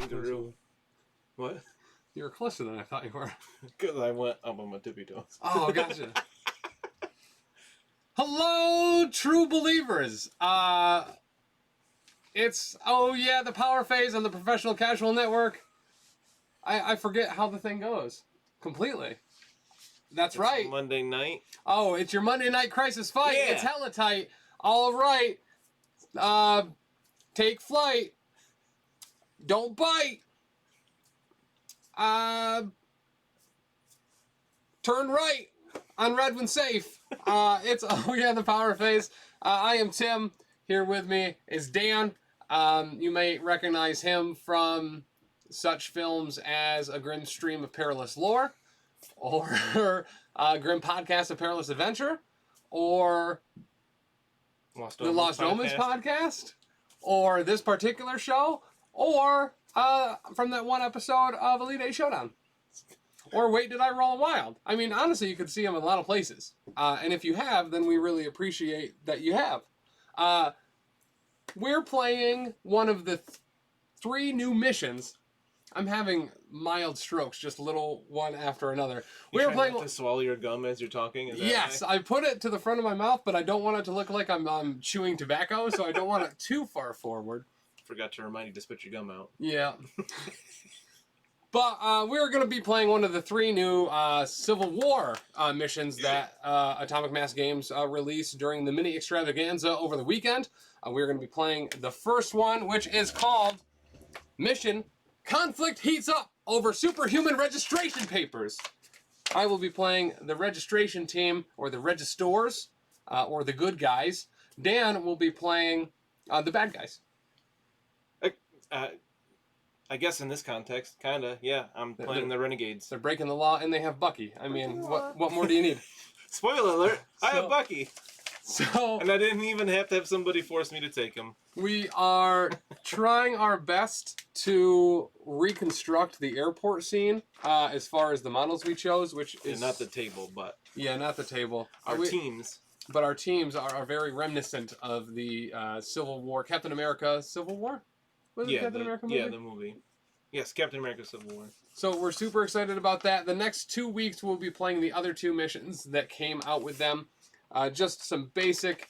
Kangaroo. What? You were closer than I thought you were. Because I went up on my tippy toes. Oh, gotcha. Hello, true believers. It's, the Power Phase on the Professional Casual Network. I forget how the thing goes. Completely. That's right. Monday night. Oh, it's your Monday Night Crisis Fight. Yeah. It's hella tight. All right. Take flight. Don't bite. Turn right on red when safe. It's the Power Phase. I am Tim. Here with me is Dan. You may recognize him from such films as A Grim Stream of Perilous Lore, or Grim Podcast of Perilous Adventure, or the Lost Omens podcast, or this particular show, or from that one episode of Elite Eight Showdown. Or Wait, Did I Roll Wild? I mean, honestly, you could see him in a lot of places. And if you have, then we really appreciate that you have. We're playing one of the three new missions. I'm having mild strokes, just little one after another. We're playing to swallow your gum as you're talking. Is that yes, right? I put it to the front of my mouth, but I don't want it to look like I'm chewing tobacco, so I don't want it too far forward. Forgot to remind you to spit your gum out. Yeah. But we're going to be playing one of the three new Civil War missions that Atomic Mass Games released during the mini extravaganza over the weekend. We're going to be playing the first one, which is called Mission Conflict Heats Up Over Superhuman Registration Papers. I will be playing the registration team, or the Registors, or the good guys. Dan will be playing the bad guys. I guess in this context, kinda, yeah. I'm playing the Renegades. They're breaking the law, and they have Bucky. I mean, what more do you need? Spoiler alert! I have Bucky. So, and I didn't even have to have somebody force me to take him. We are trying our best to reconstruct the airport scene as far as the models we chose, which is not the table, but not the table. Our teams. But our teams are very reminiscent of the Civil War, Captain America Civil War. Was it Captain America movie? Yeah, the movie. Yes, Captain America Civil War. So we're super excited about that. The next 2 weeks we'll be playing the other two missions that came out with them. Just some basic,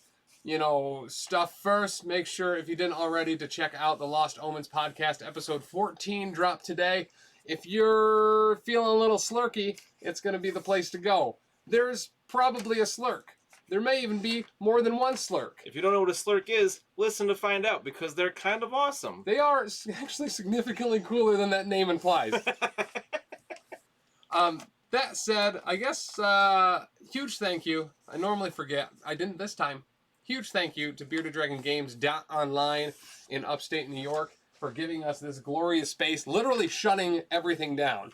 stuff first. Make sure, if you didn't already, to check out the Lost Omens podcast. Episode 14 dropped today. If you're feeling a little slurky, it's going to be the place to go. There's probably a slurk. There may even be more than one slurk. If you don't know what a slurk is, listen to find out, because they're kind of awesome. They are actually significantly cooler than that name implies. That said, I guess, huge thank you. I normally forget. I didn't this time. Huge thank you to BeardedDragonGames.online in upstate New York for giving us this glorious space, literally shutting everything down.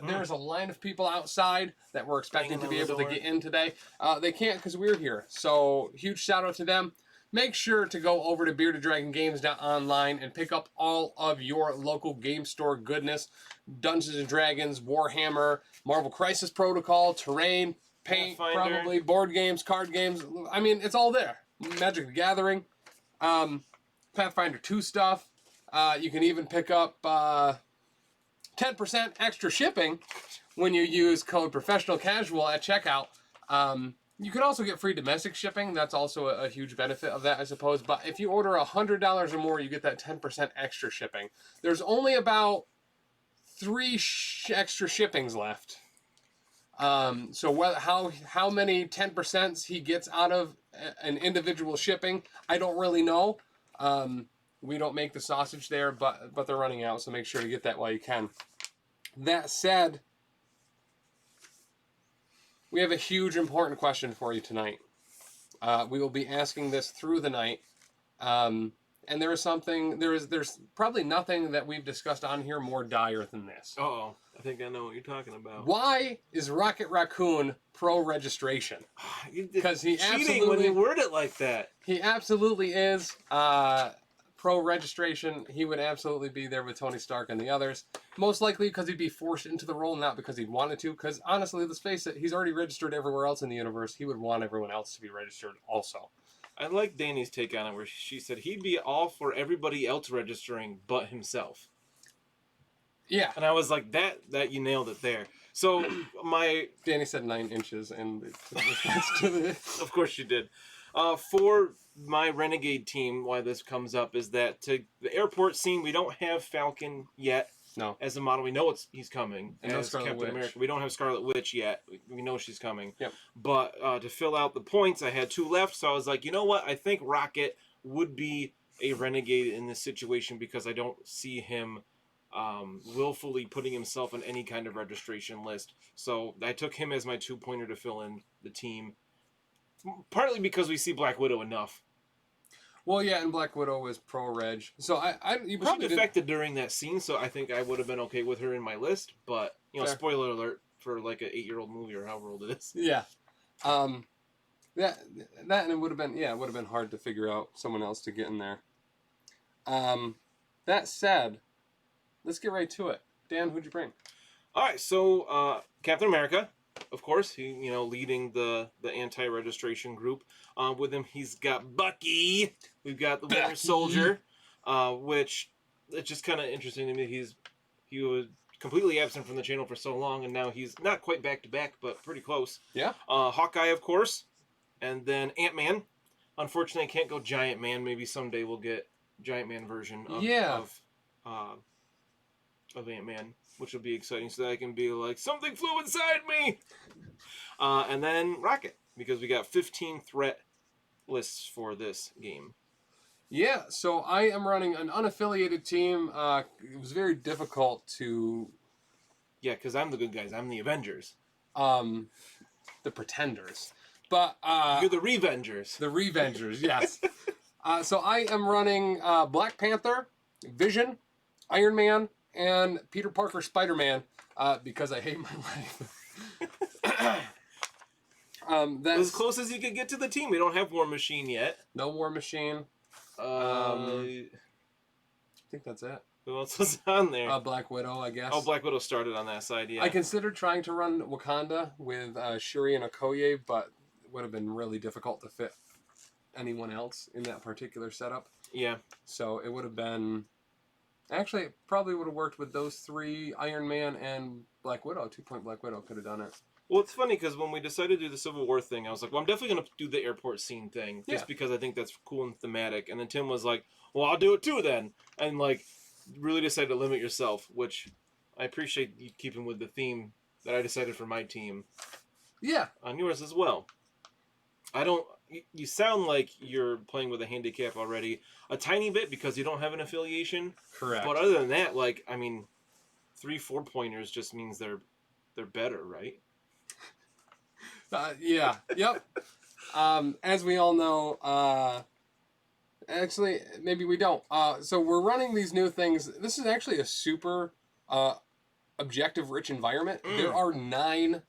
There's a line of people outside that we're expecting to be able to get in today. They can't because we're here. So, huge shout out to them. Make sure to go over to BeardedDragonGames.online and pick up all of your local game store goodness. Dungeons & Dragons, Warhammer, Marvel Crisis Protocol, Terrain, Paint, probably, board games, card games. I mean, it's all there. Magic the Gathering, Pathfinder 2 stuff. You can even pick up 10% extra shipping when you use code Professional Casual at checkout. You can also get free domestic shipping. That's also a huge benefit of that, I suppose. But if you order $100 or more, you get that 10% extra shipping. There's only about 3 extra shippings left. So how many 10% he gets out of an individual shipping, I don't really know. We don't make the sausage there, but they're running out, so make sure to get that while you can. That said, we have a huge important question for you tonight. We will be asking this through the night. And there's probably nothing that we've discussed on here more dire than this. Uh-oh. I think I know what you're talking about. Why is Rocket Raccoon pro-registration? Because he cheating when you word it like that. He absolutely is pro-registration. He would absolutely be there with Tony Stark and the others. Most likely because he'd be forced into the role, not because he wanted to. Because honestly, let's face it, he's already registered everywhere else in the universe. He would want everyone else to be registered also. I like Dani's take on it, where she said he'd be all for everybody else registering but himself. Yeah. And I was like, that you nailed it there. So Dani said 9 inches, and of course you did. For my Renegade team, why this comes up is that to the airport scene, we don't have Falcon yet. No. As a model, we know he's coming. And as no Scarlet Captain Witch. America. We don't have Scarlet Witch yet. We know she's coming. Yep. But to fill out the points, I had 2 left, so I was like, you know what? I think Rocket would be a Renegade in this situation because I don't see him willfully putting himself on any kind of registration list. So I took him as my 2-pointer to fill in the team. Partly because we see Black Widow enough. Well, yeah, and Black Widow was pro-reg. So you probably she defected during that scene, so I think I would have been okay with her in my list. But, Fair. Spoiler alert for like an 8-year-old movie or however old it is. Yeah. That and it would have been hard to figure out someone else to get in there. That said, let's get right to it. Dan, who'd you bring? All right, so Captain America, of course, he leading the anti-registration group. With him, he's got Bucky. We've got the Winter Soldier, which it's just kind of interesting to me. He was completely absent from the channel for so long, and now he's not quite back to back, but pretty close. Yeah. Hawkeye, of course, and then Ant-Man. Unfortunately, I can't go Giant Man. Maybe someday we'll get Giant Man version of Ant-Man, which will be exciting, so that I can be like, something flew inside me! And then Rocket, because we got 15 threat lists for this game. Yeah, so I am running an unaffiliated team. It was very difficult to... Yeah, because I'm the good guys. I'm the Avengers. The Pretenders. But you're the Revengers. The Revengers, yes. So I am running Black Panther, Vision, Iron Man, and Peter Parker Spider-Man because I hate my life. That's as close as you could get to the team. We don't have War Machine yet. No War Machine. I think that's it. Who else was on there? Black Widow, I guess. Oh, Black Widow started on that side, yeah. I considered trying to run Wakanda with Shuri and Okoye, but it would have been really difficult to fit anyone else in that particular setup. Yeah. So it would have been... Actually, it probably would have worked with those 3, Iron Man and Black Widow. 2-point Black Widow could have done it. Well, it's funny because when we decided to do the Civil War thing, I was like, well, I'm definitely going to do the airport scene thing just because I think that's cool and thematic. And then Tim was like, well, I'll do it too then. And really decided to limit yourself, which I appreciate you keeping with the theme that I decided for my team. Yeah. On yours as well. You sound like you're playing with a handicap already a tiny bit because you don't have an affiliation. Correct. But other than that, 3-4 pointers just means they're better, right? Yeah. Yep. As we all know, actually, maybe we don't. So we're running these new things. This is actually a super objective-rich environment. There are 9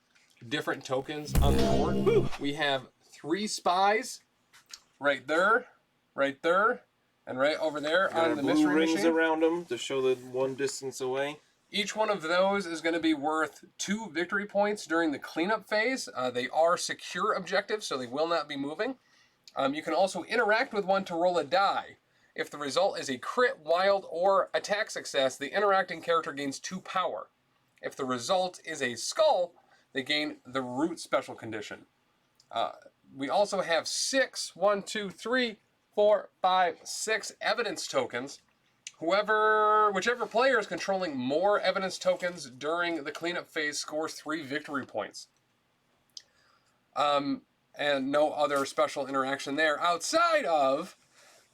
different tokens on the board. Woo. We have 3 spies right there, and right over there on the mystery rings machine. Around them to show the one distance away. Each one of those is going to be worth 2 victory points during the cleanup phase. They are secure objectives, so they will not be moving. You can also interact with one to roll a die. If the result is a crit, wild, or attack success, the interacting character gains 2 power. If the result is a skull, they gain the root special condition. We also have 6 evidence tokens. Whichever player is controlling more evidence tokens during the cleanup phase scores 3 victory points. And no other special interaction there outside of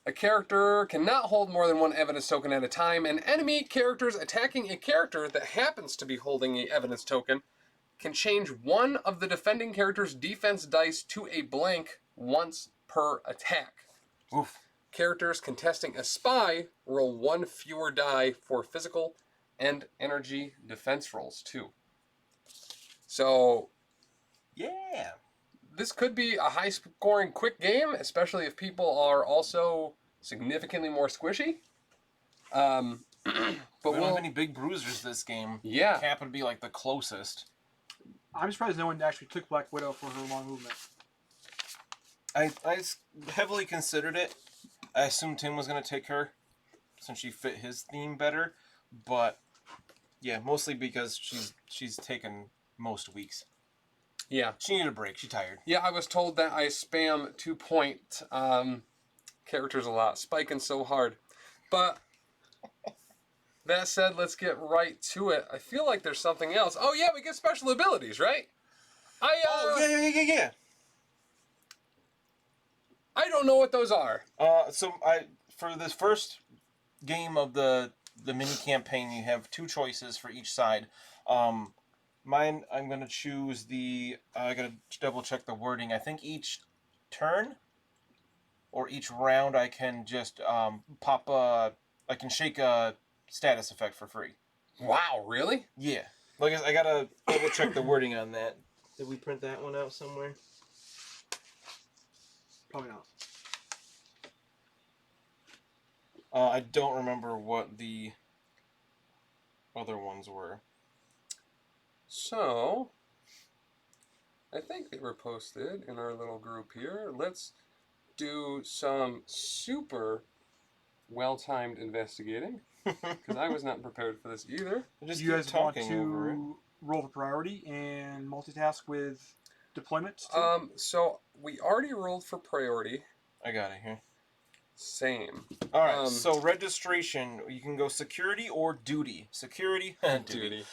a character cannot hold more than 1 evidence token at a time, and enemy characters attacking a character that happens to be holding an evidence token can change one of the defending character's defense dice to a blank once per attack. Oof. Characters contesting a spy roll 1 fewer die for physical and energy defense rolls too. So, yeah, this could be a high-scoring, quick game, especially if people are also significantly more squishy. But we don't have any big bruisers this game. Yeah. Cap would be the closest. I'm surprised no one actually took Black Widow for her long movement. I heavily considered it. I assumed Tim was going to take her since she fit his theme better. But Yeah, mostly because she's taken most weeks. Yeah. She needed a break. She's tired. Yeah, I was told that I spam 2-point characters a lot, spiking so hard. But that said, let's get right to it. I feel like there's something else. Oh yeah, we get special abilities, right? Yeah. I don't know what those are. For this first game of the mini campaign, you have 2 choices for each side. Mine, I'm gonna choose the. I gotta double check the wording. I think each turn or each round, I can just pop a. I can shake a status effect for free. Wow, really? Yeah. Like I gotta double check the wording on that. Did we print that one out somewhere? Probably not. I don't remember what the other ones were. So, I think they were posted in our little group here. Let's do some super well-timed investigating, because I was not prepared for this either. Do you guys want to roll for priority and multitask with deployment? Too? So we already rolled for priority. I got it here. Same. All right, so registration, you can go security or duty. Security, duty.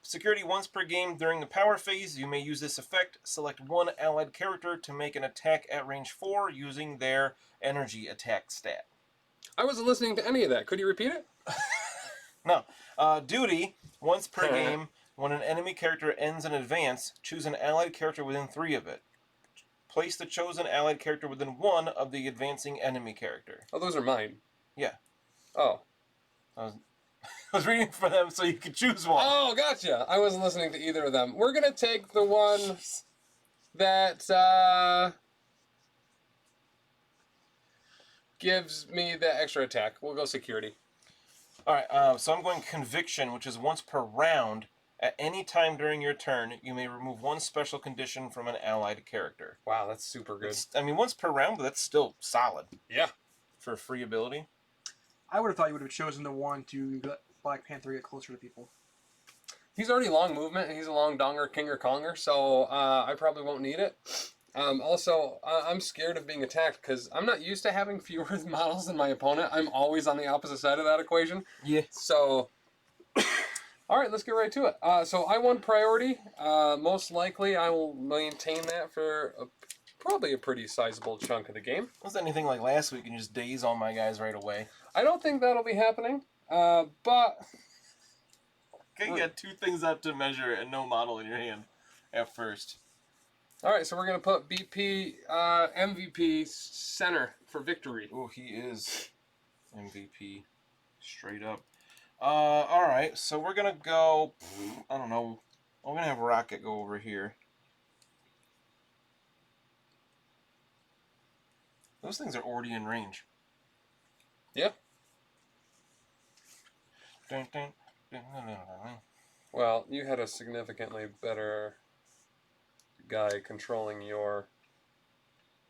Security once per game during the power phase. You may use this effect. Select one allied character to make an attack at range 4 using their energy attack stat. I wasn't listening to any of that. Could you repeat it? No. Duty, once per game. When an enemy character ends an advance, choose an allied character within 3 of it. Place the chosen allied character within 1 of the advancing enemy character. Oh, those are mine. Yeah. Oh. I was reading for them so you could choose one. Oh, gotcha. I wasn't listening to either of them. We're going to take the one that gives me the extra attack. We'll go security. All right, so I'm going conviction, which is once per round. At any time during your turn, you may remove 1 special condition from an allied character. Wow, that's super good. Once per round, but that's still solid. Yeah. For free ability. I would have thought you would have chosen the one to let Black Panther get closer to people. He's already long movement, and he's a long donger, kinger, conger, so I probably won't need it. Also, I'm scared of being attacked because I'm not used to having fewer models than my opponent. I'm always on the opposite side of that equation. Yeah. So, all right, let's get right to it. So I won priority. Most likely, I will maintain that for probably a pretty sizable chunk of the game. Was anything like last week and just daze all my guys right away? I don't think that'll be happening, but... Okay, you got 2 things up to measure and no model in your hand at first. All right, so we're going to put BP MVP center for victory. Oh, he is MVP straight up. All right, so we're going to go, I don't know, I'm going to have Rocket go over here. Those things are already in range. Yeah. Well, you had a significantly better guy controlling your...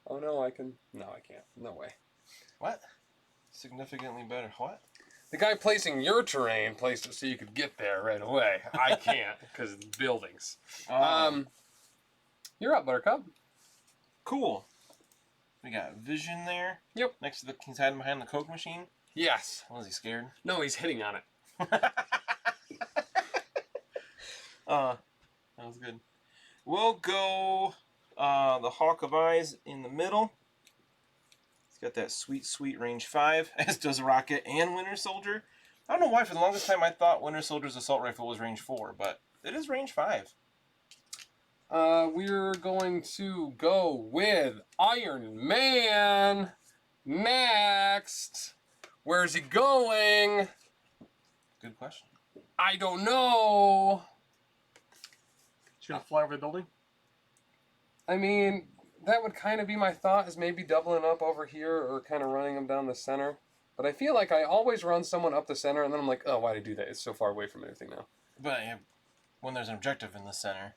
Oh, no, I can... No, I can't. No way. What? Significantly better what? The guy placing your terrain placed it so you could get there right away. I can't, because of the buildings. You're up, Buttercup. Cool. We got Vision there. Yep. Next to the... He's hiding behind the Coke machine. Yes. Was he scared? No, he's hitting on it. That was good. We'll go the Hawk of Eyes in the middle. He's got that sweet, sweet range 5, as does Rocket and Winter Soldier. I don't know why, for the longest time I thought Winter Soldier's assault rifle was range 4, but it is range 5. We're going to go with Iron Man next. Where's he going? Good question. I don't know. He's going to fly over the building? I mean, that would kind of be my thought, is maybe doubling up over here or kind of running him down the center. But I feel like I always run someone up the center, and then I'm like, oh, why did I do that? It's so far away from everything now. But when there's an objective in the center.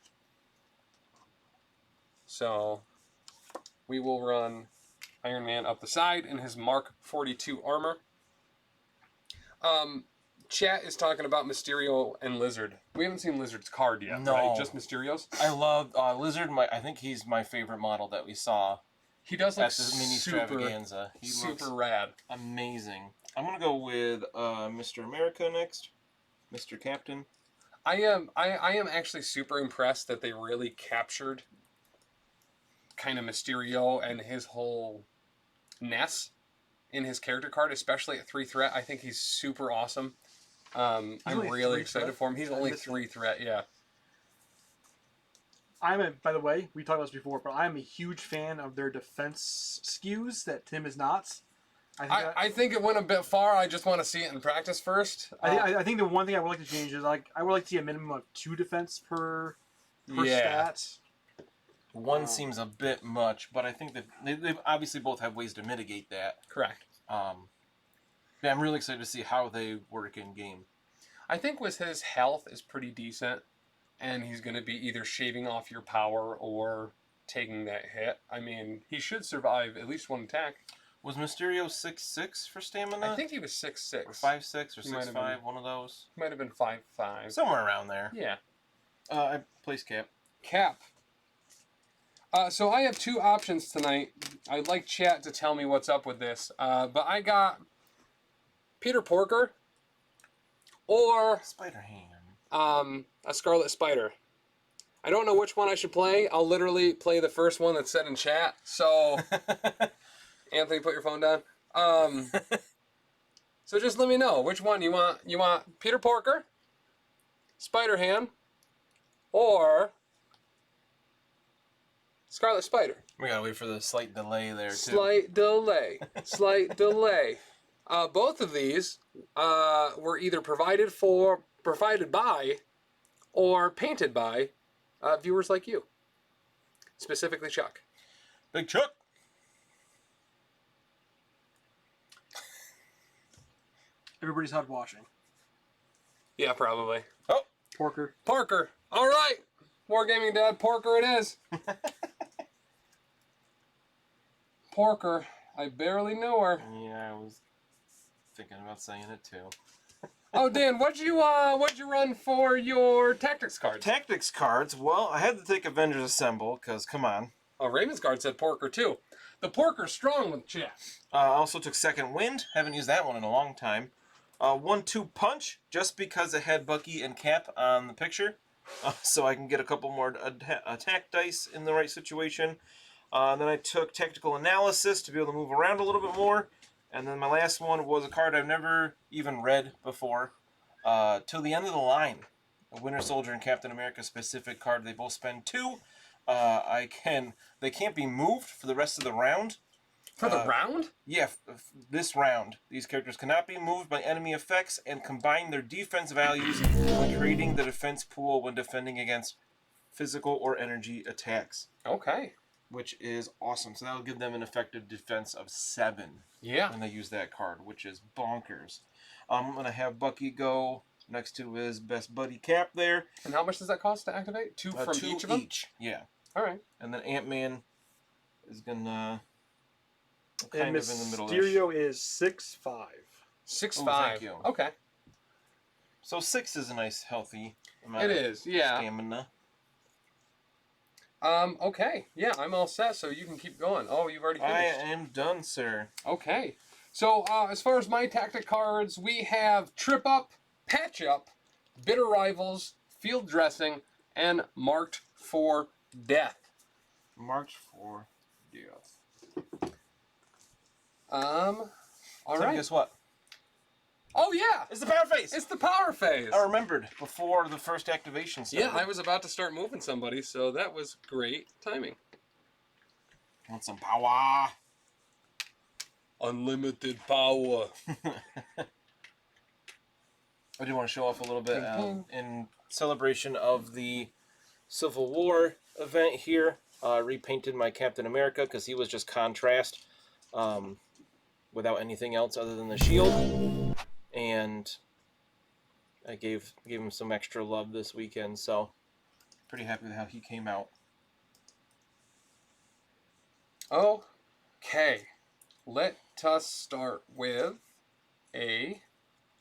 So, we will run Iron Man up the side in his Mark 42 armor. Chat is talking about Mysterio and Lizard. We haven't seen Lizard's card yet, right? Just Mysterio's? I love Lizard. I think he's my favorite model that we saw. He does look at the mini extravaganza. He super looks rad. Amazing. I'm going to go with Mr. America next. Mr. Captain. I am actually super impressed that they really captured kind of Mysterio and his whole ness in his character card, especially at 3 threat. I think he's super awesome. I'm really excited for him. He's only 3 threat, yeah. By the way, we talked about this before, but I'm a huge fan of their defense skews that Tim is not. I think it went a bit far. I just want to see it in practice first. I think the one thing I would like to change is I would like to see a minimum of 2 defense per stat. One seems a bit much, but I think that they obviously both have ways to mitigate that. Correct. Yeah, I'm really excited to see how they work in game. I think with his health is pretty decent, and he's going to be either shaving off your power or taking that hit. I mean, he should survive at least 1 attack. Was Mysterio 6'6" for stamina? I think he was 6'6". Or 5'6" or 6'5", one of those. Might have been 5'5". Somewhere around there. Yeah. I place Cap. Cap. So I have 2 options tonight. I'd like chat to tell me what's up with this. But I got Peter Porker or Spider-Ham. A Scarlet Spider. I don't know which one I should play. I'll literally play the first one that's said in chat. So, Anthony, put your phone down. So just let me know which one you want. You want Peter Porker, Spider-Ham, or Scarlet Spider. We gotta wait for the slight delay there, too. Slight delay. Slight delay. Both of these were either provided by or painted by viewers like you. Specifically Chuck. Big Chuck! Everybody's hot washing. Yeah, probably. Oh! Porker. Porker! Alright! Wargaming Dad, Porker it is. Porker. I barely know her. Yeah, I was thinking about saying it too. Oh, Dan, what'd you run for your tactics cards? Tactics cards? Well, I had to take Avengers Assemble, because, come on. Oh, Raven's card said Porker, too. The Porker's strong with chat. I also took Second Wind. Haven't used that one in a long time. 1-2 Punch, just because it had Bucky and Cap on the picture. So I can get a couple more attack dice in the right situation. Then I took Tactical Analysis to be able to move around a little bit more. And then my last one was a card I've never even read before. Till the End of the Line. A Winter Soldier and Captain America specific card. They both spend 2. They can't be moved for the rest of the round. For the round? Yeah, this round. These characters cannot be moved by enemy effects and combine their defense values when creating the defense pool when defending against physical or energy attacks. Okay. Which is awesome. So that will give them an effective defense of 7. Yeah. When they use that card, which is bonkers. I'm going to have Bucky go next to his best buddy Cap there. And how much does that cost to activate? 2 from 2 each of them? Each, yeah. All right. And then Ant-Man is going to... kind and of in the middle. Mysterio is 6'5". 6'5". Thank you. Okay. So 6 is a nice, healthy amount. It is, yeah. Stamina. Okay. Yeah, I'm all set, so you can keep going. Oh, you've already finished. I am done, sir. Okay. So, as far as my tactic cards, we have Trip Up, Patch Up, Bitter Rivals, Field Dressing, and Marked for Death. Marked for Death. All right. Guess what? Oh, yeah! It's the power phase! It's the power phase! I remembered before the first activation started. Yeah, I was about to start moving somebody, so that was great timing. Want some power? Unlimited power. I do want to show off a little bit in celebration of the Civil War event here. Repainted my Captain America because he was just contrast without anything else other than the shield. And I gave him some extra love this weekend, so pretty happy with how he came out. Okay. Let us start with a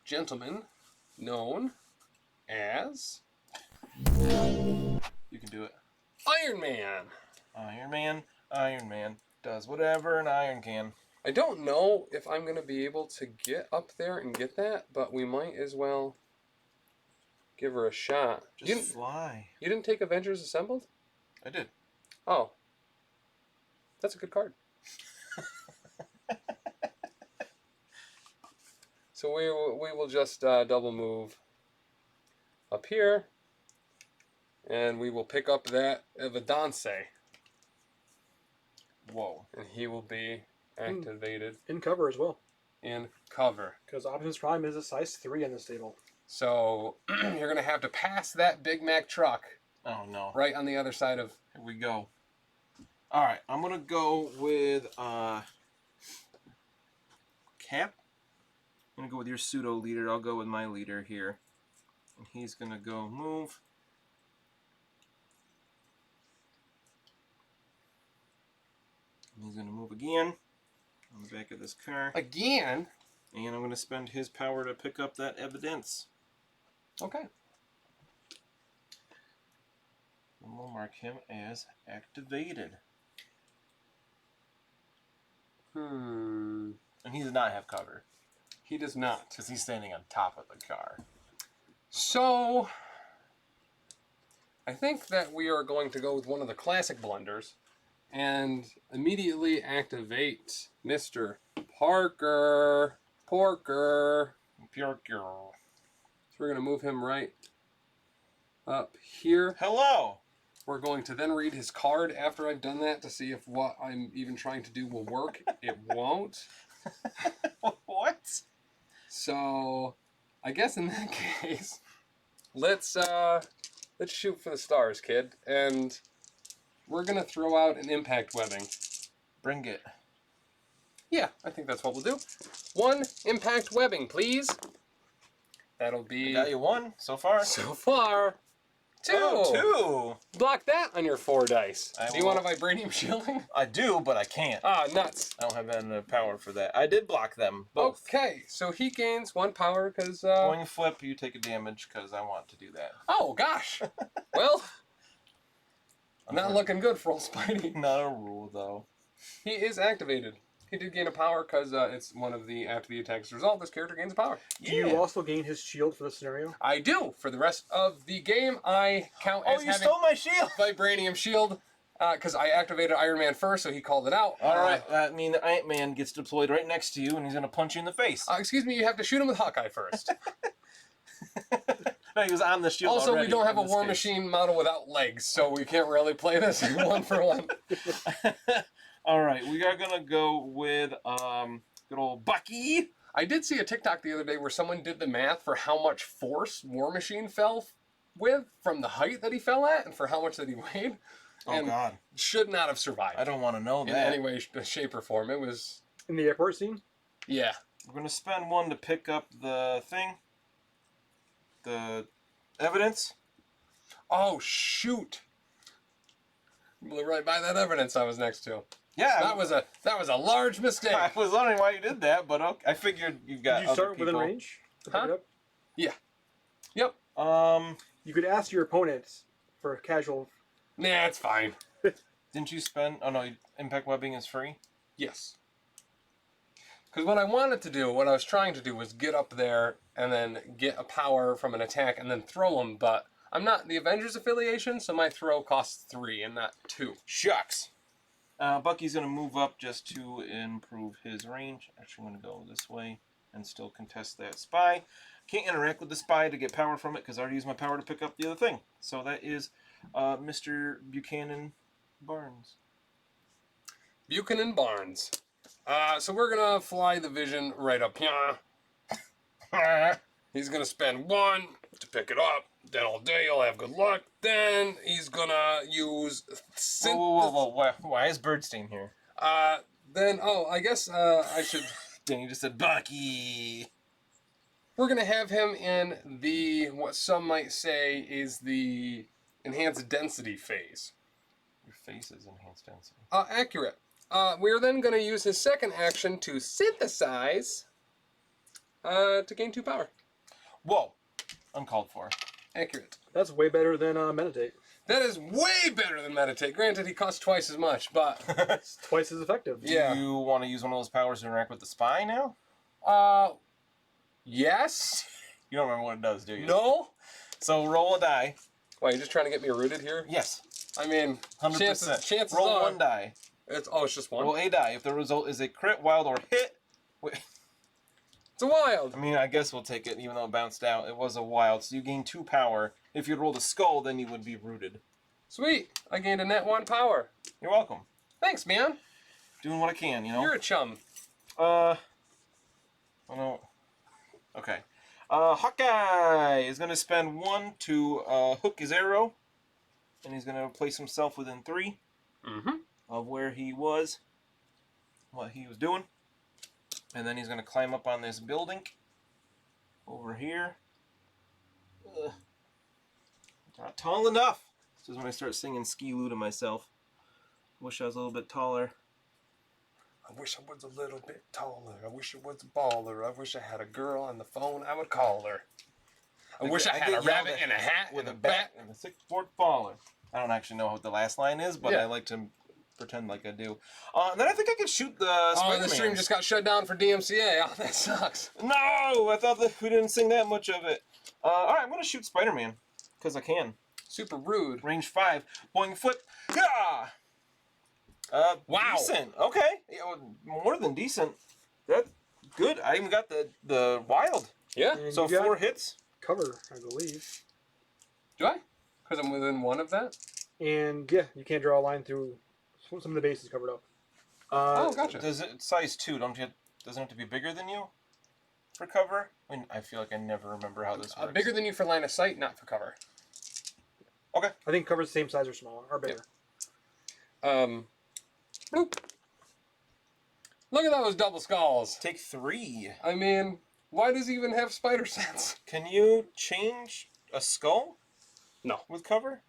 gentleman known as... You can do it. Iron Man. Iron Man. Iron Man does whatever an iron can. I don't know if I'm going to be able to get up there and get that, but we might as well give her a shot. Just fly. You didn't take Avengers Assembled? I did. Oh. That's a good card. So we will just double move up here, and we will pick up that Evidence. Whoa. And he will be activated. In cover as well. In cover. Because Optimus Prime is a size 3 in this table. So you're going to have to pass that Big Mac truck. Oh, no. Right on the other side of... Here we go. All right, I'm going to go with Cap. I'm going to go with your pseudo leader. I'll go with my leader here. And he's going to go move. And he's going to move again on the back of this car. Again? And I'm going to spend his power to pick up that evidence. Okay. And we'll mark him as activated. And he does not have cover. He does not. Because he's standing on top of the car. So, I think that we are going to go with one of the classic blunders and immediately activate Mr. Parker. Porker. So we're going to move him right up here. Hello! We're going to then read his card after I've done that to see if what I'm even trying to do will work. It won't. What? So, I guess in that case, let's shoot for the stars, kid. And we're going to throw out an impact webbing. Bring it. Yeah, I think that's what we'll do. 1 impact webbing, please. That'll be... I got you 1 so far. So far. 2. Oh, 2. Block that on your 4 dice. Do you want a vibranium shielding? I do, but I can't. Ah, nuts. I don't have enough power for that. I did block them, both. Okay, so he gains 1 power because... When you flip, you take a damage because I want to do that. Oh, gosh. Well, not looking good for old Spidey. Not a rule, though. He is activated. He did gain a power because it's one of the, after the attack's result, this character gains a power. Do you also gain his shield for the scenario? I do. For the rest of the game, I count as you having stole my shield! vibranium shield because I activated Iron Man first, so he called it out. All right, that means Ant-Man gets deployed right next to you, and he's going to punch you in the face. Excuse me, you have to shoot him with Hawkeye first. No, he was on the shield Also, already, we don't have a War case. Machine model without legs, so we can't really play this 1 for 1. All right, we are going to go with good old Bucky. I did see a TikTok the other day where someone did the math for how much force War Machine fell with from the height that he fell at and for how much that he weighed. Oh, God. Should not have survived. I don't want to know that. In any way, shape, or form. It was... In the airport scene? Yeah. We're going to spend 1 to pick up the thing. The evidence. Oh, shoot. Blew right by that evidence I was next to. Yeah. That was a large mistake. I was wondering why you did that, but okay. I figured you've got Did you start within range? To pick it up? Yeah. Yep. You could ask your opponents for a casual... Nah, it's fine. Didn't you spend... Oh, no. Impact webbing is free? Yes. Because what I wanted to do, what I was trying to do was get up there and then get a power from an attack and then throw them, but I'm not the Avengers affiliation, so my throw costs 3 and not 2. Shucks. Bucky's going to move up just to improve his range. Actually, I'm going to go this way and still contest that spy. Can't interact with the spy to get power from it because I already used my power to pick up the other thing. So that is Mr. Buchanan Barnes. Buchanan Barnes. So we're going to fly the Vision right up here. He's going to spend 1 to pick it up. Then all day he'll have good luck. Then he's going to use... Whoa. Why is Birdstein here? Then, I guess I should... Danny just said, Bucky! We're going to have him in the, what some might say, is the enhanced density phase. Your face is enhanced density. Accurate. We're then going to use his second action to synthesize to gain 2 power. Whoa. Uncalled for. Accurate. That's way better than Meditate. That is way better than Meditate. Granted, he costs twice as much, but... It's twice as effective. Yeah. Do you want to use one of those powers to interact with the spy now? Yes? You don't remember what it does, do you? No? So roll a die. Why, you just trying to get me rooted here? Yes. I mean, 100%. chances roll are... one die. It's just one? Roll a die. If the result is a crit, wild, or hit... It's a wild. I mean, I guess we'll take it, even though it bounced out. It was a wild, so you gain 2 power. If you'd rolled a skull, then you would be rooted. Sweet. I gained a net 1 power. You're welcome. Thanks, man. Doing what I can, you know? You're a chum. Oh no. Okay. Hawkeye is going to spend 1 to hook his arrow. And he's going to place himself within 3 of where he was. What he was doing. And then he's going to climb up on this building. Over here. Not tall enough. This is when I start singing Ski-Loo to myself. Wish I was a little bit taller. I wish I was a little bit taller. I wish I was a baller. I wish I had a girl on the phone. I would call her. I wish I had a rabbit and a hat with and a bat and a 6-foot faller. I don't actually know what the last line is, but Yeah. I like to pretend like I do. And then I think I could shoot the Spider-Man. Oh, the stream just got shut down for DMCA. Oh, that sucks. No! I thought that we didn't sing that much of it. Alright, I'm going to shoot Spider-Man. Because I can. Super rude. Range 5. Boing foot. Yeah! Wow. Decent. Okay. Yeah, more than decent. That's good. I even got the wild. Yeah. And So you got 4 hits. cover, I believe. Do I? Because I'm within 1 of that? And yeah, you can't draw a line through some of the bases covered up. Oh, gotcha. Does it size 2? Doesn't it have to be bigger than you for cover? I mean, I feel like I never remember how this works. Bigger than you for line of sight, not for cover. Okay. I think cover's the same size or smaller, or bigger. Bloop. Look at those double skulls. Take 3. I mean, why does he even have spider sense? Can you change a skull? No. With cover?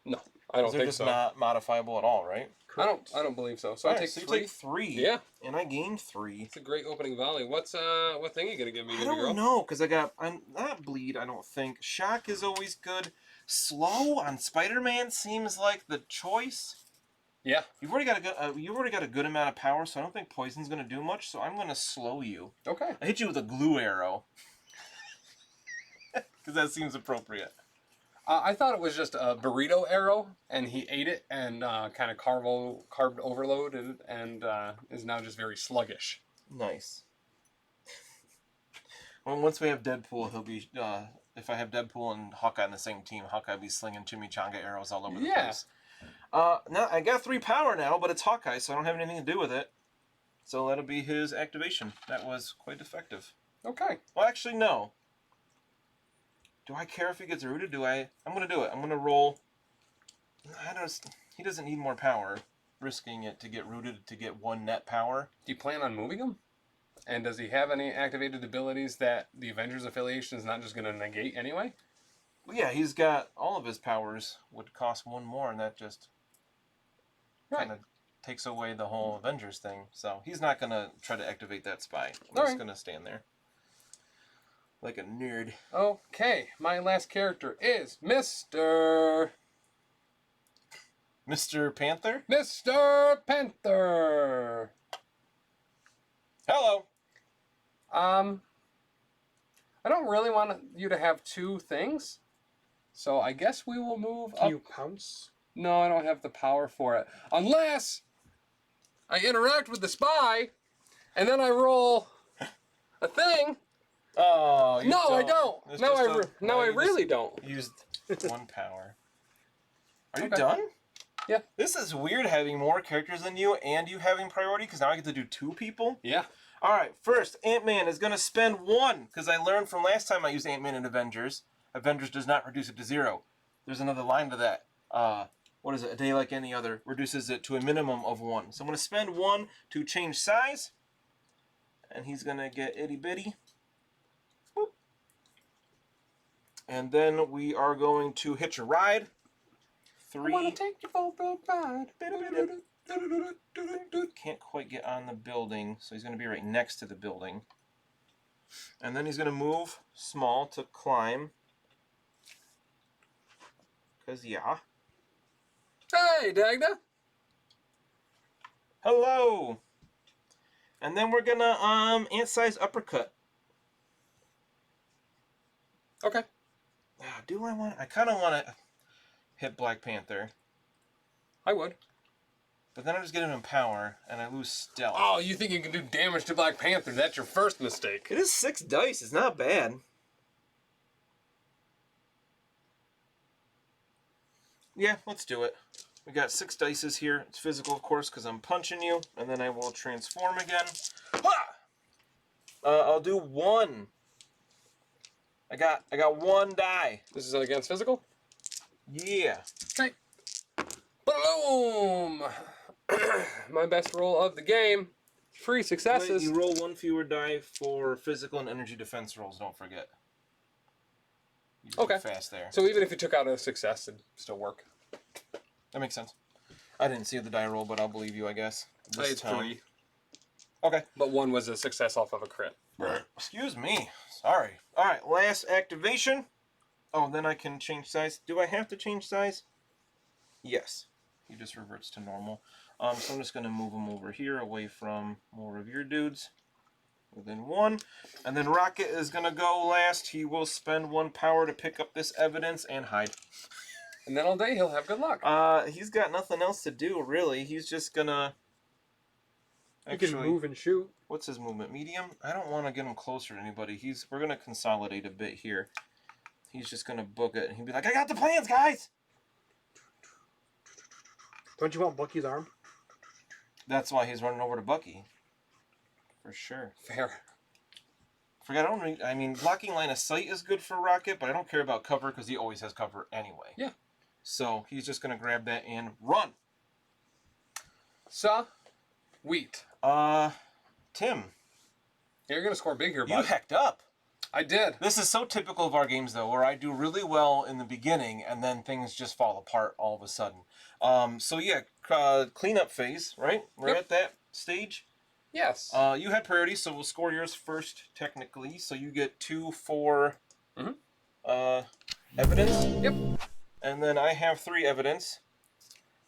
No, I don't They're think just so. not modifiable at all, right? I don't believe so. So All I right, take so 3. you take 3. Yeah. And I gained 3. It's a great opening volley. What thing are you gonna give me, I baby girl? don't know, because I'm not bleed, I don't think. Shock is always good. Slow on Spider-Man seems like the choice. Yeah. You've already got a good amount of power, so I don't think poison's gonna do much. So I'm gonna slow you. Okay. I hit you with a glue arrow, because that seems appropriate. I thought it was just a burrito arrow, and he ate it and kind of carb overloaded, and is now just very sluggish. Nice. Well, once we have Deadpool, he'll be. If I have Deadpool and Hawkeye on the same team, Hawkeye will be slinging chimichanga arrows all over the place. Now I got 3 power now, but it's Hawkeye, so I don't have anything to do with it. So that'll be his activation. That was quite effective. Okay. Well, actually, no. Do I care if he gets rooted? I'm gonna do it. I'm gonna roll. He doesn't need more power. Risking it to get rooted to get 1 net power. Do you plan on moving him? And does he have any activated abilities that the Avengers affiliation is not just going to negate anyway? Well, yeah, he's got all of his powers would cost 1 more, and that just kind of takes away the whole Avengers thing. So he's not going to try to activate that spy. He's just going to stand there. Like a nerd. Okay, my last character is Mr. Panther? Mr. Panther! Hello! I don't really want you to have 2 things, so I guess we will move up. Can you pounce? No, I don't have the power for it. Unless I interact with the spy, and then I roll a thing. Oh, you No, don't. I don't. It's No, just I you really just don't. Used 1 power. Are you Okay. done? Yeah. This is weird having more characters than you and you having priority, because now I get to do 2 people. Yeah. Alright, first, Ant-Man is going to spend 1, because I learned from last time I used Ant-Man in Avengers. Avengers does not reduce it to 0. There's another line to that. What is it? A day like any other reduces it to a minimum of 1. So I'm going to spend 1 to change size. And he's going to get itty-bitty. Boop. And then we are going to hitch a ride. 3. I want to take you for a ride. Can't quite get on the building, so he's going to be right next to the building. And then he's going to move small to climb. Because, yeah. Hey, Dagda. Hello. And then we're going to ant-size uppercut. Okay. Do I want... I kind of want to hit Black Panther. I would. But then I just get him in power, and I lose stealth. Oh, you think you can do damage to Black Panther? That's your first mistake. It is 6 dice. It's not bad. Yeah, let's do it. We got 6 dices here. It's physical, of course, because I'm punching you. And then I will transform again. I'll do 1. I got 1 die. This is against physical? Yeah. Okay. Boom! My best roll of the game. 3 successes. Wait, you roll 1 fewer die for physical and energy defense rolls, don't forget. You just Okay. Fast there. So even if you took out a success, it'd still work. That makes sense. I didn't see the die roll, but I'll believe you, I guess. I had 3. Okay. But 1 was a success off of a crit. Excuse me. Sorry. Alright, last activation. Oh, then I can change size. Do I have to change size? Yes. He just reverts to normal. So I'm just going to move him over here, away from more of your dudes. Within 1. And then Rocket is going to go last. He will spend 1 power to pick up this evidence and hide. And then all day he'll have good luck. He's got nothing else to do, really. He's just going to... You can move and shoot. What's his movement? Medium? I don't want to get him closer to anybody. We're going to consolidate a bit here. He's just going to book it. And he'll be like, I got the plans, guys! Don't you want Bucky's arm? That's why he's running over to Bucky. For sure. Fair. I mean, blocking line of sight is good for Rocket, but I don't care about cover because he always has cover anyway. Yeah. So he's just going to grab that and run. Wheat. Tim. You're going to score big here, You bud. hecked up. I did. This is so typical of our games, though, where I do really well in the beginning and then things just fall apart all of a sudden. So yeah, cleanup phase, right? We're at that stage. Yes. You had priority, so we'll score yours first, technically. So you get 2 for evidence. Yep. And then I have 3 evidence.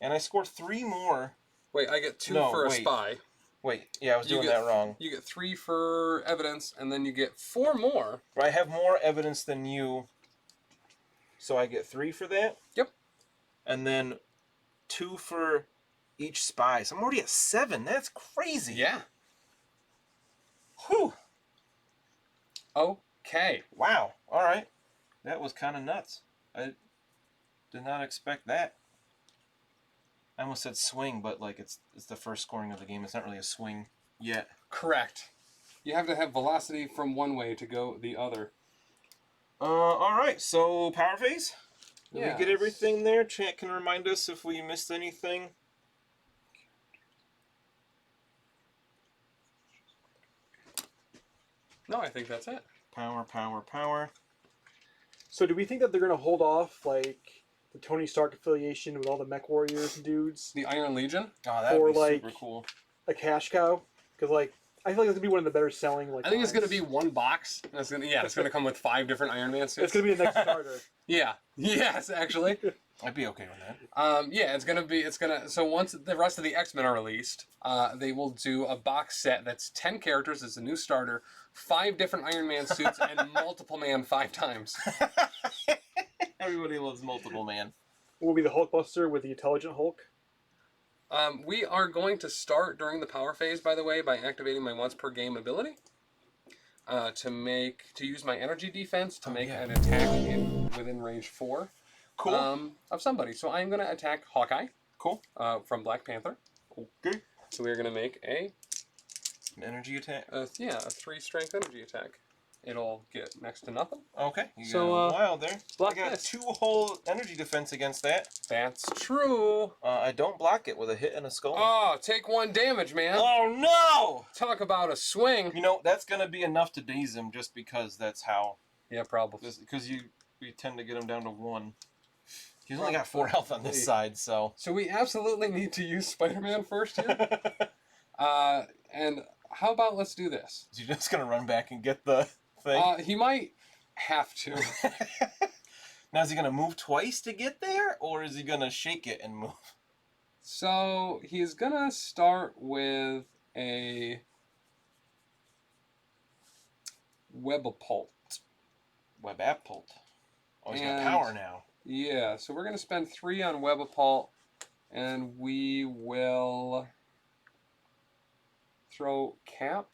And I score 3 more. Wait, I get 2 for a spy. Wait, yeah, I was doing that wrong. You get 3 for evidence, and then you get 4 more. I have more evidence than you, so I get 3 for that. Yep. And then 2 for each spy. So I'm already at 7. That's crazy. Yeah. Whew. Okay. Wow. All right. That was kind of nuts. I did not expect that. I almost said swing, but like it's the first scoring of the game. It's not really a swing yet. Correct. You have to have velocity from one way to go the other. All right. So power phase. Did Yeah. we get everything there? Chat can remind us if we missed anything. No, I think that's it. Power, power, power. So do we think that they're going to hold off, like, the Tony Stark affiliation with all the mech warriors and dudes? The Iron Legion? Oh, that would be like, super cool. A cash cow? Because, like, I feel like it's going to be one of the better selling, like... I think it's going to be one box. It's going to come with 5 different Iron Man suits. It's going to be the next starter. Yeah. Yes, actually. I'd be okay with that. Yeah, so once the rest of the X-Men are released, they will do a box set that's 10 characters as a new starter, 5 different Iron Man suits, and multiple man 5 times. Everybody loves multiple man. Will be the Hulkbuster with the Intelligent Hulk? We are going to start during the power phase, by the way, by activating my once per game ability. To use my energy defense to make an attack within range 4. Cool. Of somebody. So I'm going to attack Hawkeye. Cool. From Black Panther. Okay. So we're going to make an energy attack. a 3 strength energy attack. It'll get next to nothing. Okay. You So, got a wild there. block I got this. 2 whole energy defense against that. That's true. I don't block it with a hit and a skull. Oh, take 1 damage, man. Oh no! Talk about a swing. You know, that's gonna be enough to daze him just because that's how. Yeah, probably. Because we tend to get him down to 1. He's only got 4 health on this side, so. So we absolutely need to use Spider-Man first here. And how about let's do this? Is he just gonna run back and get the thing? He might have to. Now, is he gonna move twice to get there, or is he gonna shake it and move? So he's gonna start with a Webapult. Webapult. Oh, he's got power now. Yeah, so we're gonna spend 3 on Webapult, and we will throw Cap.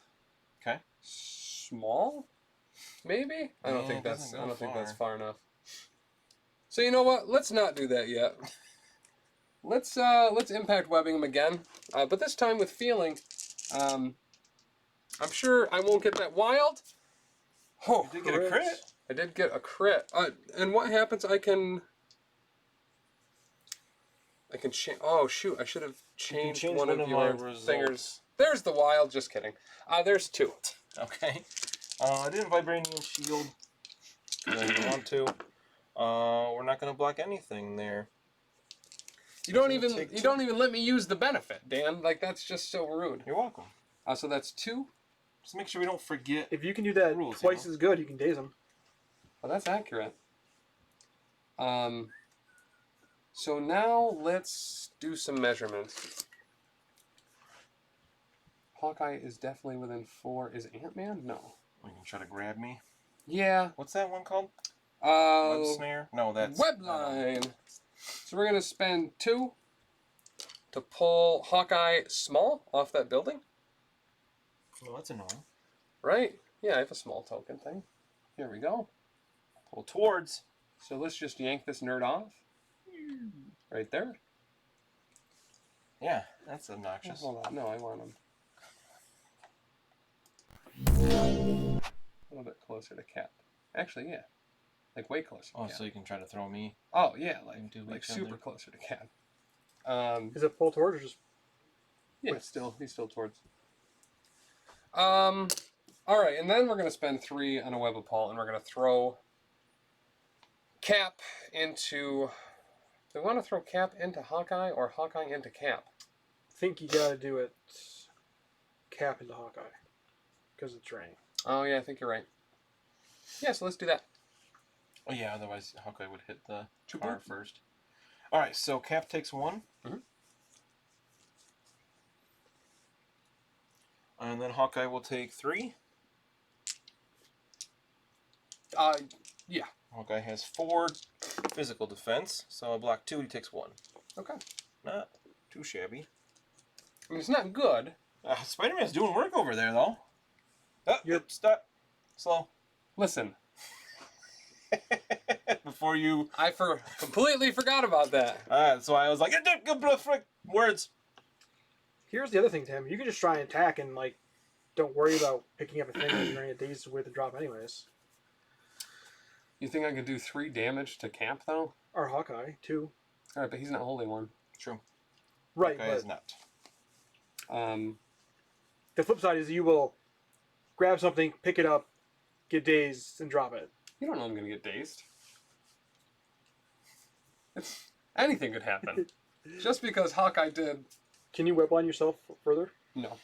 Okay. Small, maybe. I don't think that's far enough. So you know what? Let's not do that yet. Let's impact webbing him again, but this time with feeling. I'm sure I won't get that wild. Oh, you did get a crit. I did get a crit. And what happens? I can change. Oh shoot! I should have changed one of your fingers. There's the wild. Just kidding. There's 2. Okay. I didn't Vibranium Shield. I didn't want to. We're not going to block anything there. You don't even let me use the benefit, Dan. Like, that's just so rude. You're welcome. So that's 2. Just make sure we don't forget. If you can do that twice as good, you can daze him. Oh, that's accurate. So now let's do some measurements. Hawkeye is definitely within 4. Is Ant-Man? No. You can try to grab me. Yeah. What's that one called? Web snare? No, that's... Webline! So we're going to spend 2 to pull Hawkeye small off that building. Well, that's annoying. Right? Yeah, I have a small token thing. Here we go. Pull towards. So let's just yank this nerd off. Right there. Yeah, that's obnoxious. Oh, hold on. No, I want him a little bit closer to Cap. Actually, yeah. Like way closer to Cap. So you can try to throw me? Oh, yeah. Like super closer to Cap. Is it pull towards or just... Yeah, he's still towards. Alright, and then we're going to spend 3 on a Webapult, and we're going to throw Cap into... Do we want to throw Cap into Hawkeye or Hawkeye into Cap? I think you got to do it Cap into Hawkeye. Because it's raining. Oh, yeah, I think you're right. Yeah, so let's do that. Oh, yeah, otherwise Hawkeye would hit the car first. Alright, so Cap takes 1. Mm-hmm. And then Hawkeye will take 3. Yeah. Hawkeye has 4 physical defense, so I block 2, he takes 1. Okay. Not too shabby. I mean, it's not good. Spider-Man's doing work over there, though. Stop. Slow. Listen. Before you... I completely forgot about that. So I was like, words. Here's the other thing, Tim. You can just try and attack and, like, don't worry about picking up a thing that you're going to get dazed with and drop anyways. You think I could do 3 damage to Cap, though? Or Hawkeye, 2. Alright, but he's not holding one. True. Right, Hawkeye is not. The flip side is you will grab something, pick it up, get dazed, and drop it. You don't know I'm going to get dazed. Anything could happen. Just because Hawkeye did... Can you webline yourself further? No.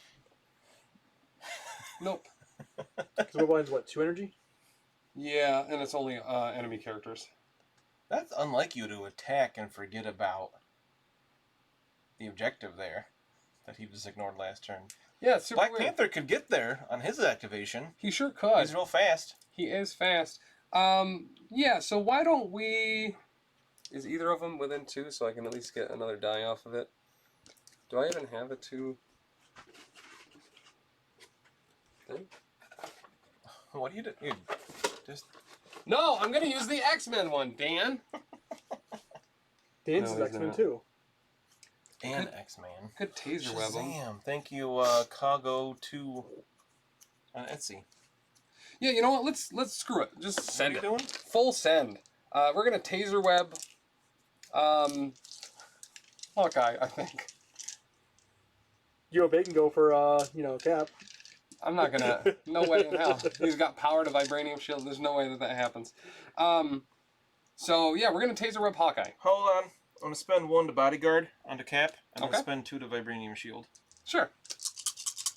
Nope. Because webline's what, 2 energy? Yeah, and it's only enemy characters. That's unlike you to attack and forget about the objective there that he just ignored last turn. Yeah, it's super Black weird. Panther could get there on his activation. He sure could. He's real fast. He is fast. Yeah, so why don't we... Is either of them within 2 so I can at least get another die off of it? Do I even have a 2 thing? What do you do? You just... No, I'm going to use the X-Men one, Dan. Dan's is X-Men too. And X-Man. Good taser web him. Damn. Thank you, Kago2 on Etsy. Yeah, you know what? Let's screw it. Just send What it. are you doing? Full send. We're going to taser web Hawkeye, I think. Yo, they can go for, Cap. I'm not gonna. No way in hell. He's got power to Vibranium Shield. There's no way that happens. So, yeah, we're going to taser web Hawkeye. Hold on. I'm going to spend 1 to Bodyguard onto Cap, and Okay. then spend 2 to Vibranium Shield. Sure.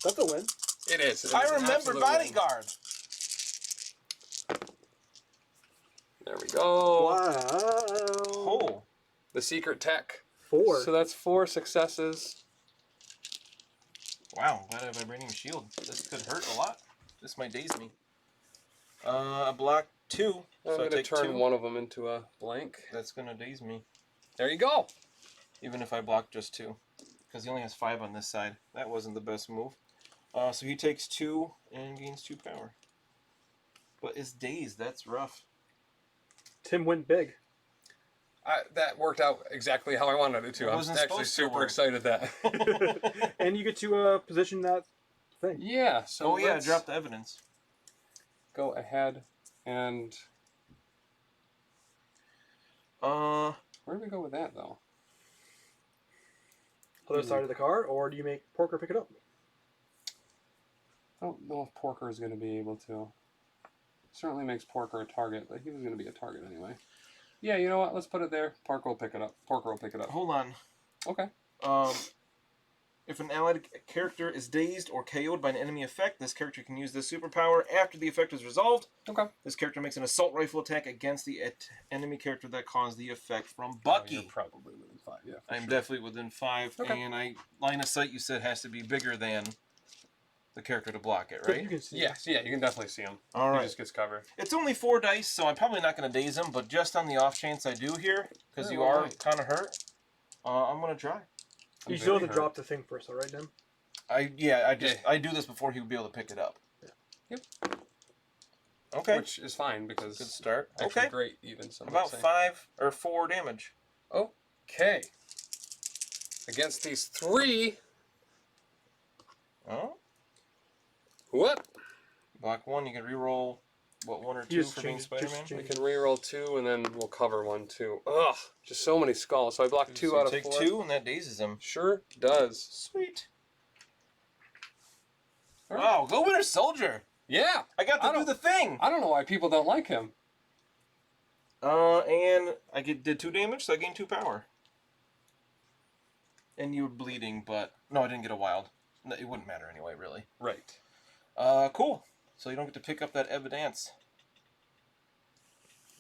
That's a win. It is. I remember Bodyguard. There we go. Wow. Oh. The secret tech. 4. So that's 4 successes. Wow, glad I have Vibranium Shield. This could hurt a lot. This might daze me. I block 2. I'm going to turn 2. one of them into a blank. That's going to daze me. There you go. Even if I block just 2. Because he only has 5 on this side. That wasn't the best move. So he takes 2 and gains 2 power. But is dazed. That's rough. Tim went big. That worked out exactly how I wanted it to. I was actually super excited that. And you get to position that thing. Yeah. So drop the evidence. Go ahead and... Where do we go with that, though? Other side of the car, or do you make Porker pick it up? I don't know if Porker is going to be able to. Certainly makes Porker a target, but he was going to be a target anyway. Yeah, you know what? Let's put it there. Porker will pick it up. Porker will pick it up. Hold on. Okay. If an allied character is dazed or KO'd by an enemy effect, this character can use this superpower after the effect is resolved. Okay. This character makes an assault rifle attack against the enemy character that caused the effect from Bucky. You're probably within 5, yeah. I'm definitely within 5, Okay. and line of sight you said has to be bigger than the character to block it, right? You can see Yes, yeah, you can definitely see him. All right. He just gets covered. It's only 4 dice, so I'm probably not going to daze him, but just on the off chance I do here, because you are kind of hurt, I'm going to try. You still have to drop the thing first, all right, Tim? I do this before he would be able to pick it up. Yeah. Yep. Okay. Which is fine because Good start. actually Okay. great even. Some About would say. 5 or 4 damage. Okay. Against these 3. Oh. What? Block 1. You can reroll what 1 or 2 for being Spider-Man. We can reroll 2 and then we'll cover 1 too. Ugh, just so many skulls. So I block 2 So out of take 4. 2 and that dazes him. Sure does. Sweet. All right. Wow, go Winter Soldier. Yeah. I got to do the thing. I don't know why people don't like him. And I did 2 damage, so I gained 2 power. And you were bleeding, but no, I didn't get a wild. No, it wouldn't matter anyway, really. Right. Cool. So you don't get to pick up that evidence.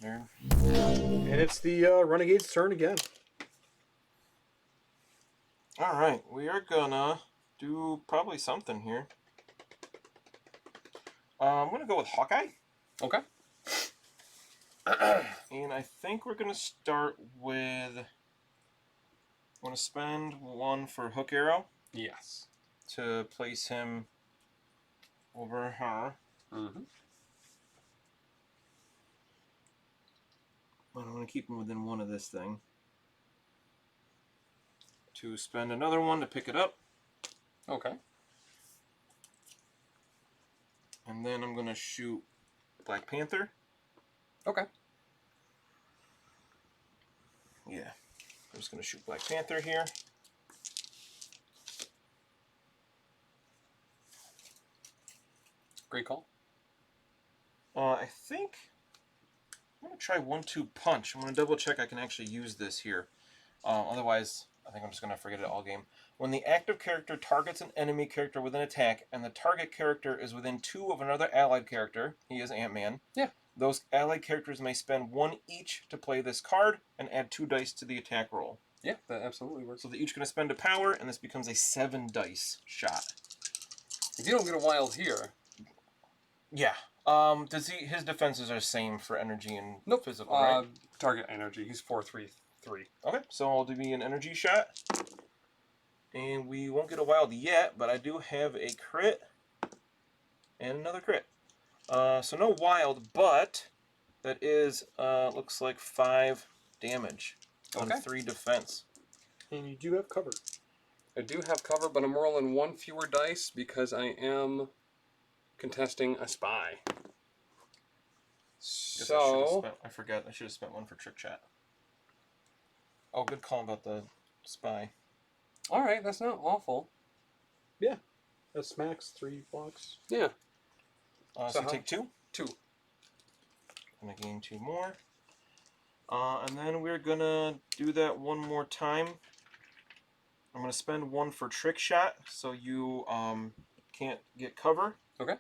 Nerd. And it's the Renegade's turn again. All right, we are gonna do probably something here. I'm gonna go with Hawkeye. Okay. And I think we're gonna start with. I'm gonna spend 1 for Hook Arrow Yes. to place him over her. Mm-hmm. But I'm gonna keep him within 1 of this thing. To spend another 1 to pick it up. Okay. And then I'm gonna shoot Black Panther. Okay. Yeah. I'm just gonna shoot Black Panther here. Great call. I think I'm gonna try 1-2 punch. I'm gonna double check I can actually use this here. Otherwise, I think I'm just gonna forget it all game. When the active character targets an enemy character with an attack, and the target character is within 2 of another allied character, he is Ant-Man. Yeah. Those allied characters may spend 1 each to play this card and add 2 dice to the attack roll. Yeah, that absolutely works. So they're each gonna spend a power, and this becomes a 7 dice shot. If you don't get a wild here. Yeah. His defenses are the same for energy and physical, right? Target energy. He's 4/3/3. Okay, so I'll do me an energy shot. And we won't get a wild yet, but I do have a crit and another crit. So no wild, but that is, looks like 5 damage on 3 defense. And you do have cover. I do have cover, but I'm rolling 1 fewer dice because I am contesting a spy. So I forgot. I should have spent 1 for trick shot. Oh, good call about the spy. all right, that's not awful. Yeah. That smacks 3 blocks. Yeah. So take 2. 2. I'm gonna gain 2 more. And then we're gonna do that 1 more time. I'm gonna spend 1 for trick shot, so you can't get cover. Okay.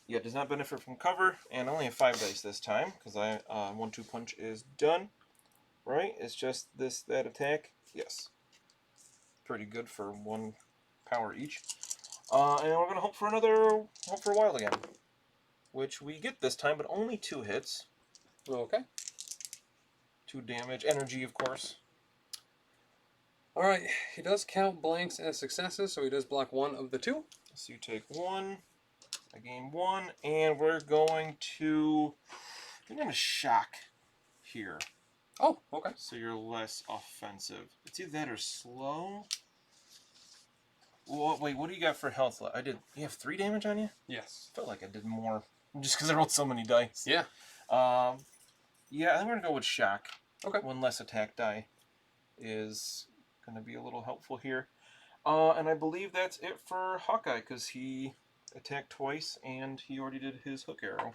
Yeah, does not benefit from cover, and I only have 5 dice this time because I 1-2 punch is done. Right? It's just that attack. Yes. Pretty good for 1 power each. And we're gonna hope for a while again, which we get this time, but only 2 hits. Okay. 2 damage, energy, of course. All right. He does count blanks as successes, so he does block 1 of the 2. So you take 1. I gain 1, and we're going to shock here. Oh, okay. So you're less offensive. It's either that or slow. Well, wait, what do you got for health? You have 3 damage on you? Yes. Felt like I did more, just because I rolled so many dice. Yeah. Yeah, I think we're gonna go with shock. Okay. 1 less attack die is gonna be a little helpful here. And I believe that's it for Hawkeye, because he attacked twice and he already did his hook arrow.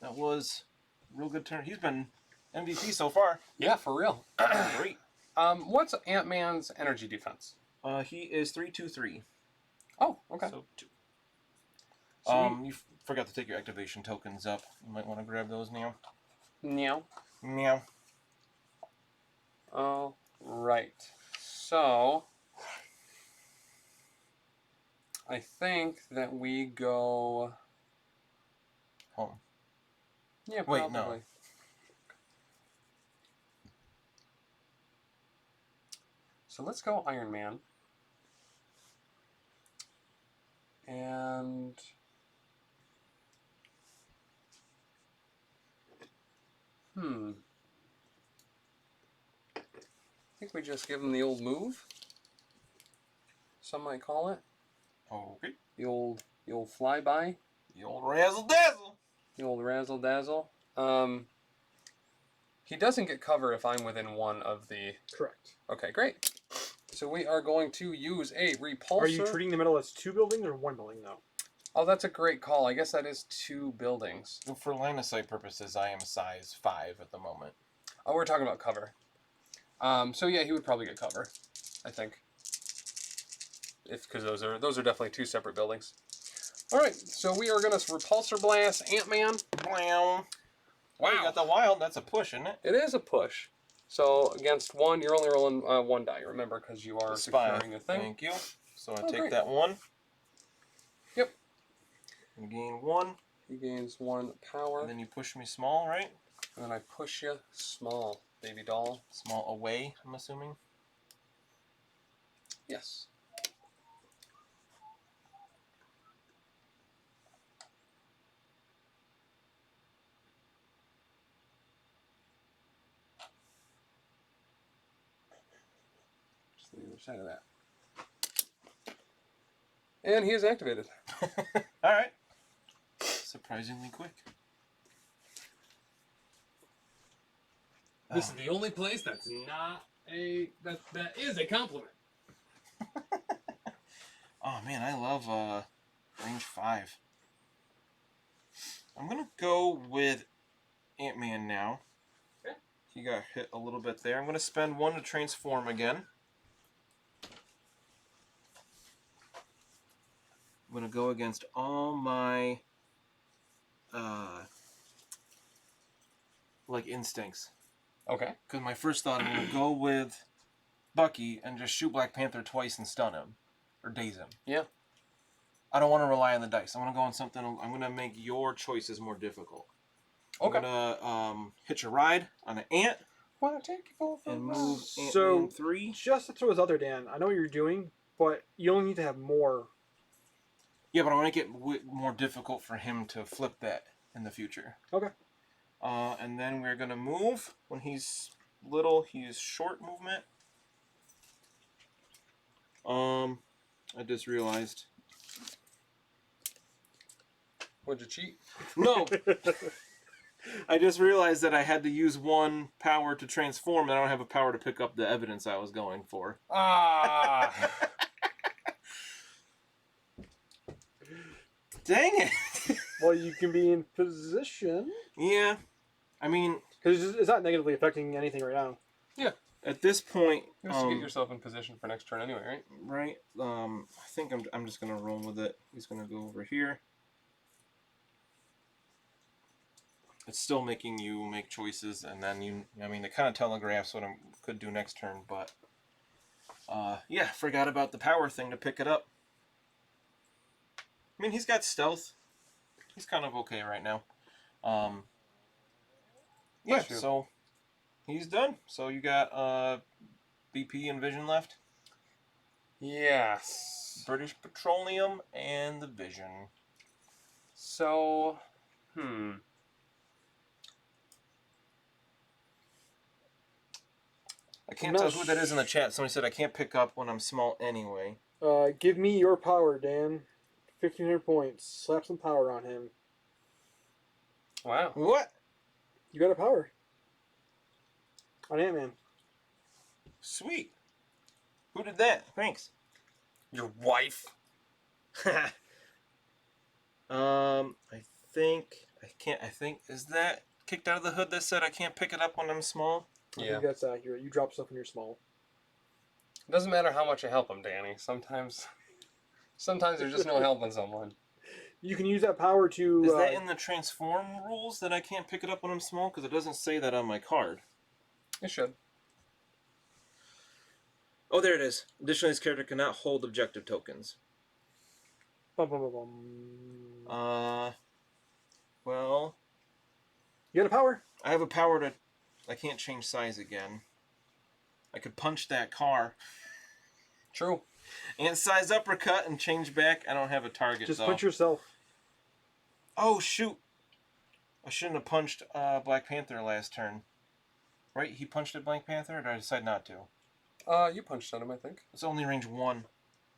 That was a real good turn. He's been MVP so far. Yeah, for real. Great. What's Ant-Man's energy defense? He is 3/2/3. Oh, okay. So 2. You forgot to take your activation tokens up. You might want to grab those now. Meow. Meow. All right. So I think that we go Home. Yeah, Wait, probably. no. So let's go Iron Man. And I think we just give him the old move. Some might call it. Okay. The old flyby. The old razzle dazzle. The old razzle dazzle. He doesn't get cover if I'm within 1 of the... Correct. Okay, great. So we are going to use a repulsor. Are you treating the middle as 2 buildings or 1 building, though? Oh, that's a great call. I guess that is 2 buildings. For line of sight purposes, I am size 5 at the moment. Oh, we're talking about cover. So yeah, he would probably get cover, I think. Because those are definitely 2 separate buildings. All right, so we are going to repulsor blast Ant-Man. Wow. Wow, you got the wild. That's a push, isn't it? It is a push. So against 1, you're only rolling 1 die, remember, because you are securing a thing. Thank you. So I take that 1. Yep. And gain 1. He gains 1 power. And then you push me small, right? And then I push you small, baby doll. Small away, I'm assuming. Yes. Just the other side of that. And he is activated. All right. Surprisingly quick. This is the only place that's not that is a compliment. Oh man, I love range 5. I'm gonna go with Ant-Man now. Okay. He got hit a little bit there. I'm gonna spend 1 to transform again. I'm gonna go against all my instincts. Okay. Because my first thought, I'm gonna go with Bucky and just shoot Black Panther twice and stun him or daze him. Yeah. I don't want to rely on the dice. I want to go on something. I'm gonna make your choices more difficult. Okay. I'm gonna hitch a ride on an ant. Wanna take you for And move So, Ant-Man 3. just to throw this out there, Dan, I know what you're doing, but you only need to have more. Yeah, but I want to make it more difficult for him to flip that in the future. Okay. And then we're gonna move. When he's little, he's short movement. I just realized. Would you cheat? No! I just realized that I had to use 1 power to transform, and I don't have a power to pick up the evidence I was going for. Ah! Dang it! Well, you can be in position. Yeah. I mean... Because it's not negatively affecting anything right now. Yeah. At this point, just to get yourself in position for next turn anyway, right? Right. I think I'm just gonna roll with it. He's gonna go over here. It's still making you make choices, and then it kind of telegraphs what I could do next turn, but yeah, forgot about the power thing to pick it up. I mean, he's got stealth. He's kind of okay right now. Yeah, so he's done. So you got BP and Vision left? Yes. British Petroleum and the Vision. So, I can't tell who that is in the chat. Somebody said I can't pick up when I'm small anyway. Give me your power, Dan. 1,500 points. Slap some power on him. Wow. What? You got a power. On Ant-Man. Sweet. Who did that? Thanks. Your wife. I think is that kicked out of the hood that said I can't pick it up when I'm small? I think that's accurate. You drop stuff when you're small. It doesn't matter how much you help them, Danny. Sometimes there's just no helping someone. You can use that power to... Is that in the transform rules that I can't pick it up when I'm small? Because it doesn't say that on my card. It should. Oh, there it is. Additionally, this character cannot hold objective tokens. Bum, bum, bum, bum. Well... You got a power? I have a power to... I can't change size again. I could punch that car. True. And size uppercut and change back. I don't have a target, Just though. punch yourself. Oh, shoot. I shouldn't have punched Black Panther last turn. Right? He punched at Black Panther, or did I decide not to? You punched at him, I think. It's only range 1.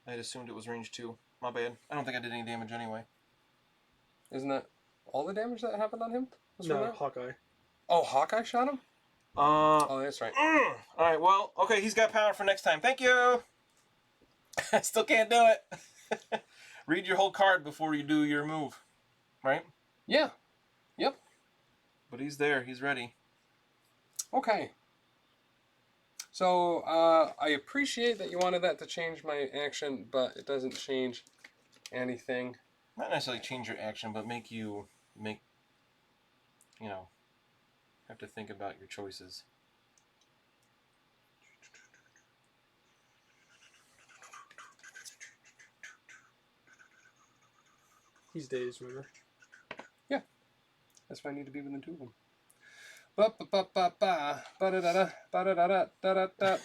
I had assumed it was range 2. My bad. I don't think I did any damage anyway. Isn't that all the damage that happened on him? No, Hawkeye. Oh, Hawkeye shot him? Oh, that's right. Alright, well, okay, he's got power for next time. Thank you! I still can't do it. Read your whole card before you do your move. Right? Yeah. Yep. But he's there. He's ready. Okay. So, I appreciate that you wanted that to change my action, but it doesn't change anything. Not necessarily change your action, but make you have to think about your choices. He's dazed, remember? Yeah. That's why I need to be within 2 of them. Ba-ba-ba-ba-ba. Ba-da-da-da. Ba-da-da-da.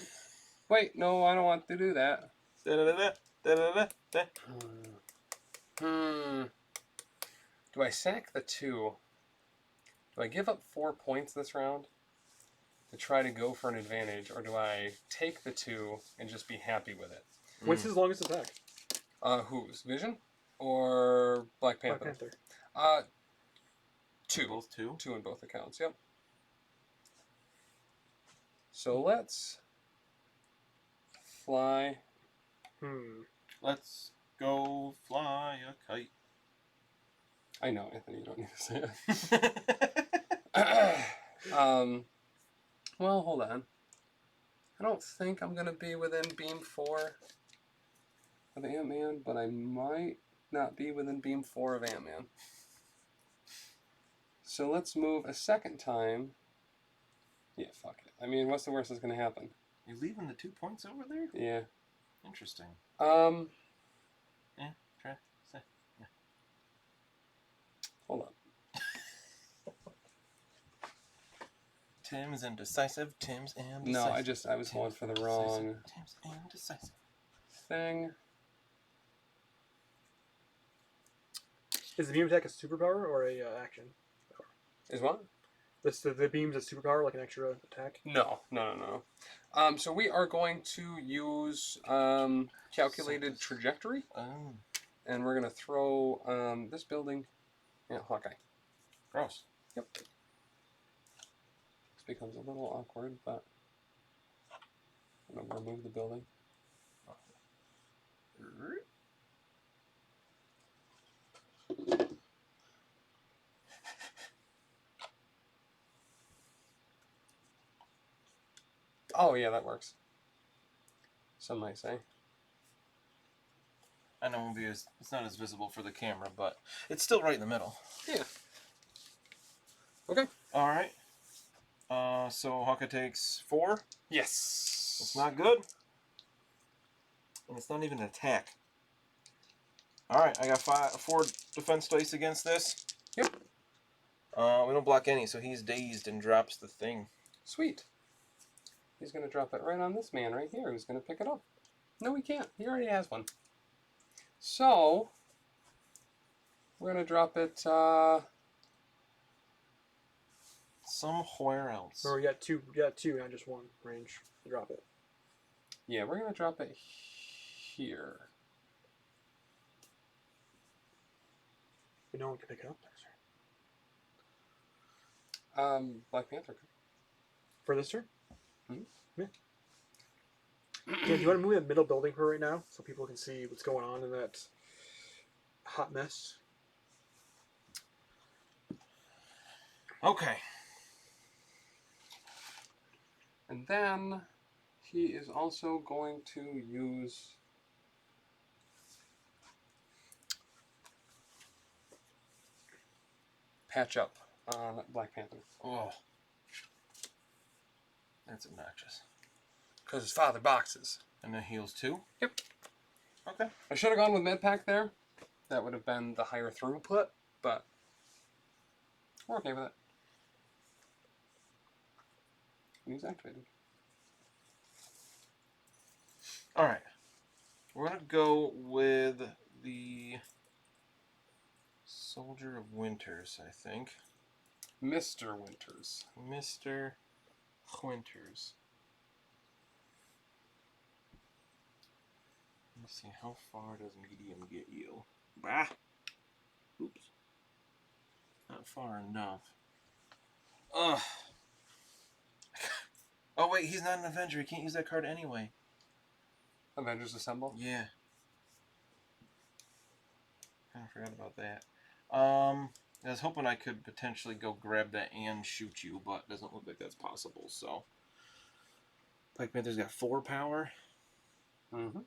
Wait, no, I don't want to do that. Do I sack the 2? Do I give up 4 points this round to try to go for an advantage, or do I take the 2 and just be happy with it? What's his longest attack? Whose? Vision? Or Black Panther? Black Panther. 2. Both 2? 2 in both accounts, yep. So let's fly. Let's go fly a kite. I know, Anthony, you don't need to say it. Well, hold on. I don't think I'm going to be within beam 4 of Ant-Man, but I might not be within beam 4 of Ant-Man. So let's move a second time. Yeah, fuck it. I mean, what's the worst that's going to happen? You're leaving the 2 points over there? Yeah. Interesting. Yeah, try. Say. Yeah. Hold on. Tim's indecisive. Tim's indecisive. No, I was going for the wrong Tim's indecisive. thing. Is the beam attack a superpower or a action? Is what? The beam's a superpower, like an extra attack? No. So we are going to use calculated trajectory. Oh. And we're going to throw this building at Hawkeye. Gross. Yep. This becomes a little awkward, but I'm going to remove the building. Oh, yeah, that works. Some might say. I know it's not as visible for the camera, but it's still right in the middle. Yeah. Okay. All right. So Haka takes 4. Yes. It's not good. And it's not even an attack. All right, I got 4 defense dice against this. Yep. We don't block any, so he's dazed and drops the thing. Sweet. He's going to drop it right on this man right here who's going to pick it up. No, he can't. He already has one. So, we're going to drop it somewhere else. Or we got two, not just one range to drop it. Yeah, we're going to drop it here. But no one can pick it up. Black Panther. For this turn? Hmm? Yeah. Dan, do you want to move the middle building for right now so people can see what's going on in that hot mess? Okay. And then he is also going to use patch up on Black Panther. Oh. That's obnoxious. Because his father boxes. And then heals 2? Yep. Okay. I should have gone with Medpack there. That would have been the higher throughput, but we're okay with it. He's activated. Alright. We're going to go with the Soldier of Winters, I think. Mr. Winters. Mr. Winters. Let me see, how far does medium get you? Bah! Oops. Not far enough. Ugh. Oh wait, he's not an Avenger. He can't use that card anyway. Avengers Assemble? Yeah. I forgot about that. I was hoping I could potentially go grab that and shoot you, but it doesn't look like that's possible, so. Black Panther's got 4 power. Mm-hmm.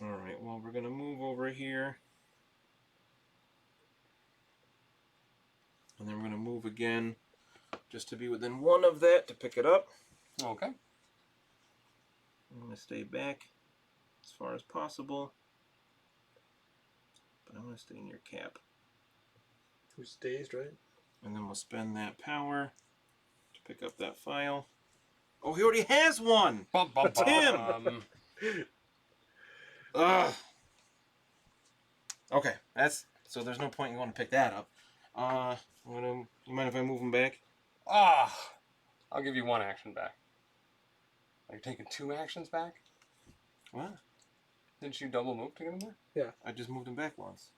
Alright, well, we're going to move over here. And then we're going to move again just to be within 1 of that to pick it up. Okay. I'm going to stay back as far as possible. But I'm going to stay in your cap. Who's dazed, right? And then we'll spend that power to pick up that file. Oh, he already has one! That's him! Ugh. Okay, so there's no point in going to pick that up. You mind if I move him back? I'll give you 1 action back. Are you taking 2 actions back? What? Didn't you double move to get him there? Yeah. I just moved him back once.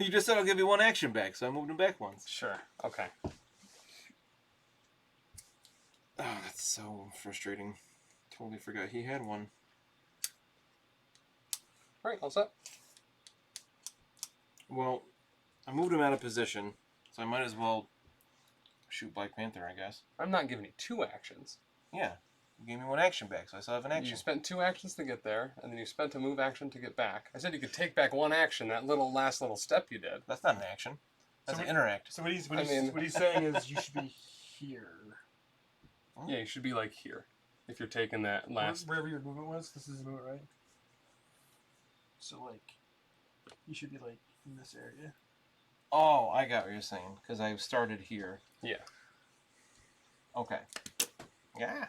You just said I'll give you 1 action back, so I moved him back once. Sure. Okay. Oh, that's so frustrating. Totally forgot he had one. Alright, all set. Well, I moved him out of position, so I might as well shoot Black Panther, I guess. I'm not giving you 2 actions. Yeah. You gave me 1 action back, so I still have an action. You spent 2 actions to get there, and then you spent a move action to get back. I said you could take back 1 action, that last little step you did. That's not an action. That's an interact. So what he's saying is you should be here. Oh. Yeah, you should be like here. If you're taking that last... Wherever your movement was, this is the movement, right? So, like, you should be, like, in this area. Oh, I got what you're saying, because I started here. Yeah. Okay. Yeah.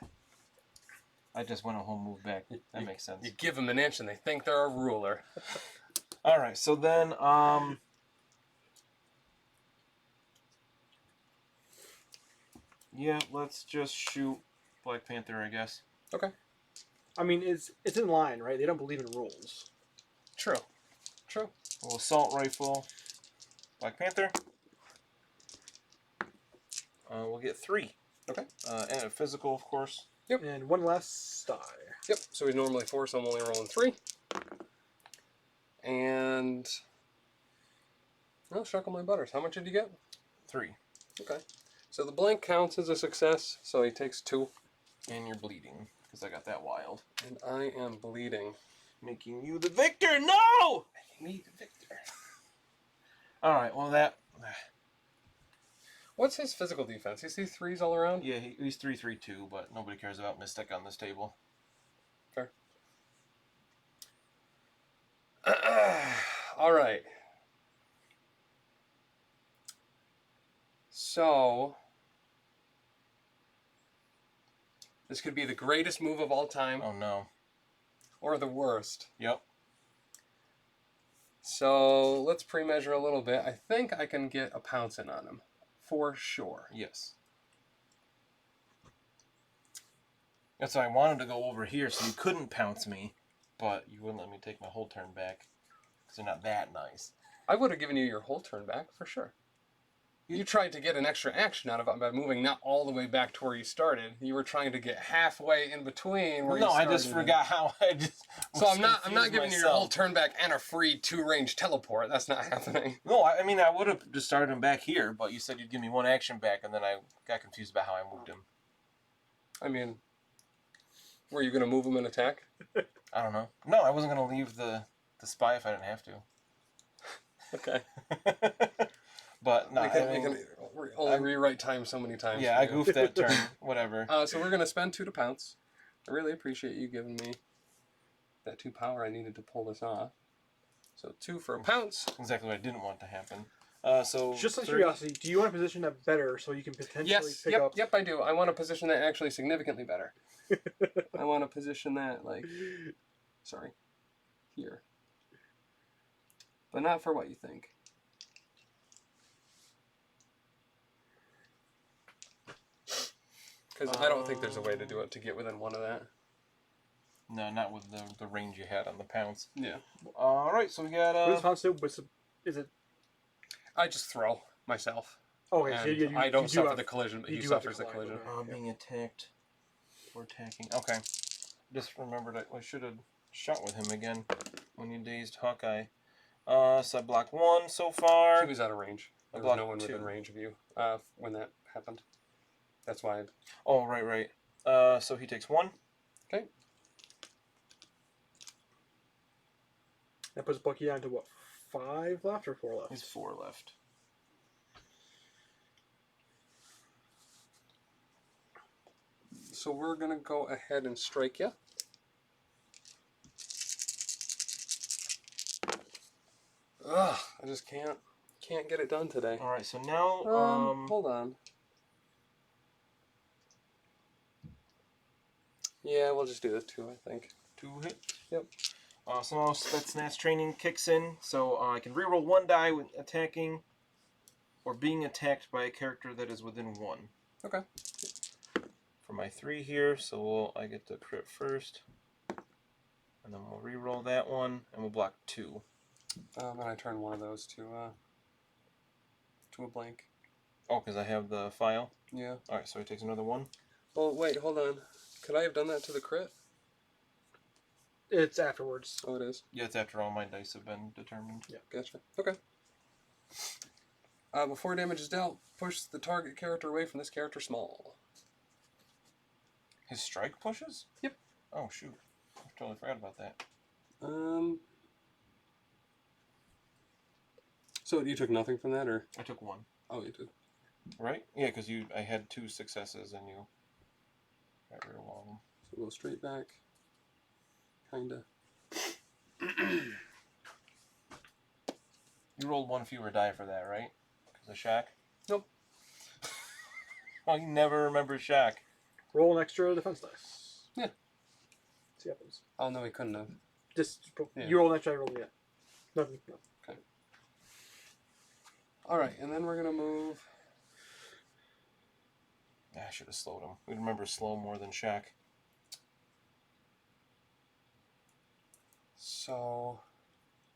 I just went a whole move back. That makes sense. You give them an inch and they think they're a ruler. Alright, so then, yeah, let's just shoot Black Panther, I guess. Okay. I mean, it's in line, right? They don't believe in rules. True. True. We'll assault rifle Black Panther. We'll get 3. Okay. And a physical, of course. Yep. And 1 less die. Yep. So he's normally 4, so I'm only rolling 3. And... I'll shuckle my butters. How much did you get? 3. Okay. So the blank counts as a success, so he takes 2. And you're bleeding, because I got that wild. And I am bleeding. Making you the victor! No! Making me the victor. Alright, well that... What's his physical defense? Is he 3s all around? Yeah, he's 3-3-2, but nobody cares about Mystic on this table. Fair. Alright. So... this could be the greatest move of all time. Oh no. Or the worst. Yep. So let's pre-measure a little bit. I think I can get a pounce in on him. For sure. Yes. That's why I wanted to go over here so you couldn't pounce me, but you wouldn't let me take my whole turn back. Because they're not that nice. I would have given you your whole turn back, for sure. You tried to get an extra action out of it by moving not all the way back to where you started. You were trying to get halfway in between where you started. No, I just forgot how I just... So I'm not giving you your whole turn back and a free 2-range teleport. That's not happening. No, I mean, I would have just started him back here, but you said you'd give me 1 action back, and then I got confused about how I moved him. I mean, were you going to move him and attack? I don't know. No, I wasn't going to leave the spy if I didn't have to. Okay. But no, I can only rewrite time so many times. Yeah, I goofed that turn. Whatever. So we're going to spend 2 to pounce. I really appreciate you giving me that 2 power I needed to pull this off. So 2 for a pounce. Exactly what I didn't want to happen. So just out of curiosity, do you want to position that better so you can potentially pick up? Yep, I do. I want to position that actually significantly better. I want to position that like, sorry, here. But not for what you think. Because I don't think there's a way to do it to get within 1 of that. No, not with the range you had on the pounce. Yeah. All right, so we got. What does pounce do? Is it? I just throw myself. Okay, so you I don't you suffer the collision, but he suffers the collision. Being attacked or attacking. Okay. Just remembered I should have shot with him again when you dazed Hawkeye. So I blocked 1 so far. He was out of range. There was no one within range of you when that happened. That's why. Oh, right. So he takes 1. Okay. That puts Bucky down to what? 5 left or 4 left? He's 4 left. So we're gonna go ahead and strike you. Ugh, I just can't get it done today. All right, so now hold on. Yeah, we'll just do the 2, I think. 2 hit. Yep. So now Spetsnaz training kicks in, so I can reroll 1 die with attacking or being attacked by a character that is within 1. Okay. For my 3 here, so I get the crit first, and then we'll reroll that one, and we'll block 2. And I turn 1 of those to a blank. Oh, because I have the file? Yeah. Alright, so he takes another 1. Oh, wait, hold on. Could I have done that to the crit? It's afterwards. Oh, it is? Yeah, it's after all my dice have been determined. Yeah, gotcha. Okay. Before damage is dealt, push the target character away from this character small. His strike pushes? Yep. Oh, shoot. I totally forgot about that. So you took nothing from that, or? I took 1. Oh, you did. Right? Yeah, because I had 2 successes and you got rid of 1 of them. So go straight back. Kinda. You rolled 1 fewer die for that, right? Because of Shaq? Nope. Oh, you never remember Shaq. Roll an extra defense dice. Yeah. See what happens. Oh, no, he couldn't have. Just Yeah. you roll an extra, I roll it. Nothing. No. Okay. Alright, and then we're going to move... I should have slowed him. We remember slow more than Shaq. So,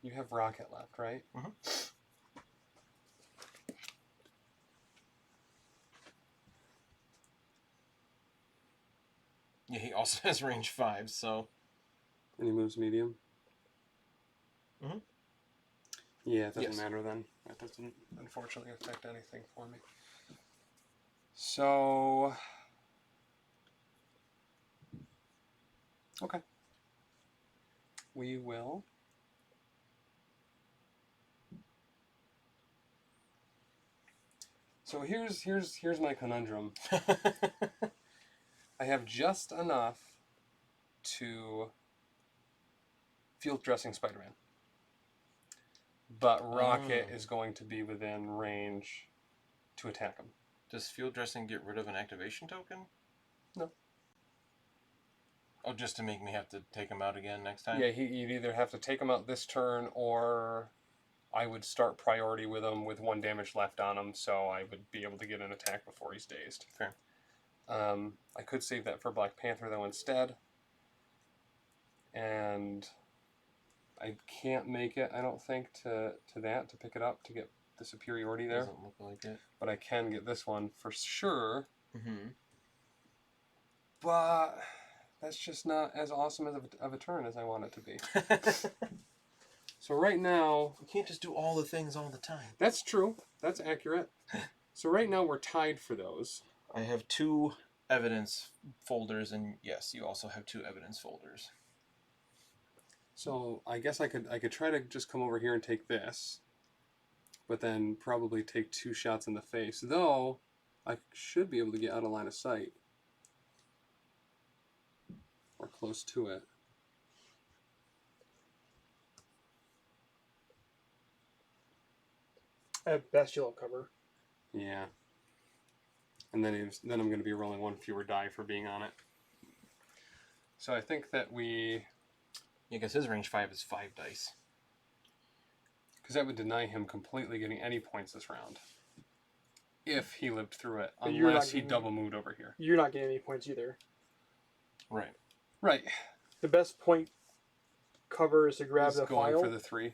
you have Rocket left, right? Mm-hmm. Yeah, he also has range 5, so... And he moves medium? Mm-hmm. Yeah, it doesn't matter then. That doesn't, unfortunately, affect anything for me. So... Okay. We will... So here's my conundrum. I have just enough to field dressing Spider-Man. But Rocket is going to be within range to attack him. Does field dressing get rid of an activation token? No. Oh, just to make me have to take him out again next time? Yeah, you'd either have to take him out this turn, or I would start priority with him with 1 damage left on him, so I would be able to get an attack before he's dazed. Fair. I could save that for Black Panther, though, instead. And I can't make it, I don't think, to pick it up, to get the superiority there. Doesn't look like it. But I can get this one for sure. Mm-hmm. But that's just not as awesome of a turn as I want it to be. So right now... You can't just do all the things all the time. That's true. That's accurate. So right now we're tied for those. I have 2 evidence folders, and yes, you also have 2 evidence folders. So I guess I could try to just come over here and take this, but then probably take 2 shots in the face. Though I should be able to get out of line of sight, or close to it. At best, you'll cover. Yeah. And then I'm going to be rolling 1 fewer die for being on it. So I think that we... Yeah, because his range 5 is 5 dice. Because that would deny him completely getting any points this round. If he lived through it. Unless he double moved over here. You're not getting any points either. Right. Right. The best point cover is to grab the going file. For the 3.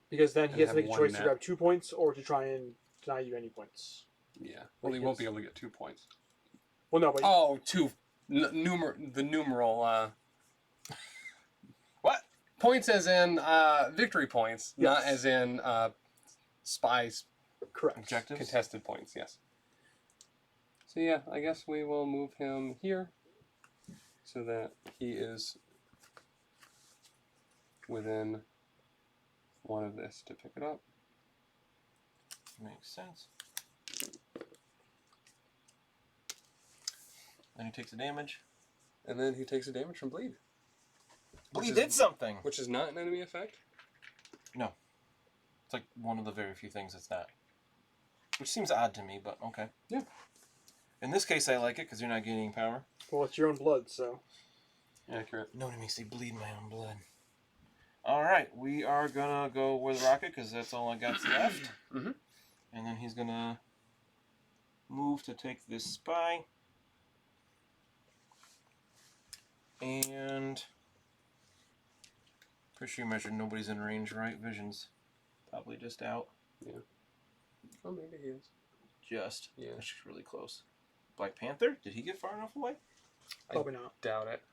Because then he has to make a choice net. to grab 2 points or to try and deny you any points. Yeah. Well, he won't be able to get 2 points. Well, no, but... Oh, 2. The numeral... What? Points as in victory points, Yes. not as in spies. Correct. Objectives? Contested points, yes. So yeah, I guess we will move him here so that he is within 1 of this to pick it up. Makes sense. Then he takes the damage. And then he takes a damage from bleed. Bleed did something! Which is not an enemy effect? No. It's like one of the very few things it's not. Which seems odd to me, but okay. Yeah. In this case, I like it because you're not gaining power. Well, it's your own blood, so... Accurate. Nobody makes me bleed my own blood. Alright, we are gonna go with Rocket because that's all I got left. Mm-hmm. And then he's gonna move to take this spy. And... Pretty sure you measured nobody's in range, right? Vision's probably just out. Yeah. Oh, maybe he is. Just. Yeah. That's just really close. Black Panther? Did he get far enough away? Probably not. Doubt it.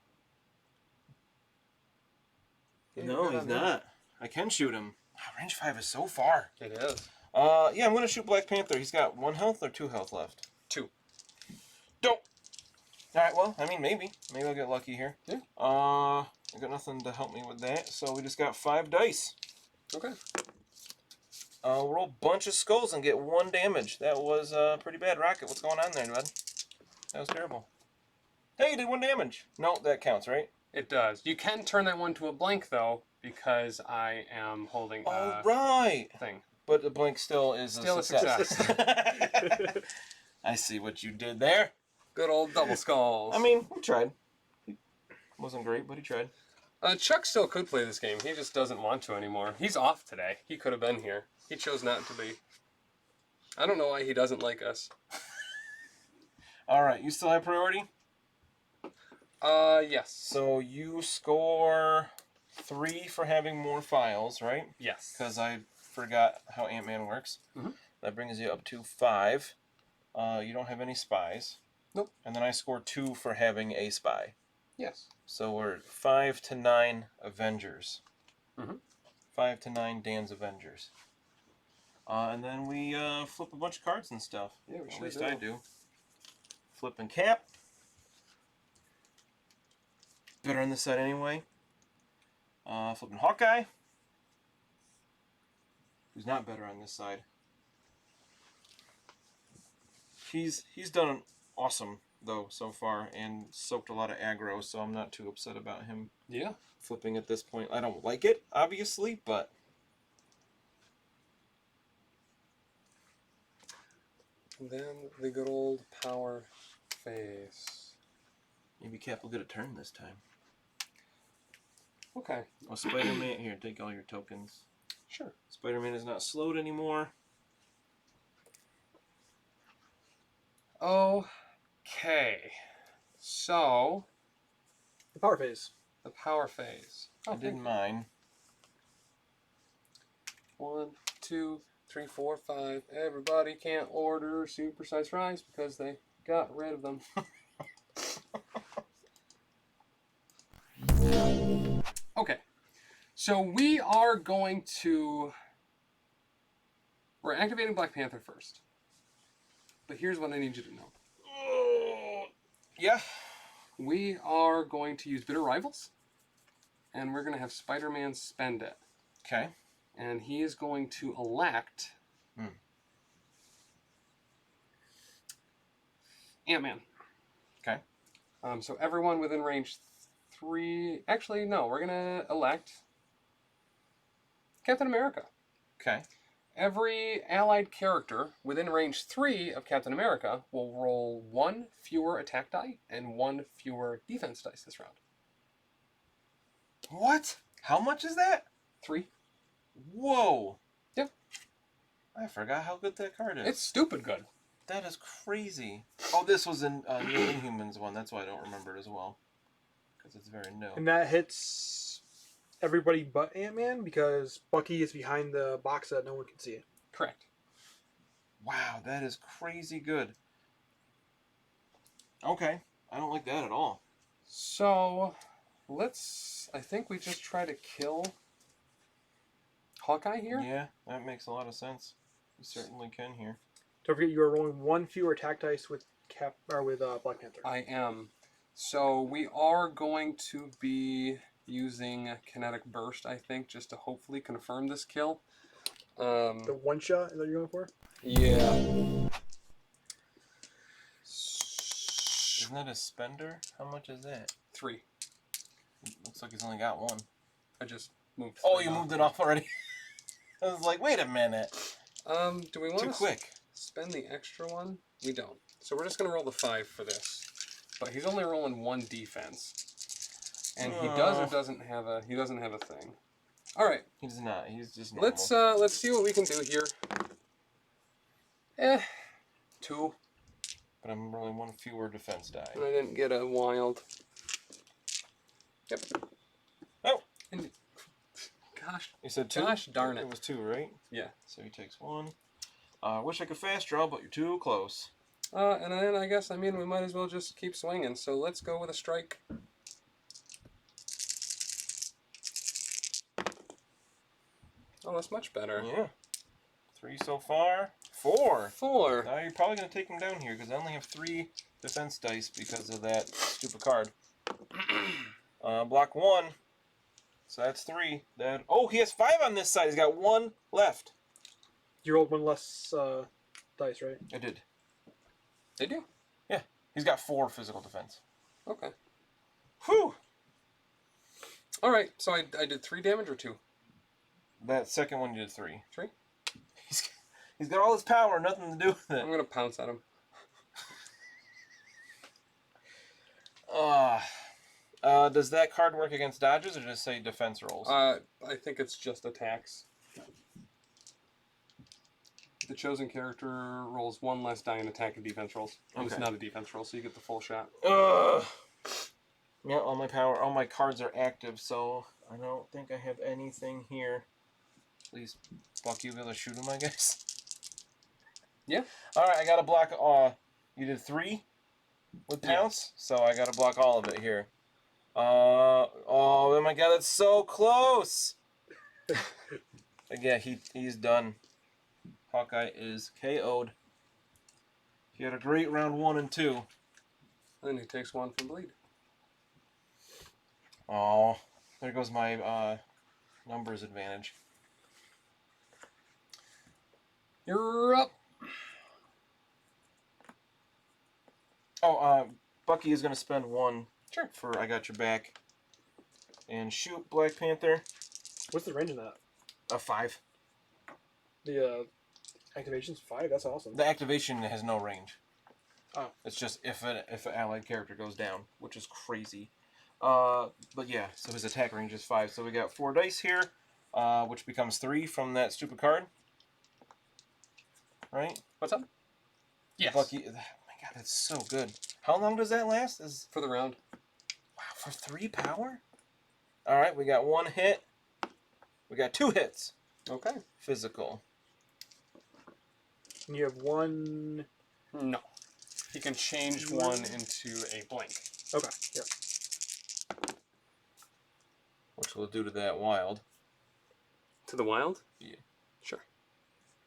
No, he's not. I can shoot him. Wow, range 5 is so far. It is. Yeah, I'm going to shoot Black Panther. He's got 1 health or 2 health left? 2. Don't! Alright, well, I mean, maybe. Maybe I'll get lucky here. Yeah. I got nothing to help me with that, so we just got 5 dice. Okay. Roll a bunch of skulls and get 1 damage. That was pretty bad. Rocket, what's going on there, bud? That was terrible. Hey, you did 1 damage. No, that counts, right? It does. You can turn that one to a blank, though, because I am holding Oh, right. thing. But the blank still is Still a success. a success. I see what you did there. Good old double skulls. I mean, he tried. He wasn't great, but he tried. Chuck still could play this game. He just doesn't want to anymore. He's off today. He could have been here. He chose not to be. I don't know why he doesn't like us. Alright, you still have priority? Yes. So you score 3 for having more files, right? Yes. Because I forgot how Ant-Man works. Mm-hmm. That brings you up to 5. You don't have any spies. Nope. And then I score 2 for having a spy. Yes. So we're 5 to 9 Avengers. Mm-hmm. 5 to 9 Dan's Avengers. And then we flip a bunch of cards and stuff. Yeah, we At sure least do. I do. Flip and cap. Better on this side anyway. Flipping Hawkeye. Who's not better on this side. He's done awesome though so far and soaked a lot of aggro, so I'm not too upset about him. Yeah. Flipping at this point. I don't like it, obviously, but Then the good old power face. maybe Cap will get a turn this time. Okay. Oh, Spider-Man. Here, take all your tokens. Sure. Spider-Man is not slowed anymore. Okay. So, The power phase. the power phase. I didn't mind. 1, 2, 3, 4, 5. Everybody can't order supersized fries because they got rid of them. Okay. So we are going to... We're activating Black Panther first. But here's what I need you to know. Yeah. We are going to use Bitter Rivals. And we're going to have Spider-Man spend it. Okay. And he is going to elect... Ant-Man. Okay. So everyone within range 3... Actually, no. We're going to elect... Captain America. Okay. Every allied character within range 3 of Captain America will roll 1 fewer attack die and 1 fewer defense dice this round. What? How much is that? 3. Whoa. Yep. I forgot how good that card is. It's stupid good. That is crazy. Oh, this was in the Inhumans one. That's why I don't remember it as well. Because it's very new. And that hits everybody but Ant-Man because Bucky is behind the box that no one can see. Correct. Wow, that is crazy good. Okay. I don't like that at all. So, let's... I think we just try to kill Hawkeye here. Yeah, that makes a lot of sense. You certainly can here. Don't forget you are rolling 1 fewer attack dice with Black Panther. I am. So, we are going to be using Kinetic Burst, I think, just to hopefully confirm this kill. The one shot is that you're going for? Yeah. Isn't that a spender? How much is that? 3. Looks like he's only got 1. I just moved. Oh, 3 you off. moved it off already? I was like, wait a minute. Do we want Too to quick. spend the extra one? We don't. So we're just going to roll the 5 for this. But he's only rolling 1 defense. And he does or doesn't have a... He doesn't have a thing. All right. He does not. He's just normal. Let's see what we can do here. 2. But I'm rolling 1 fewer defense die. And I didn't get a wild. Yep. Oh! And, gosh. You said 2? Gosh darn it. It was 2, right? Yeah. So he takes 1. I wish I could fast draw, but you're too close. And then I guess, we might as well just keep swinging. So let's go with a strike. Oh, that's much better. Yeah. 3 so far. 4! 4. Now you're probably going to take him down here, because I only have 3 defense dice because of that stupid card. Block 1. So that's 3. Oh, he has 5 on this side. He's got 1 left. You rolled 1 less dice, right? I did. Did you? Yeah. He's got 4 physical defense. Okay. Whew! Alright, so I did 3 damage or 2? That second one you did 3. 3? He's got all his power, nothing to do with it. I'm going to pounce at him. Does that card work against dodges or just say defense rolls? I think it's just attacks. The chosen character rolls 1 less die in attack and defense rolls. And It's Okay. not a defense roll, so you get the full shot. Yeah, all my cards are active, so I don't think I have anything here. Please, Buck, you be able to shoot him, I guess. Yeah. Alright, I got to block, you did 3 with pounce, so I got to block all of it here. Oh my god, that's so close! Yeah, he's done. Hawkeye is KO'd. He had a great round 1 and 2. Then he takes 1 from bleed. Oh, there goes my numbers advantage. You're up. Oh, Bucky is going to spend 1 Sure. for I Got Your Back. And shoot Black Panther. What's the range in that? A 5. The activation's 5? That's awesome. The activation has no range. Oh. It's just if an allied character goes down, which is crazy. But yeah, so his attack range is 5. So we got 4 dice here, which becomes 3 from that stupid card. Right? What's up? Yes. Bucky, oh my god, that's so good. How long does that last? For the round. Wow, for 3 power? Alright, we got 1 hit. We got 2 hits. Okay. Physical. And you have 1... No. He can change 1 into a blank. Okay, yep. Which we'll do to that wild. To the wild? Yeah. Sure.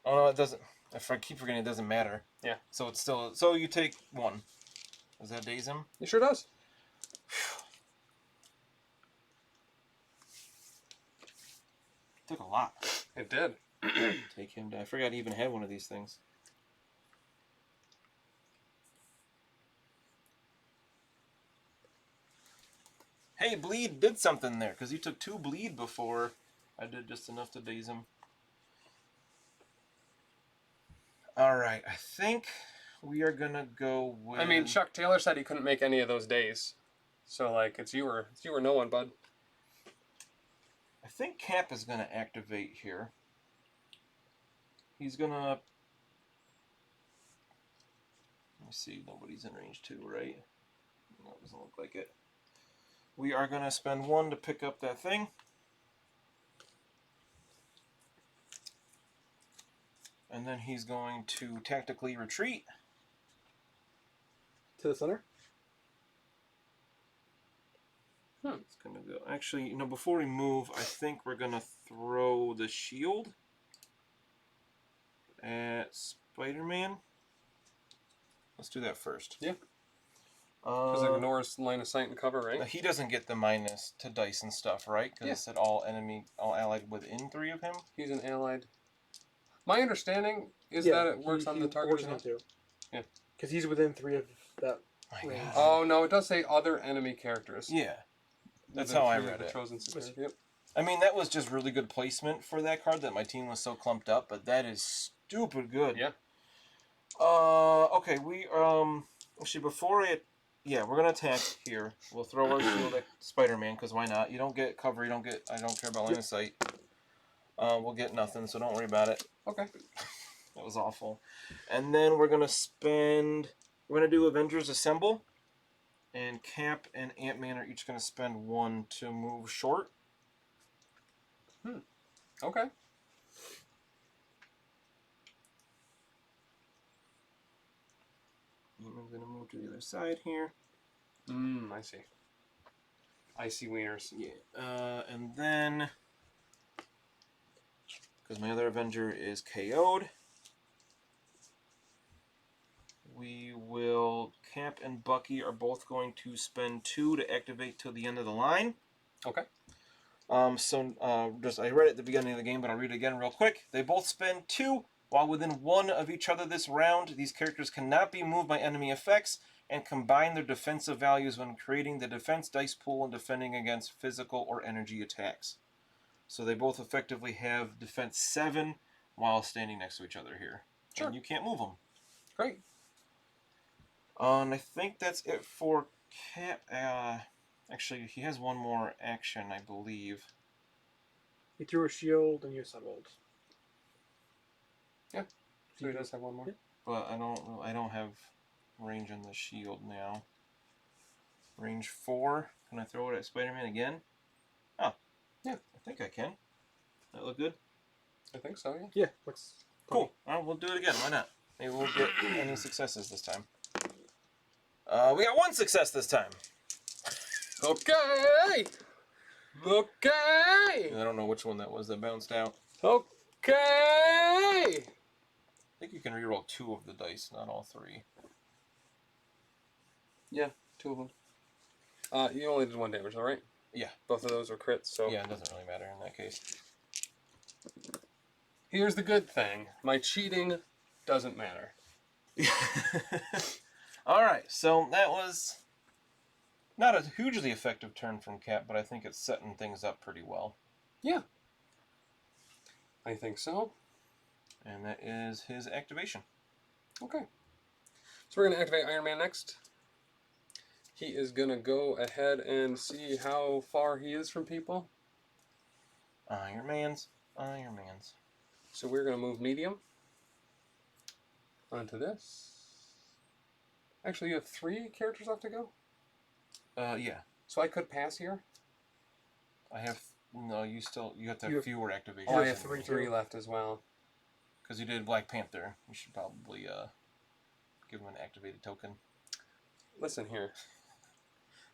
Oh no, it doesn't. I keep forgetting it doesn't matter. Yeah. So it's still... So you take 1. Does that daze him? It sure does. Took a lot. It did. Take him down. I forgot he even had one of these things. Hey, bleed did something there, because he took 2 bleed before. I did just enough to daze him. Alright, I think we are going to go with... I mean, Chuck Taylor said he couldn't make any of those days. So, like, it's you or no one, bud. I think Cap is going to activate here. He's going to... Let me see, nobody's in range 2, right? No, it doesn't look like it. We are going to spend 1 to pick up that thing. And then he's going to tactically retreat. To the center? It's going to go... Actually, before we move, I think we're going to throw the shield at Spider-Man. Let's do that first. Yeah. Because it ignores line of sight and cover, right? He doesn't get the minus to dice and stuff, right? Because it said all allied within 3 of him. He's an allied. My understanding is that it works on the target as well. Too. Yeah. Because he's within 3 of that range. Oh, no, it does say other enemy characters. Yeah. That's how I read it. Chosen yep. I mean, that was just really good placement for that card that my team was so clumped up, but that is stupid good. Yeah. Okay, we, actually, before it, yeah, we're going to attack here. We'll throw our shield at Spider-Man, because why not? You don't get cover, I don't care about line of sight. We'll get nothing, so don't worry about it. Okay. That was awful. And then we're going to do Avengers Assemble. And Cap and Ant-Man are each going to spend 1 to move short. Okay. Ant-Man's going to move to the other side here. I see. Icy wieners. Yeah. And then... Because my other Avenger is KO'd. We will... Cap and Bucky are both going to spend 2 to activate till the end of the line. Okay. I read it at the beginning of the game, but I'll read it again real quick. They both spend 2. While within 1 of each other this round, these characters cannot be moved by enemy effects and combine their defensive values when creating the defense dice pool and defending against physical or energy attacks. So they both effectively have defense 7 while standing next to each other here. Sure. And you can't move them. Great. And I think that's it for Cap. Actually, he has one more action, I believe. He threw a shield and you assembled. Yeah. So he does have one more. Yeah. But I don't have range on the shield now. Range 4. Can I throw it at Spider-Man again? Oh. Yeah. I think I can. That look good? I think so, yeah. Yeah, looks cool. Well, we'll do it again. Why not? Maybe we'll get any successes this time. We got 1 success this time. Okay! Okay! I don't know which one that was that bounced out. Okay! think you can reroll 2 of the dice, not all 3. Yeah, 2 of them. You only did 1 damage, all right? Yeah. Both of those are crits, so... Yeah, it doesn't really matter in that case. Here's the good thing. My cheating doesn't matter. Alright, so that was not a hugely effective turn from Cap, but I think it's setting things up pretty well. Yeah. I think so. And that is his activation. Okay. So we're going to activate Iron Man next. He is going to go ahead and see how far he is from people. Iron Man's. So we're going to move medium onto this. Actually, you have 3 characters left to go? Yeah. So I could pass here? I have... No, you have to have fewer activations. Oh, I have 3 left as well. Because you did Black Panther. You should probably give him an activated token. Listen here.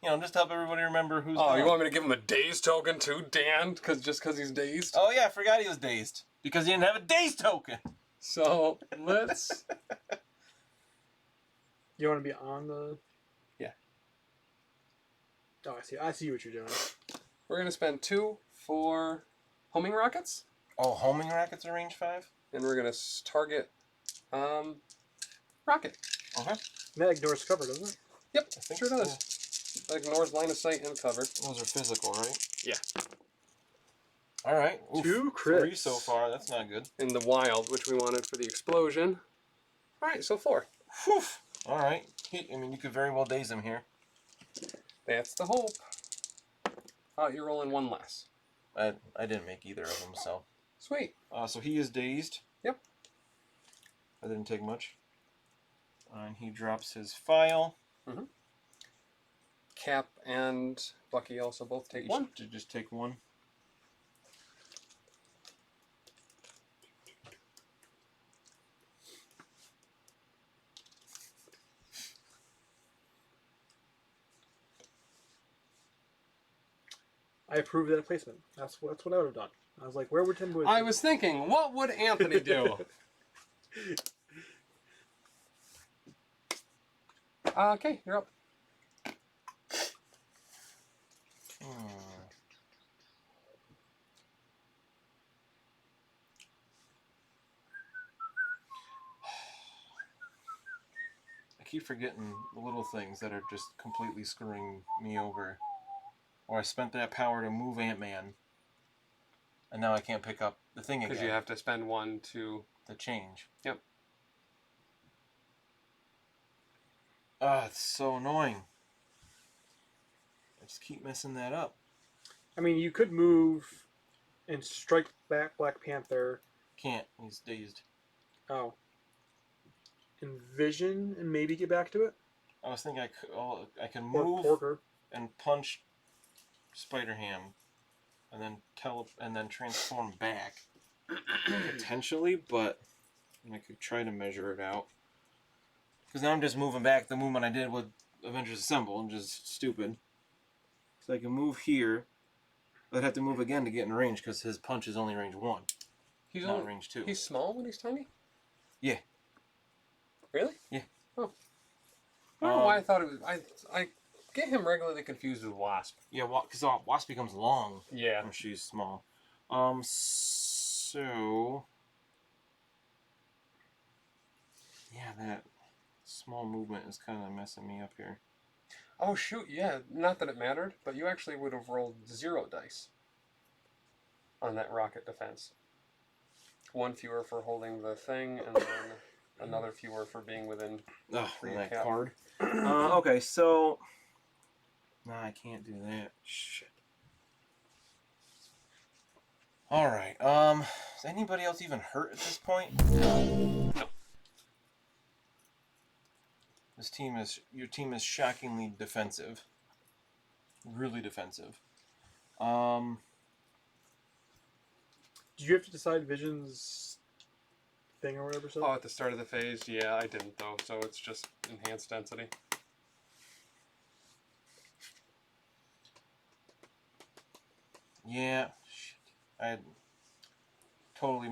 Just help everybody remember who's Oh, gone. you want me to give him a dazed token too, Dan? Just because he's dazed? Oh, yeah, I forgot he was dazed. Because he didn't have a dazed token. So, let's... You want to be on the... Yeah. Oh, I see what you're doing. We're going to spend 2 for homing rockets. Oh, homing rockets are range 5? And we're going to target rocket. Okay. That ignores cover, doesn't it? Yep, I think sure so. does. It ignores line of sight and cover. Those are physical, right? Yeah. All right. 2 crits. 3 so far. That's not good. In the wild, which we wanted for the explosion. All right, so 4. Whew. All right. You could very well daze him here. That's the hope. You're rolling 1 less. I didn't make either of them, so. Sweet. So he is dazed. Yep. That didn't take much. And he drops his file. Mm-hmm. Cap and Bucky also both take 1. To just take 1. I approve that placement. That's what I would have done. I was like, where would Tim go? I was thinking, what would Anthony do? Okay, you're up. I keep forgetting the little things that are just completely screwing me over. Or I spent that power to move Ant-Man, and now I can't pick up the thing again. Because you have to spend 1 to change. Yep. It's so annoying. I just keep messing that up. I mean, you could move and strike back Black Panther. Can't. He's dazed. Oh. Envision and maybe get back to it? I was thinking I can Or move Porker. and punch Spider-Ham, and then transform back potentially, but I could try to measure it out. Because now I'm just moving back the movement I did with Avengers Assemble. I'm just stupid. So I can move here. I'd have to move again to get in range because his punch is only range 1. He's not only range 2. He's small when he's tiny? Yeah. Really? Yeah. Oh. I don't know why I thought it was... I get him regularly confused with Wasp. Yeah, because Wasp becomes long Yeah. when she's small. So... Yeah, that small movement is kind of messing me up here. Oh, shoot, yeah. Not that it mattered, but you actually would have rolled 0 dice on that rocket defense. 1 fewer for holding the thing, and then another fewer for being within that cap. card. Okay, so... No, I can't do that. Shit. Alright, is anybody else even hurt at this point? No. Your team is shockingly defensive. Really defensive. Did you have to decide Vision's thing or whatever? So? Oh, at the start of the phase? Yeah, I didn't, though, so it's just enhanced density. Yeah, shit. I totally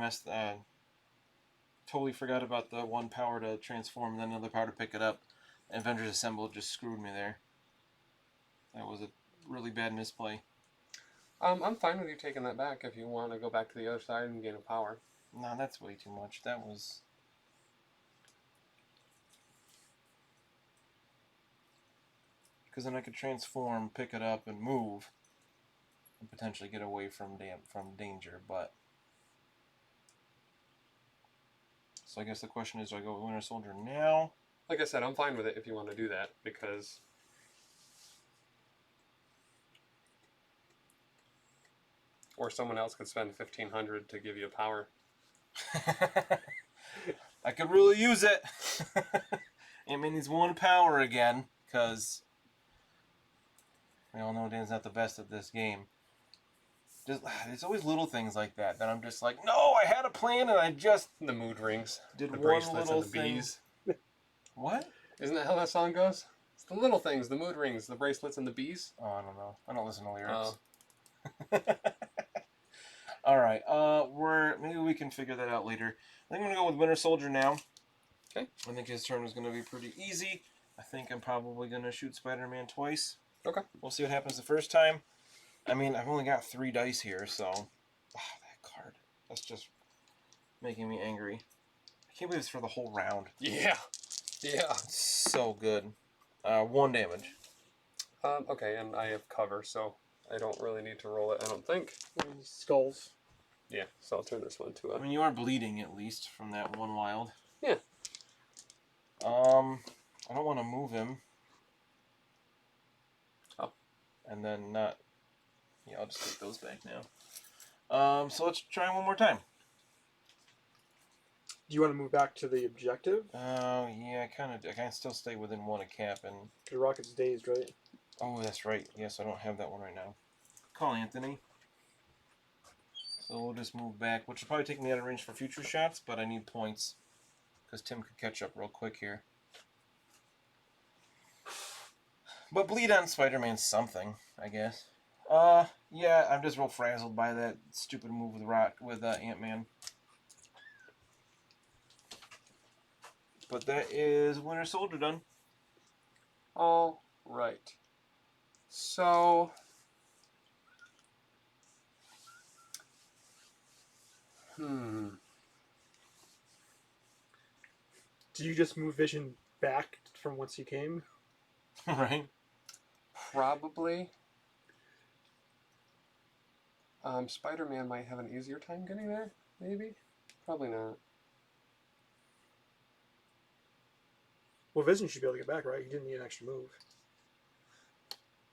totally forgot about the one power to transform, and then another power to pick it up. Avengers Assemble just screwed me there. That was a really bad misplay. I'm fine with you taking that back if you want to go back to the other side and gain a power. No, that's way too much. That was... Because then I could transform, pick it up, and move, and potentially get away from danger, but... So I guess the question is, do I go with Winter Soldier now? Like I said, I'm fine with it if you want to do that, because... Or someone else could spend $1,500 to give you a power. I could really use it. Ant-Man needs one power again, because we all know Dan's not the best at this game. There's always little things like that I'm just like, no, I had a plan and I just... The mood rings. Did the one bracelets little and the thing. bees. What? Isn't that how that song goes? It's the little things, the mood rings, the bracelets and the bees. Oh, I don't know. I don't listen to lyrics. Oh. All right. Maybe we can figure that out later. I think I'm gonna go with Winter Soldier now. Okay. I think his turn is gonna be pretty easy. I think I'm probably gonna shoot Spider-Man twice. Okay. We'll see what happens the first time. I mean, I've only got 3 dice here, so that card. That's just making me angry. I can't believe it's for the whole round. Yeah. Yeah. It's so good. 1 damage. Okay, and I have cover, so I don't really need to roll it, I don't think. Skulls. Yeah, so I'll turn this one to a... I mean, you are bleeding, at least, from that 1 wild. Yeah. I don't want to move him. Oh. And then not... Yeah, I'll just take those back now. So let's try one more time. Do you want to move back to the objective? Yeah, I kind of still stay within 1 a cap, and... Because Rocket's dazed, right? Oh, that's right. Yes, I don't have that one right now. Call Anthony. So we'll just move back, which will probably take me out of range for future shots, but I need points. Because Tim could catch up real quick here. But bleed on Spider-Man's something, I guess. Yeah, I'm just real frazzled by that stupid move with Ant-Man. But that is Winter Soldier done. All right. So... Do you just move Vision back from whence you came? Right. Probably. Spider-Man might have an easier time getting there, maybe? Probably not. Well, Vision should be able to get back, right? He didn't need an extra move.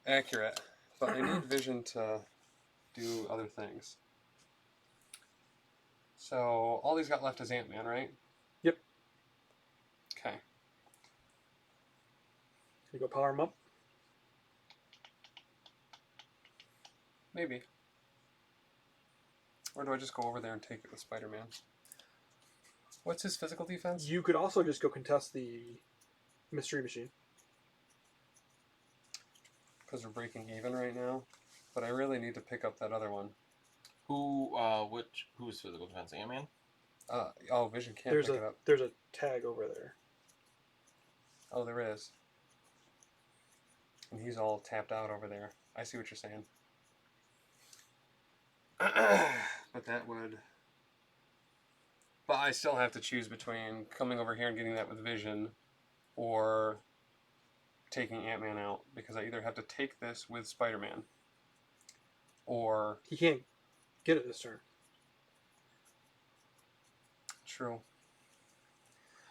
Accurate. But I need Vision to do other things. So, all he's got left is Ant-Man, right? Yep. Okay. Can you go power him up? Maybe. Or do I just go over there and take it with Spider-Man? What's his physical defense? You could also just go contest the Mystery Machine. Because we're breaking even right now. But I really need to pick up that other one. Who's physical defense? Ant-Man? Vision can't pick it up. There's a tag over there. Oh, there is. And he's all tapped out over there. I see what you're saying. But that would... But I still have to choose between coming over here and getting that with Vision or taking Ant-Man out. Because I either have to take this with Spider-Man or... He can't get it this turn. True.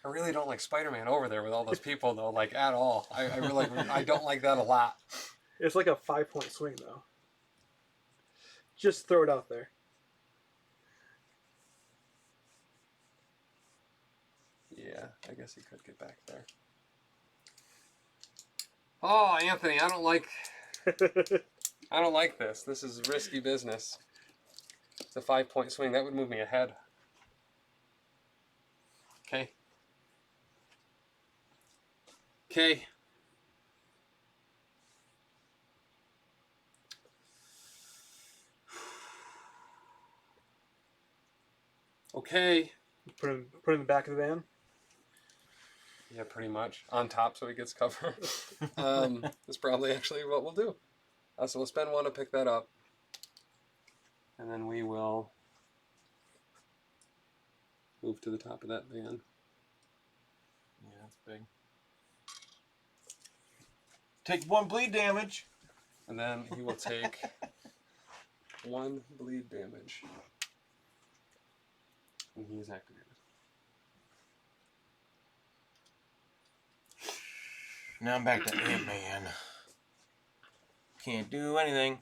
I really don't like Spider-Man over there with all those people, though, like, at all. I really I don't like that a lot. It's like a 5-point swing, though. Just throw it out there. Yeah, I guess he could get back there. Oh, Anthony, I don't like this. This is risky business. It's a 5-point swing. That would move me ahead. Okay. Okay. Okay. Put him in the back of the van. Yeah, pretty much. On top so he gets cover. That's probably actually what we'll do. So we'll spend 1 to pick that up. And then we will move to the top of that van. Yeah, that's big. Take 1 bleed damage. And then he will take 1 bleed damage. And he is activated. Now I'm back to Ant-Man. Can't do anything.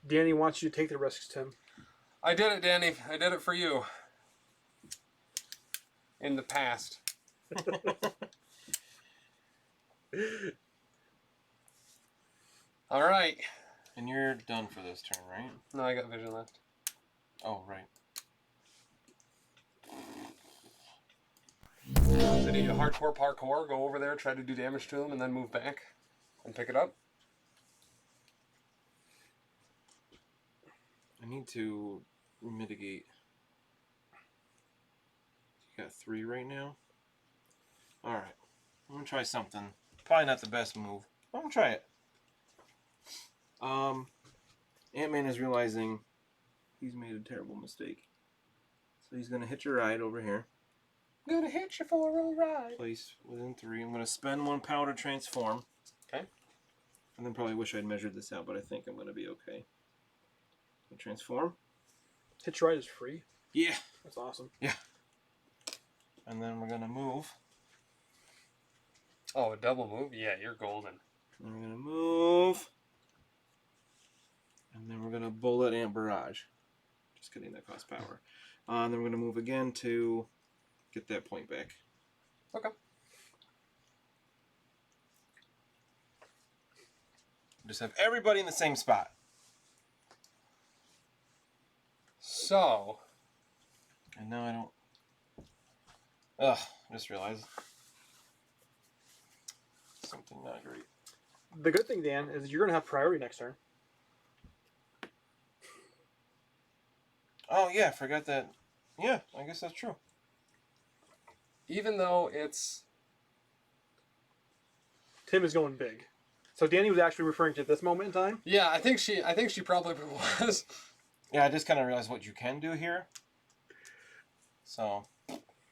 Dani wants you to take the risks, Tim. I did it, Dani. I did it for you. In the past. All right. And you're done for this turn, right? No, I got vision left. Oh, right. So do you hardcore parkour, go over there, try to do damage to him, and then move back and pick it up? I need to mitigate. You got 3 right now? Alright. I'm going to try something. Probably not the best move. I'm going to try it. Ant-Man is realizing he's made a terrible mistake. So he's going to hitch a ride over here. I'm going to hit you for a ride. Place within 3. I'm going to spend 1 power to transform. Okay. And then probably wish I'd measured this out, but I think I'm going to be okay. Transform. Hitch Ride is free? Yeah. That's awesome. Yeah. And then we're going to move. Oh, a double move? Yeah, you're golden. And we're going to move. And then we're going to bullet and barrage. Just kidding, that costs power. And then we're going to move again to get that point back. Okay. Just have everybody in the same spot. So. And now I don't... Ugh, I just realized. Something not great. The good thing, Dan, is you're going to have priority next turn. Oh, yeah, forgot that. Yeah, I guess that's true. Even though it's... Tim is going big. So Dani was actually referring to this moment in time? Yeah, I think she probably was. Yeah, I just kind of realized what you can do here. So...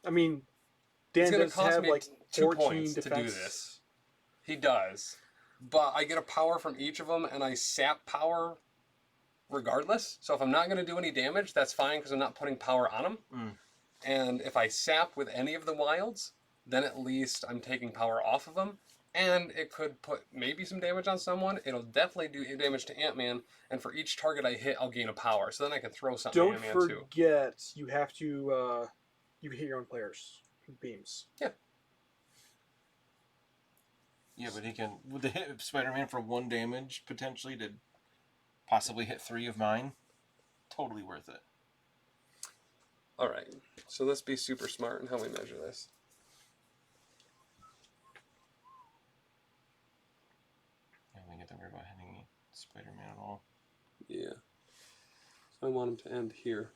I mean, Dan does have like 2 14 points defense. to do this. He does. But I get a power from each of them, and I sap power regardless. So if I'm not going to do any damage, that's fine because I'm not putting power on them. Mm. And if I sap with any of the wilds, then at least I'm taking power off of them. And it could put maybe some damage on someone. It'll definitely do damage to Ant-Man. And for each target I hit, I'll gain a power. So then I can throw something Don't at Ant-Man too. forget, you have to, you can hit your own players with beams. Yeah. Yeah, but he can... Would the hit Spider-Man for 1 damage, potentially, to possibly hit 3 of mine? Totally worth it. Alright. So let's be super smart in how we measure this. I don't think I have to worry about hitting Spider-Man at all. Yeah. So I want him to end here.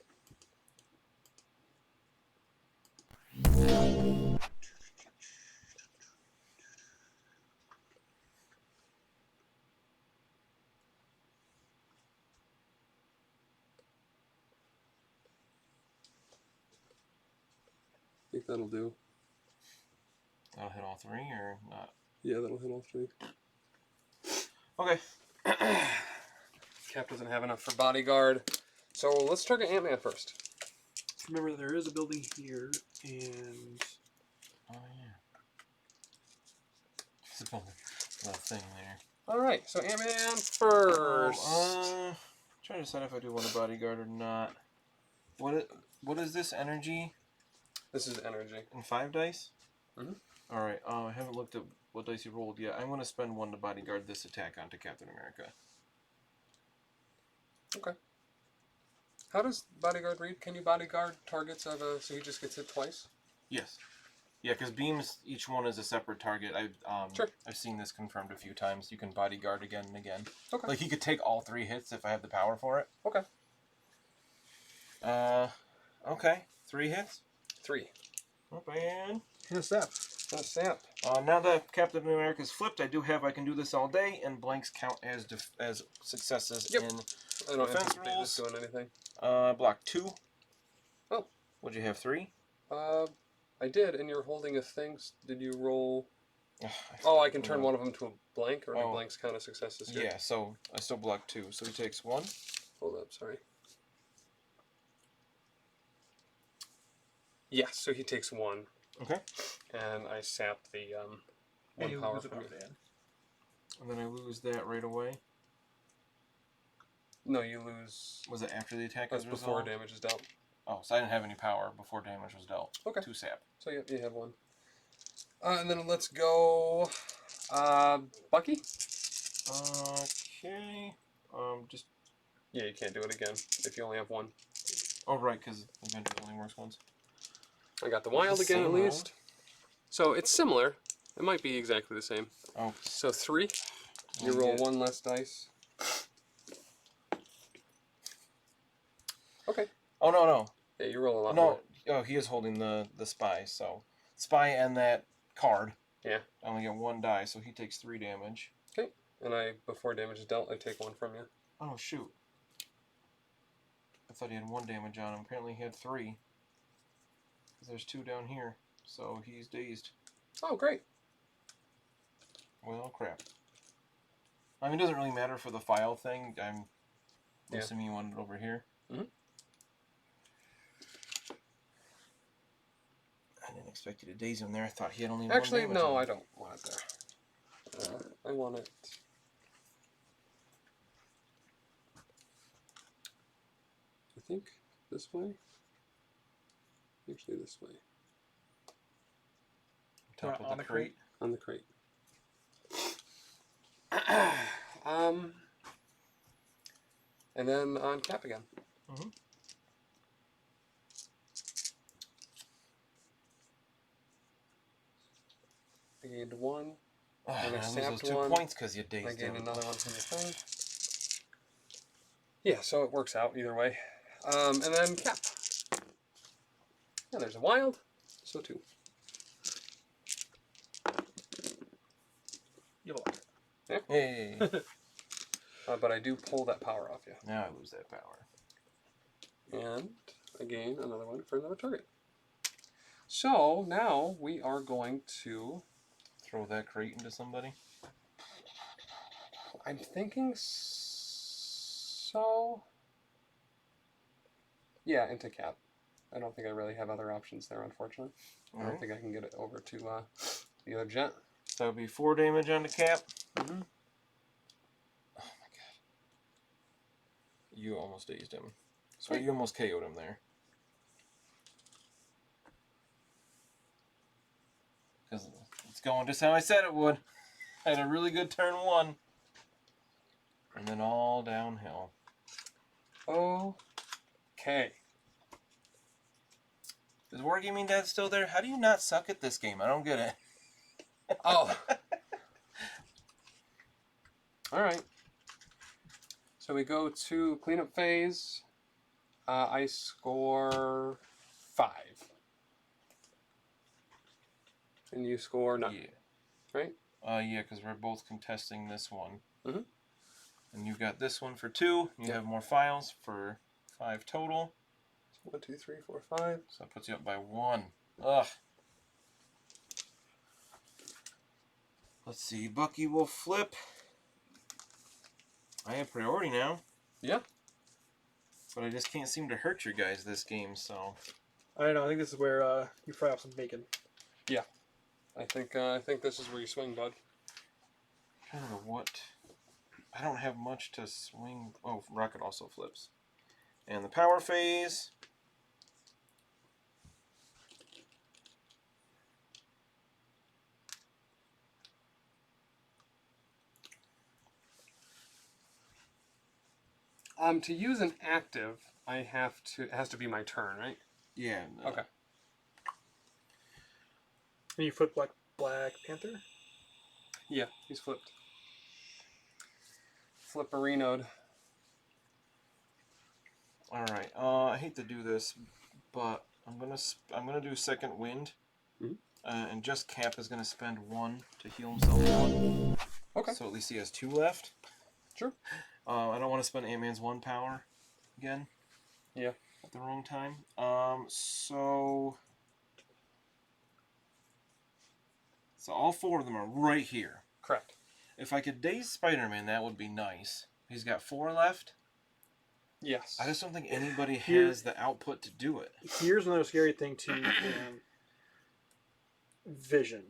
I think that'll do. That'll hit all 3 or not? Yeah, that'll hit all 3. Okay. Cap doesn't have enough for bodyguard. So let's target Ant-Man first. Remember, there is a building here, and... Oh, yeah. There's a little thing there. Alright, so Ant-Man first. Trying to decide if I do want a bodyguard or not. What is this energy? This is energy. In 5 dice? Mm-hmm. Alright, I haven't looked at what dice you rolled yet. I'm going to spend 1 to bodyguard this attack onto Captain America. Okay. How does bodyguard read? Can you bodyguard targets of a... So he just gets hit twice? Yes. Yeah, because beams, each one is a separate target. Sure. I've seen this confirmed a few times. You can bodyguard again and again. Okay. Like, he could take all 3 hits if I have the power for it. Okay. Okay. 3 hits. 3. Not bad. And a sap. Now that Captain America's flipped, I can do this all day, and blanks count as successes in I don't defense anticipate rules. this doing anything. Block 2. Oh. Would you have 3? I did, and you're holding a thing. Did you roll? Oh, I can turn one of them to a blank, or do blanks count as successes here? Yeah, so I still block 2, so he takes 1. Hold up, sorry. Yeah, so he takes 1. Okay. And I sap the 1 power from you. And then I lose that right away. No, you lose. Was it after the attack That's was before resolved? damage is dealt. Oh, so I didn't have any power before damage was dealt. Okay. 2 sap. So yeah, you have 1. And then let's go. Bucky. Okay. Just. Yeah, you can't do it again if you only have 1. Oh right, because Adventure only works once. I got the wild again at least. So it's similar. It might be exactly the same. Oh. So 3. You roll 1 less dice. Okay. Oh no. Yeah, you roll a lot more. Oh, he is holding the spy. So spy and that card. Yeah. I only get 1 die, so he takes 3 damage. Okay. And before damage is dealt, I take 1 from you. Oh shoot. I thought he had 1 damage on him. Apparently he had 3. Because there's 2 down here. So he's dazed. Oh, great. Well, crap. I mean, it doesn't really matter for the file thing. I'm assuming you want it over here. Mm-hmm. I didn't expect you to daze him there. I thought he had only Actually, 1 damage no, on I don't want it there. I want it. I think this way. Actually, this way. Top of the crate. On the crate. And then on Cap again. Mm-hmm. I gained 1. And I lose those 2 points because you dazed him. I gained another 1 from the thing. Yeah, so it works out either way. And then Cap. Yeah, there's a wild. So 2. You block. Yeah. Hey. But I do pull that power off you. Now I lose that power. And I gain another 1 for another target. So now we are going to throw that crate into somebody. I'm thinking so. Yeah, into Cap. I don't think I really have other options there, unfortunately. I don't think I can get it over to the other jet. So that would be 4 damage on the Cap. Mm-hmm. Oh my god. You almost dazed him. So you almost KO'd him there. Because it's going just how I said it would. I had a really good turn 1. And then all downhill. Okay. Is Wargaming Dad still there? How do you not suck at this game? I don't get it. Oh. Alright. So we go to cleanup phase. I score 5. And you score none. Yeah. Right? Yeah, because we're both contesting this one. Mm-hmm. And you got this one for 2. You have more files for 5 total. 1, 2, 3, 4, 5. So that puts you up by 1. Ugh. Let's see. Bucky will flip. I have priority now. Yeah. But I just can't seem to hurt your guys this game, so. I don't know. I think this is where you fry up some bacon. Yeah. I think this is where you swing, bud. I don't know what. I don't have much to swing. Oh, Rocket also flips. And the power phase. To use an active, it has to be my turn, right? Yeah. No. Okay. And you flip Black Panther? Yeah, he's flipped. Flipperino'd. Alright. I hate to do this, but I'm gonna do second wind, Mm-hmm. and just Cap is gonna spend 1 to heal himself 1. Okay. So at least he has 2 left. Sure. I don't want to spend Ant-Man's 1 power again. Yeah. At the wrong time. So all 4 of them are right here. Correct. If I could daze Spider-Man, that would be nice. He's got 4 left. Yes. I just don't think anybody has the output to do it. Here's another scary thing too. Vision.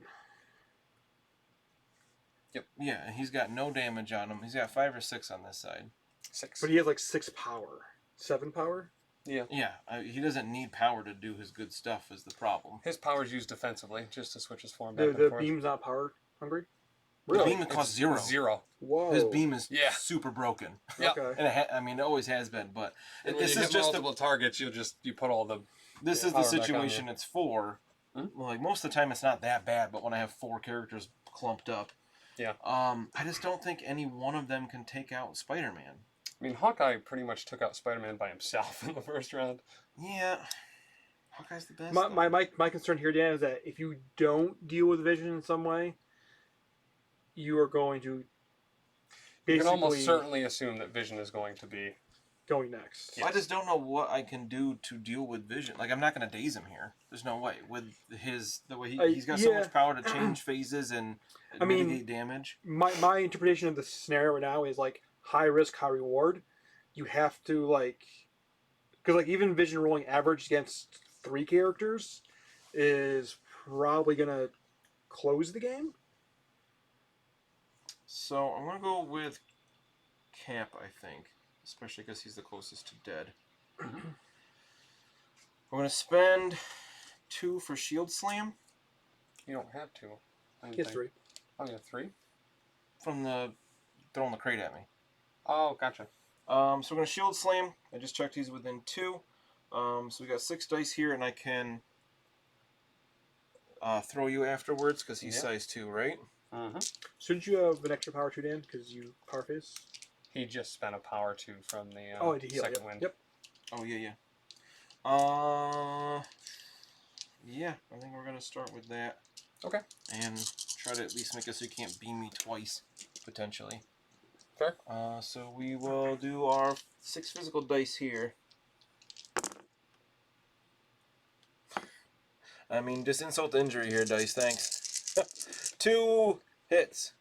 Yep. Yeah, and he's got no damage on him. He's got 5 or 6 on this side. 6. But he has like 6 power. 7 power? Yeah. Yeah, he doesn't need power to do his good stuff is the problem. His power's used defensively, just to switch his form back and The forth. beam's not power hungry? The beam costs 0. 0. Whoa. His beam is super broken. Yeah. Okay. And it always has been, but And this when you is hit just multiple targets, you put all the this is the power back on situation you. it's for. Like most of the time it's not that bad, but when I have 4 characters clumped up. Yeah. I just don't think any one of them can take out Spider-Man. I mean, Hawkeye pretty much took out Spider-Man by himself in the first round. Yeah. Hawkeye's the best. My concern here, Dan, is that if you don't deal with Vision in some way, you are going to basically... You can almost certainly assume that Vision is going to be... going next. Yes. I just don't know what I can do to deal with Vision. Like, I'm not going to daze him here. There's no way. With the way he's got so much power to change phases and mitigate damage. My interpretation of the scenario right now is, like, high risk, high reward. You have to, like... Because, like, even Vision rolling average against 3 characters is probably going to close the game. So, I'm going to go with Cap, I think. Especially because he's the closest to dead. We're going to spend 2 for Shield Slam. You don't have to. He has 3. Oh, you have 3? From throwing the crate at me. Oh, gotcha. So we're going to Shield Slam. I just checked he's within 2. So we got 6 dice here, and I can throw you afterwards because he's size 2, right? Mm-hmm. So did you have an extra power 2, Dan? Because you power phase? He just spent a power 2 from the second wind. Yep. Oh, yeah. Yeah, I think we're going to start with that. Okay. And try to at least make it so you can't beam me twice, potentially. Fair. So we will do our 6 physical dice here. I mean, just insult to injury here, dice, thanks. 2 hits.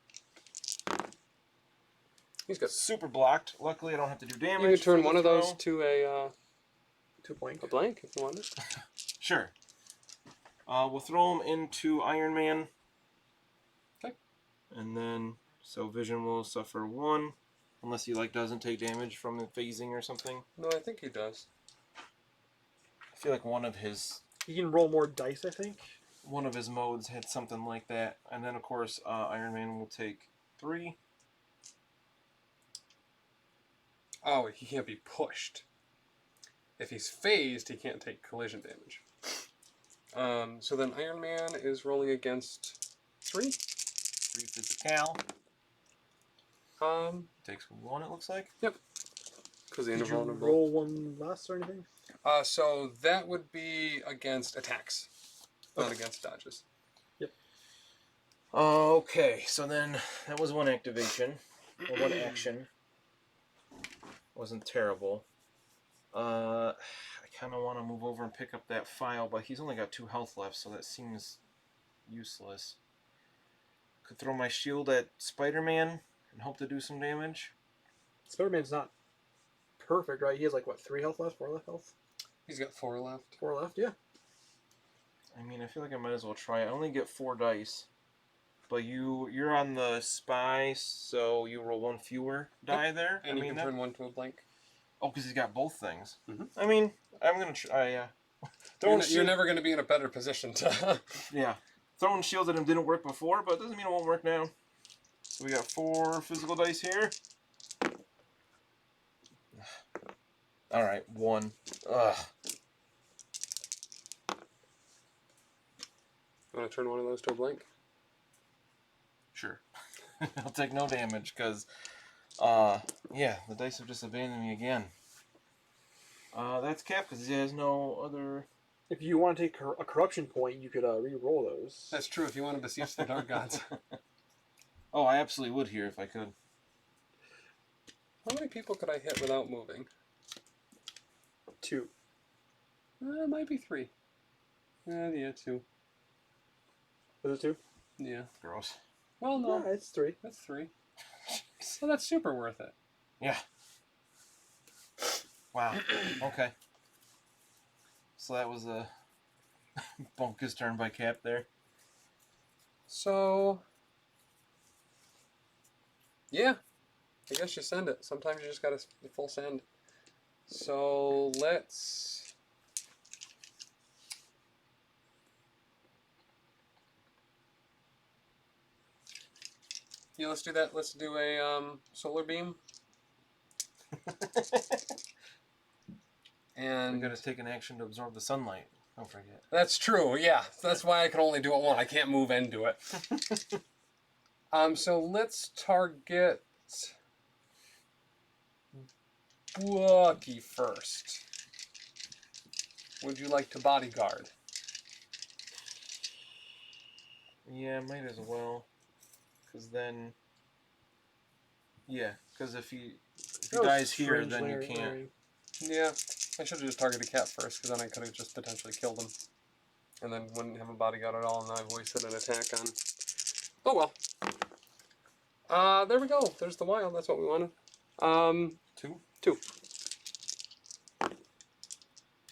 He's got super blocked. Luckily, I don't have to do damage. You can turn one of those to a blank. A blank if you wanted. Sure. We'll throw him into Iron Man. Okay. And then, so Vision will suffer 1, unless he doesn't take damage from the phasing or something. No, I think he does. I feel like one of his He can roll more dice, I think. One of his modes had something like that, and then of course Iron Man will take 3. Oh, he can't be pushed. If he's phased, he can't take collision damage. So then Iron Man is rolling against 3. 3 physical. Takes 1, it looks like. Yep. Because the Did you invulnerable. roll 1 less or anything? So that would be against attacks, not against dodges. Yep. Okay, so then that was 1 activation, or 1 action. Wasn't terrible. I kind of want to move over and pick up that file, but he's only got 2 health left, so that seems useless. Could throw my shield at Spider-Man and hope to do some damage. Spider-Man's not perfect, right? He has 3 health left, 4 left health? He's got 4 left. 4 left, yeah. I mean, I feel like I might as well try. I only get 4 dice. But you're on the spy, so you roll 1 fewer die there. And you can turn 1 to a blank. Oh, because he's got both things. Mm-hmm. I mean, I'm going to try... You're never going to be in a better position to... Yeah. Throwing shields at him didn't work before, but it doesn't mean it won't work now. So we got 4 physical dice here. Alright, 1. Ugh. Want to turn 1 of those to a blank? Sure. I'll take no damage, because, yeah, the dice have just abandoned me again. That's Cap, because he has no other If you want to take a corruption point, you could re-roll those. That's true. If you want to beseech the dark gods. Oh, I absolutely would here if I could. How many people could I hit without moving? 2. It might be 3. Yeah, 2. Is it 2? Yeah. Gross. Well, no. Yeah, it's 3. That's 3. Well, that's super worth it. Yeah. Wow. Okay. So that was a bonkus turn by Cap there. So, yeah. I guess you send it. Sometimes you just gotta full send. So, let's... Yeah, let's do that. Let's do a solar beam. And We're going to take an action to absorb the sunlight. Don't forget. that's true, yeah. That's why I can only do it one. I can't move and do it. So let's target Bucky first. Would you like to bodyguard? Yeah, might as well. Because then... Yeah, because if he dies here, then you can't... Larry. Yeah, I should have just targeted Cat first, because then I could have just potentially killed him. And then wouldn't have a bodyguard at all, and I've wasted an attack on... Oh well. There we go. There's the wild. That's what we wanted. 2? 2. Yeah,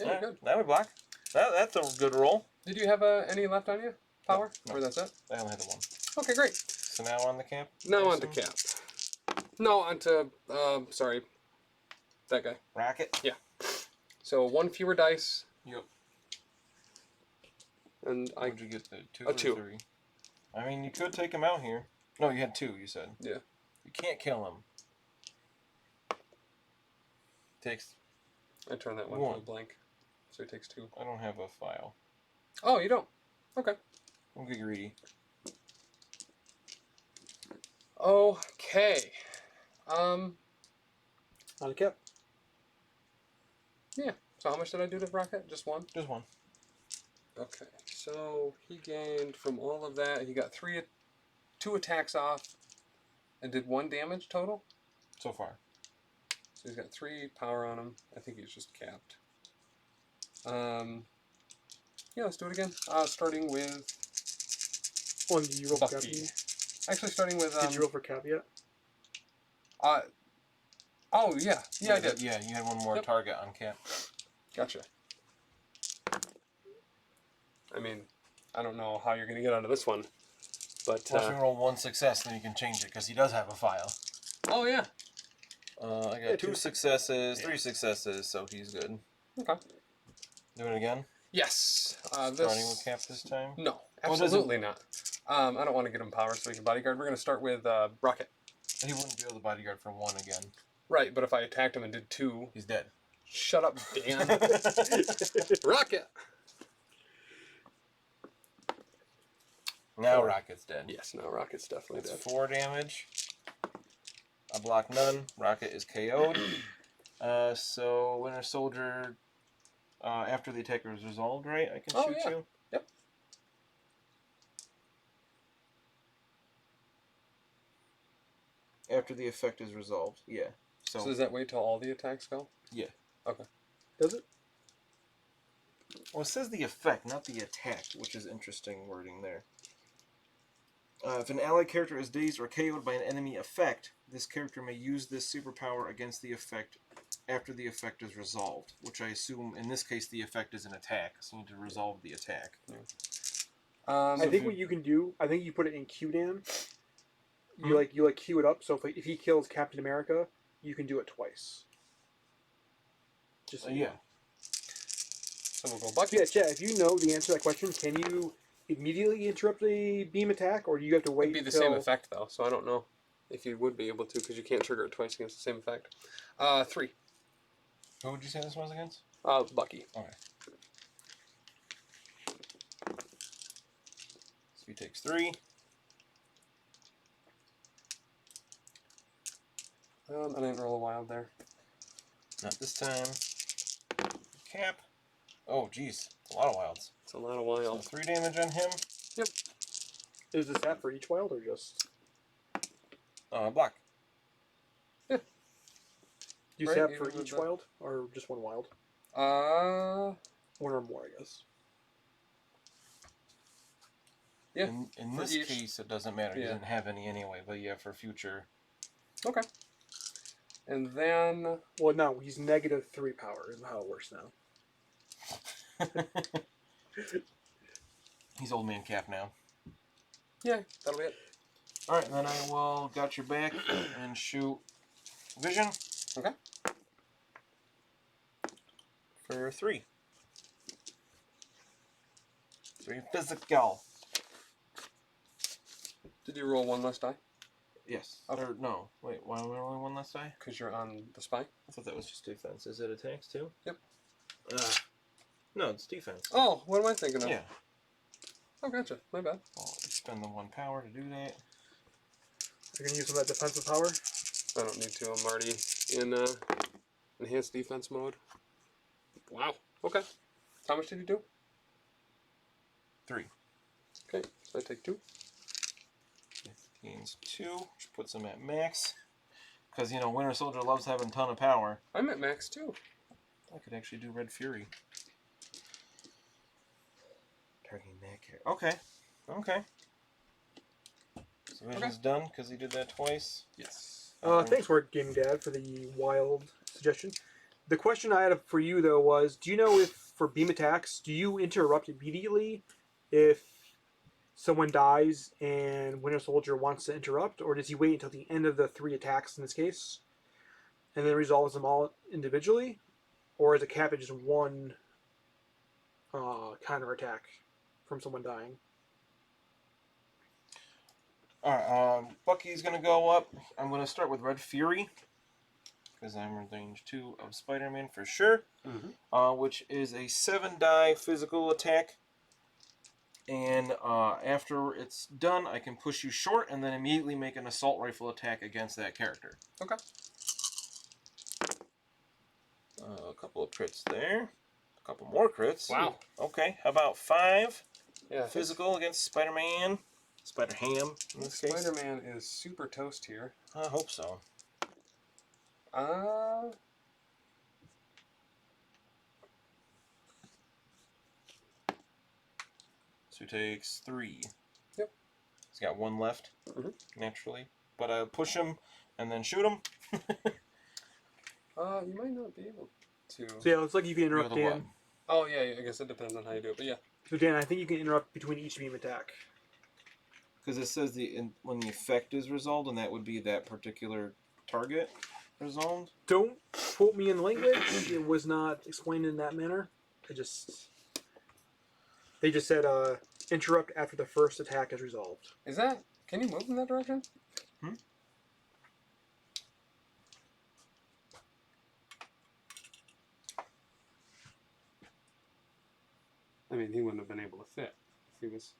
Alright, good. that would block. That's a good roll. Did you have any left on you? Power? No. Or that's it? I only had the 1. Okay, great. So now on the Cap? Now I on to assume? Cap. No, on to, sorry. That guy. Rocket? Yeah. So 1 fewer dice. Yep. And I... What'd you get? The 2 A or 2. 3? I mean, you could take him out here. No, you had 2, you said. Yeah. You can't kill him. Takes... I turned that one 1. to a blank. So he takes 2. I don't have a file. Oh, you don't? Okay. Don't get greedy. Okay. On the Cap. Yeah. So how much did I do to Rocket? Just 1? Just 1. Okay. So he gained from all of that, he got 2 attacks off and did 1 damage total. So far. So he's got 3 power on him. I think he's just capped. Yeah, let's do it again. Starting with Oh, did you roll for Cap? Bucky. Actually, starting with... Did you roll for Cap yet? Oh, yeah. Yeah, I did. Yeah, you had 1 more Yep. target on Cap. Gotcha. I mean, I don't know how you're going to get out of this one. But, Once we roll 1 success, then you can change it, because he does have a file. oh, yeah. I got 2 successes, 3 successes, so he's good. Okay. Do it again? Yes. Starting with Cap this time? No, Well, absolutely not. I don't want to get him power so he can bodyguard. We're going to start with Rocket. He wouldn't be able to bodyguard for 1 again. Right, but if I attacked him and did 2... He's dead. Shut up, Dan. Rocket! Now Rocket's dead. Yes, no, Rocket's definitely That's dead. 4 damage. I block none. Rocket is KO'd. So Winter Soldier, after the attacker is resolved, right? I can shoot yeah. you. Yep. After the effect is resolved, yeah. So does that wait till all the attacks go? Yeah. Okay. Does it? Well, it says the effect, not the attack, which is interesting wording there. If an allied character is dazed or KO'd by an enemy effect, this character may use this superpower against the effect after the effect is resolved, which I assume, in this case, the effect is an attack, so you need to resolve the attack. Yeah. I think what you can do, I think you put it in Q Dan. You you queue it up, so if he kills Captain America, you can do it twice. Just so you Yeah. know. So we'll go Bucky. Yeah, Chad, if you know the answer to that question, can you immediately interrupt a beam attack, or do you have to wait It'd be the till... same effect, though, so I don't know if you would be able to, because you can't trigger it twice against the same effect. 3. Who would you say this was against? Bucky. Okay. So he takes 3. I didn't roll a wild there. Not this time. Cap. Oh, geez. It's a lot of wilds. It's a lot of wilds. So 3 damage on him. Yep. Is this that for each wild or just? Block. Yeah. Do you Right, sap for even each with the- wild or just one wild? One or more, I guess. Yeah. In for this each. case, it doesn't matter. He Yeah. doesn't have any anyway. But yeah, for future. Okay. And then... Well, no, he's -3 power is how it works now. He's old man cap now. Yeah, that'll be it. Alright, then I will got your back and shoot vision. Okay. For 3. 3 physical. Did you roll one less die? Yes. Or no. Wait, why am I rolling one less die? Because you're on the spy? I thought that was just defense. Is it attacks too? Yep. No, it's defense. Oh, what am I thinking of? Yeah. Oh, gotcha. My bad. Well, spend the 1 power to do that. You're gonna use some of that defensive power. I don't need to. I'm already in enhanced defense mode. Wow. Okay. How much did you do? 3. Okay, so I take 2. Gains 2, which puts him at max. Because, you know, Winter Soldier loves having a ton of power. I'm at max too. I could actually do Red Fury. Targeting that character. Okay. Okay. So Vision's done because he did that twice. Yes. Thanks, Word Gaming Dad, for the wild suggestion. The question I had for you, though, was, do you know if, for beam attacks, do you interrupt immediately if someone dies and Winter Soldier wants to interrupt, or does he wait until the end of the 3 attacks in this case, and then resolves them all individually, or is it capped at just one counterattack from someone dying? Alright, Bucky's gonna go up. I'm gonna start with Red Fury. Because I'm in range 2 of Spider-Man for sure. Which is a 7-die physical attack. And after it's done, I can push you short and then immediately make an assault rifle attack against that character. Okay. A couple of crits there. A couple more crits. Wow. Okay, how about 5? Yeah. Physical against Spider-Man. Spider-Ham, in this case. Spider-Man is super toast here. I hope so. So he takes 3. Yep. He's got 1 left, naturally. But I push him and then shoot him. You might not be able to. So yeah, it looks like you can interrupt Dan. Oh yeah, I guess it depends on how you do it, but yeah. So Dan, I think you can interrupt between each beam attack. Because it says when the effect is resolved, and that would be that particular target resolved. Don't quote me in the language. It was not explained in that manner. They just said interrupt after the first attack is resolved. Is that? Can you move in that direction? I mean, he wouldn't have been able to fit if he was.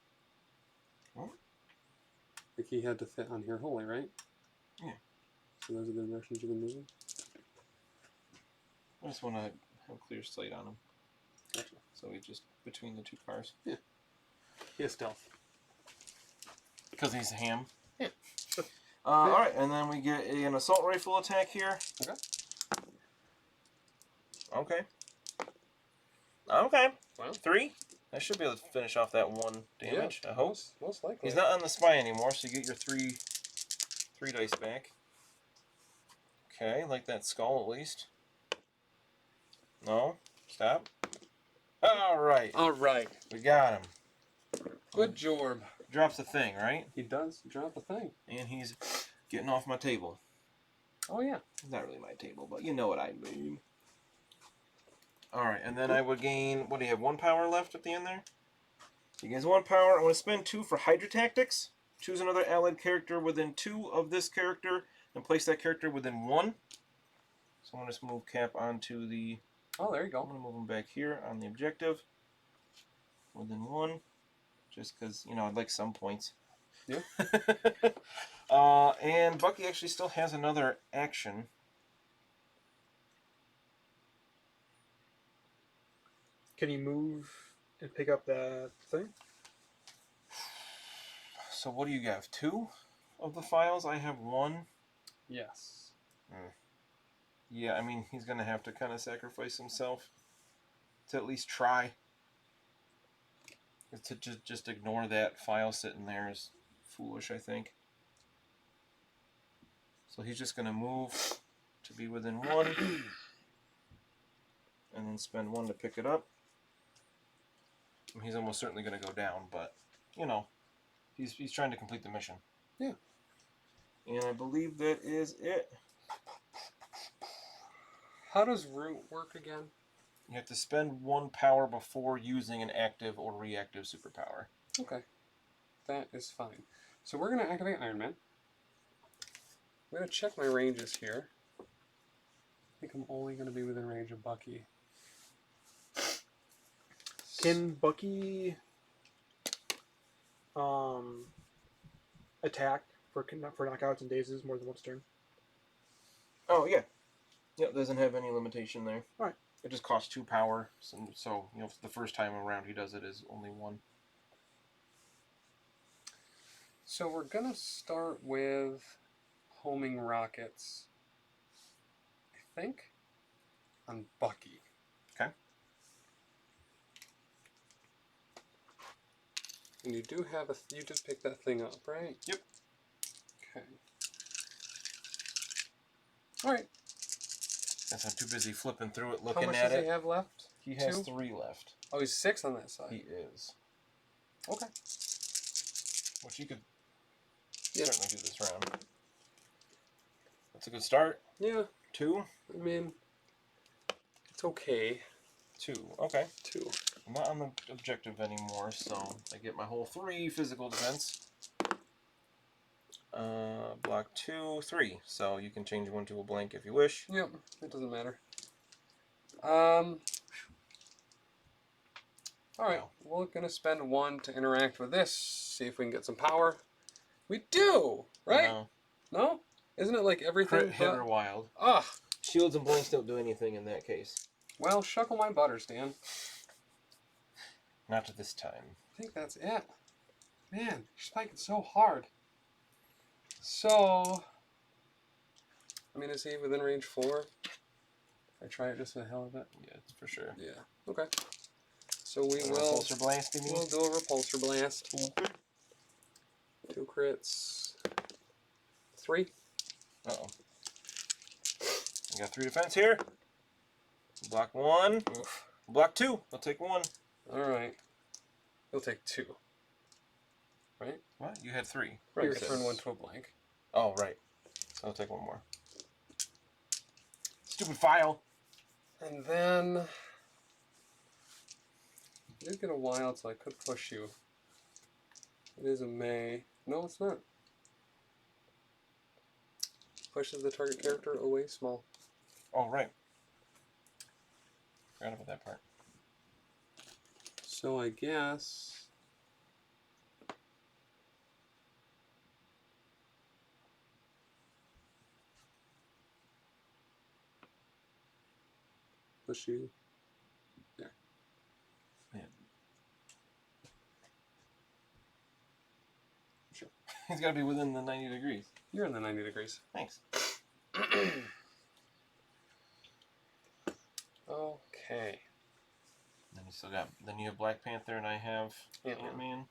What? Like he had to fit on here wholly, right? Yeah. So those are the directions you can move in? I just want to have clear sight on him. Gotcha. So we just between the 2 cars. Yeah. He has stealth. Because he's a ham. Yeah. Alright, and then we get an assault rifle attack here. Okay. Okay. Wow. 3. I should be able to finish off that 1 damage, I hope. Most likely. He's not on the spy anymore, so you get your 3 dice back. Okay, like that skull at least. No? Stop. Alright. Alright. We got him. Good job. Drops a thing, right? He does drop a thing. And he's getting off my table. Oh yeah. It's not really my table, but you know what I mean. Alright, and then I would gain, what do you have, 1 power left at the end there? He gains 1 power. I want to spend 2 for Hydra Tactics. Choose another allied character within 2 of this character and place that character within 1. So I'm going to just move Cap onto the... Oh, there you go. I'm going to move him back here on the objective. Within 1. Just because, you know, I'd like some points. Yeah. And Bucky actually still has another action. Can you move and pick up that thing? So what do you have? 2 of the files? I have 1. Yes. Yeah, I mean, he's going to have to kind of sacrifice himself to at least try. To just ignore that file sitting there is foolish, I think. So he's just going to move to be within 1. And then spend 1 to pick it up. And he's almost certainly going to go down, but, you know, he's trying to complete the mission. Yeah. And I believe that is it. How does root work again? You have to spend 1 power before using an active or reactive superpower. Okay. That is fine. So we're going to activate Iron Man. I'm going to check my ranges here. I think I'm only going to be within range of Bucky. Can Bucky attack for knockouts and dazes more than once a turn? Oh, yeah. Yep, doesn't have any limitation there. All right. It just costs 2 power, so you know, the first time around he does it is only 1. So we're going to start with homing rockets, I think, on Bucky. Okay. And you do have you did pick that thing up, right? Yep. Okay. All right. Guess I'm too busy flipping through it, How looking much at does it. he have left? He has 2? 3 left. Oh, he's 6 on that side. He is. Okay. Which you could Yep. certainly do this round. That's a good start. Yeah. 2? I mean, it's okay. 2. Okay. 2. I'm not on the objective anymore, so I get my whole 3 physical defense. Block 2, 3. So you can change 1 to a blank if you wish. Yep. It doesn't matter. Alright, we're going to spend 1 to interact with this, see if we can get some power. We do! Right? No. No? Isn't it like everything? Crit, hit, or wild. Ugh! Shields and blanks don't do anything in that case. Well, shuckle my butters, Dan. Not this time. I think that's it. Man, you're spiking so hard. So, I mean, is he within range 4? I try it just for the hell of it. Yeah, it's for sure. Yeah. Okay. So we will. Repulsor blast, you mean? We'll do a repulsor blast. 2 crits. 3. Uh-oh. I got 3 defense here. Block 1. Oof. Block 2. I'll take 1. Alright. You'll take 2. Right? What? You had 3. Right, you return 1 to a blank. Oh, right. I'll take 1 more. Stupid file. And then... You did get a wild, so I could push you. It is a May. No, it's not. Pushes the target character away small. Oh, right. Forgot about that part. So I guess... Push you. There. Yeah. Sure. He's got to be within the 90 degrees. You're in the 90 degrees. Thanks. Okay. Then you still got. Then you have Black Panther, and I have Ant-Man. Ant-Man.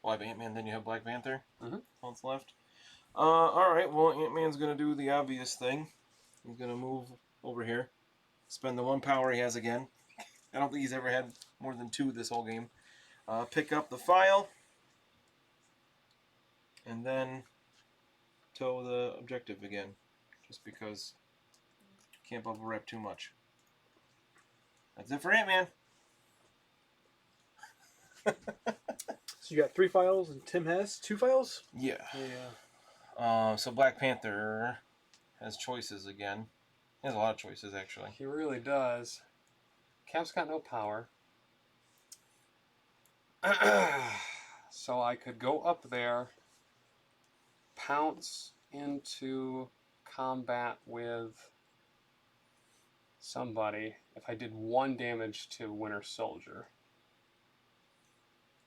Well, I have Ant-Man. Then you have Black Panther. Mm-hmm. What's left? All right. Well, Ant-Man's gonna do the obvious thing. He's gonna move over here, spend the 1 power he has again. I don't think he's ever had more than 2 this whole game. Pick up the file, and then tow the objective again, just because can't bubble wrap too much. That's it for Ant-Man. So you got 3 files, and Tim has 2 files? Yeah. Yeah. So Black Panther has choices again. He has a lot of choices, actually. He really does. Cap's got no power. So I could go up there, pounce into combat with somebody if I did 1 damage to Winter Soldier.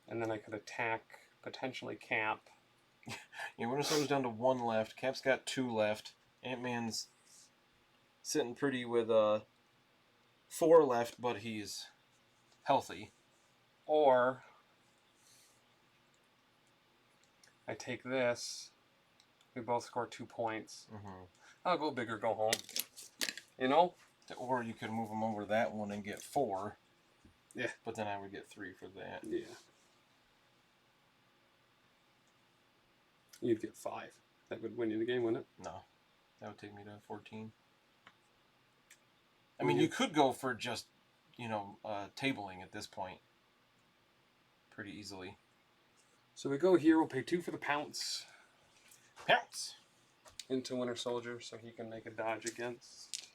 And then I could attack, potentially Cap. Yeah, Winter Soldier's down to 1 left. Cap's got 2 left. Ant-Man's sitting pretty with 4 left, but he's healthy. Or I take this. We both score 2 points. I'll go big or go home. You know? Or you could move him over that one and get 4. Yeah. But then I would get 3 for that. Yeah. You'd get 5. That would win you the game, wouldn't it? No. That would take me to 14. I mean, you could go for just, tabling at this point. Pretty easily. So we go here, we'll pay 2 for the pounce. Pounce! Into Winter Soldier so he can make a dodge against.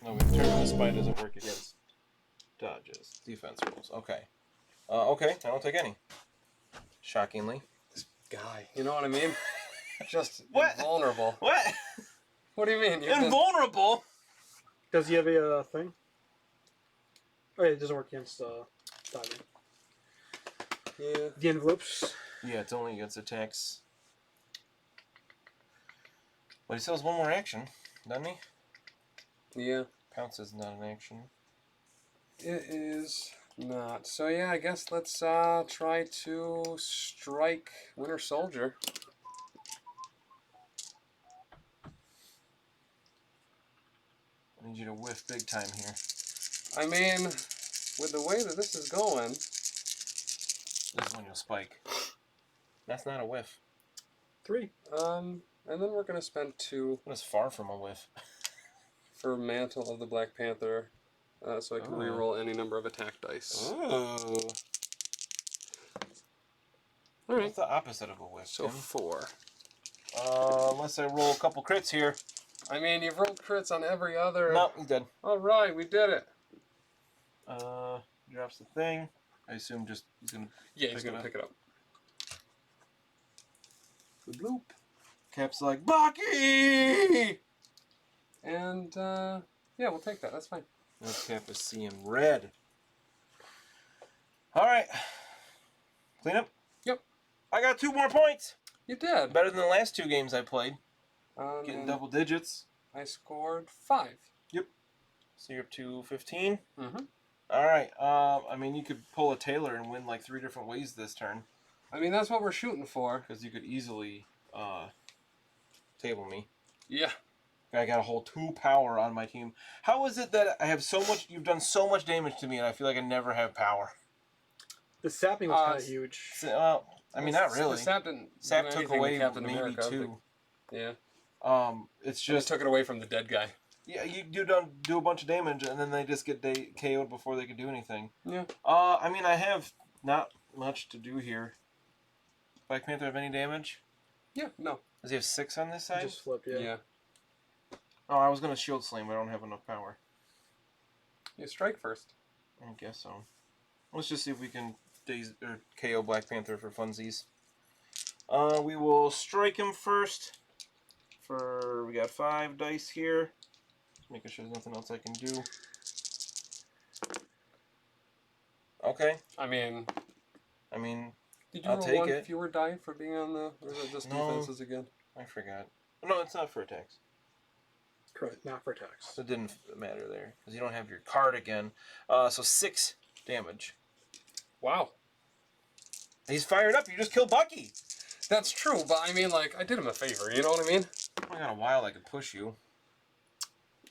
No, we turn on the spy doesn't work against dodges. Defense rules. Okay. Okay, I don't take any. Shockingly. This guy, you know what I mean? Just what? Invulnerable. What? What do you mean? Invulnerable? Does he have a thing? Oh, yeah, it doesn't work against dodging. Yeah. The envelopes. Yeah, it's only against attacks. But he still has 1 more action, doesn't he? Yeah. Pounce is not an action. It is not. So yeah, I guess let's try to strike Winter Soldier. I need you to whiff big time here. I mean, with the way that this is going... This is when you'll spike. That's not a whiff. 3. And then we're going to spend 2... That's far from a whiff. For Mantle of the Black Panther, so I can reroll any number of attack dice. Oh. Alright. What's the opposite of a whiff? So Tim? 4. Unless I roll a couple crits here. I mean, you've rolled crits on every other... No, he's dead. Alright, we did it. Drops the thing. I assume just he's gonna. Yeah, he's gonna pick it up. The bloop. Cap's like, Bucky! And, yeah, we'll take that. That's fine. That Cap is seeing red. Alright. Clean up? Yep. I got 2 more points. You did. Better than the last 2 games I played. Getting And double digits. I scored 5. Yep. So you're up to 15. Mm-hmm. Alright. I mean, you could pull a Taylor and win like 3 different ways this turn. I mean, that's what we're shooting for. Because you could easily table me. Yeah. I got a whole 2 power on my team. How is it that I have so much... You've done so much damage to me and I feel like I never have power? The sapping was kind of huge. Well, I mean, not really. The sap didn't Sap do took anything away to Captain maybe America, 2. Yeah. It's Just just... took it away from the dead guy. Yeah, you do a bunch of damage and then they just get KO'd before they could do anything. Yeah. I mean, I have not much to do here. Black Panther have any damage? Yeah, no. Does he have 6 on this side? Just flip, yeah. Yeah. Oh, I was going to shield slam, but I don't have enough power. You strike first. I guess so. Let's just see if we can KO Black Panther for funsies. We will strike him first. We got 5 dice here. Just making sure there's nothing else I can do. Okay. I mean, I'll did you roll take 1 it. fewer die for being on the... Or is it just No. defenses again? I forgot. No, it's not for attacks. Correct, not for attacks. So it didn't matter there because you don't have your card again. So 6 damage. Wow. He's fired up. You just killed Bucky. That's true, but I mean, like, I did him a favor, you know what I mean? I got a while I could push you.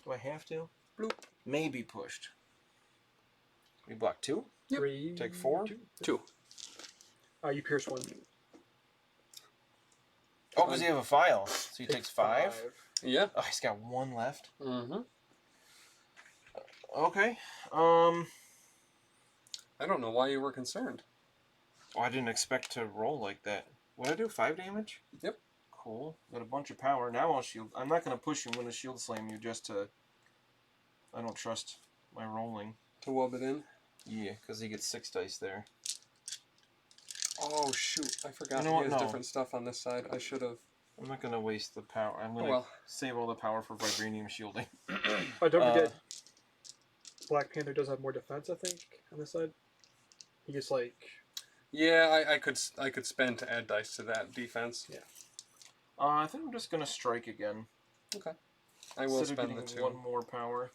Do I have to? Bloop. Maybe pushed. We block 2. Yep. 3. Take 4. 2. You pierce 1. Oh, because you have a file. So he takes 5. Yeah. Oh, he's got 1 left. Mm-hmm. Okay. I don't know why you were concerned. Oh, I didn't expect to roll like that. What did I do? 5 damage? Yep. Cool. Got a bunch of power. Now I'll shield. I'm not going to push you. I'm going to shield slam you just to... I don't trust my rolling. To wub it in? Yeah, because he gets 6 dice there. Oh, shoot. I forgot You know he what? has No. different stuff on this side. I should have... I'm not gonna waste the power. I'm gonna save all the power for vibranium shielding. Oh, don't forget, Black Panther does have more defense, I think, on this side. He gets like. Yeah, I could spend to add dice to that defense. Yeah. I think I'm just gonna strike again. Okay. I will spend the 2. One more power.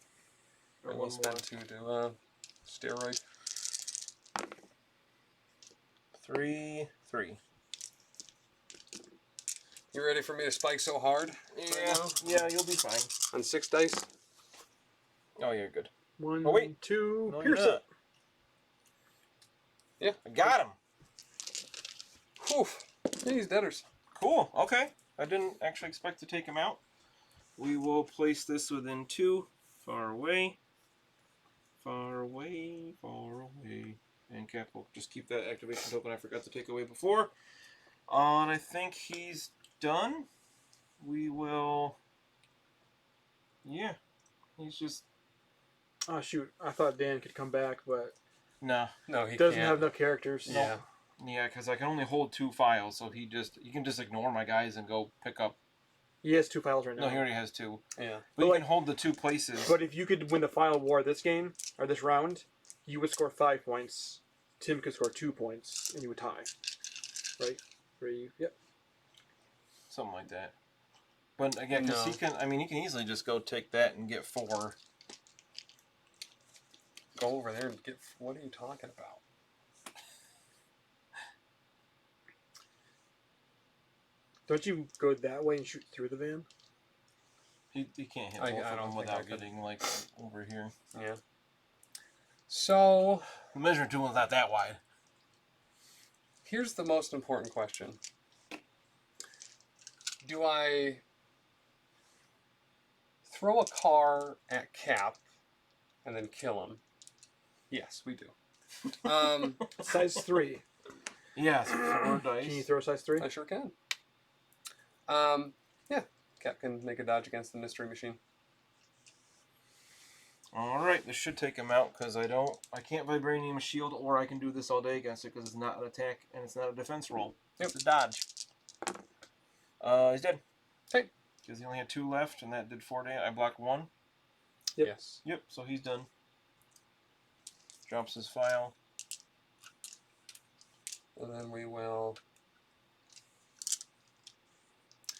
I will spend 2 to steroid. 3. You ready for me to spike so hard? Yeah, you'll be fine. On 6 dice. Oh, you're good. 1, oh, wait. 2, no, pierce it. Yeah. I got him. Whew. Yeah, he's deaders. Cool. Okay. I didn't actually expect to take him out. We will place this within 2. Far away. Far away. Far away. And Cap will just keep that activation token I forgot to take away before. And I think he's done. We will... Yeah. He's just... Oh, shoot. I thought Dan could come back, but... No, he doesn't have no characters. Yeah. Yeah, because I can only hold 2 files, so he can just ignore my guys and go pick up. He has 2 files right now. No, he already has 2. Yeah. But you can hold the 2 places. But if you could win the final war this game, or this round, you would score 5 points. Tim could score 2 points, and you would tie. Right? 3, yep. Something like that. But again, because he can easily just go take that and get 4. Go over there and get... What are you talking about? Don't you go that way and shoot through the van? He can't hit both of them without getting, like, over here. Yeah. So... The measure tool is not that wide. Here's the most important question. Do I throw a car at Cap and then kill him? Yes, we do. Size 3. Yeah, so 4 dice. Can you throw size 3? I sure can. Yeah. Cap can make a dodge against the mystery machine. Alright, this should take him out, because I can't vibranium shield, or I can do this all day against it, because it's not an attack, and it's not a defense roll. Yep. It's a dodge. He's dead. Okay. Because he only had 2 left, and that did 4 damage. I blocked 1. Yep. Yes. Yep, so he's done. Drops his file. And then we will...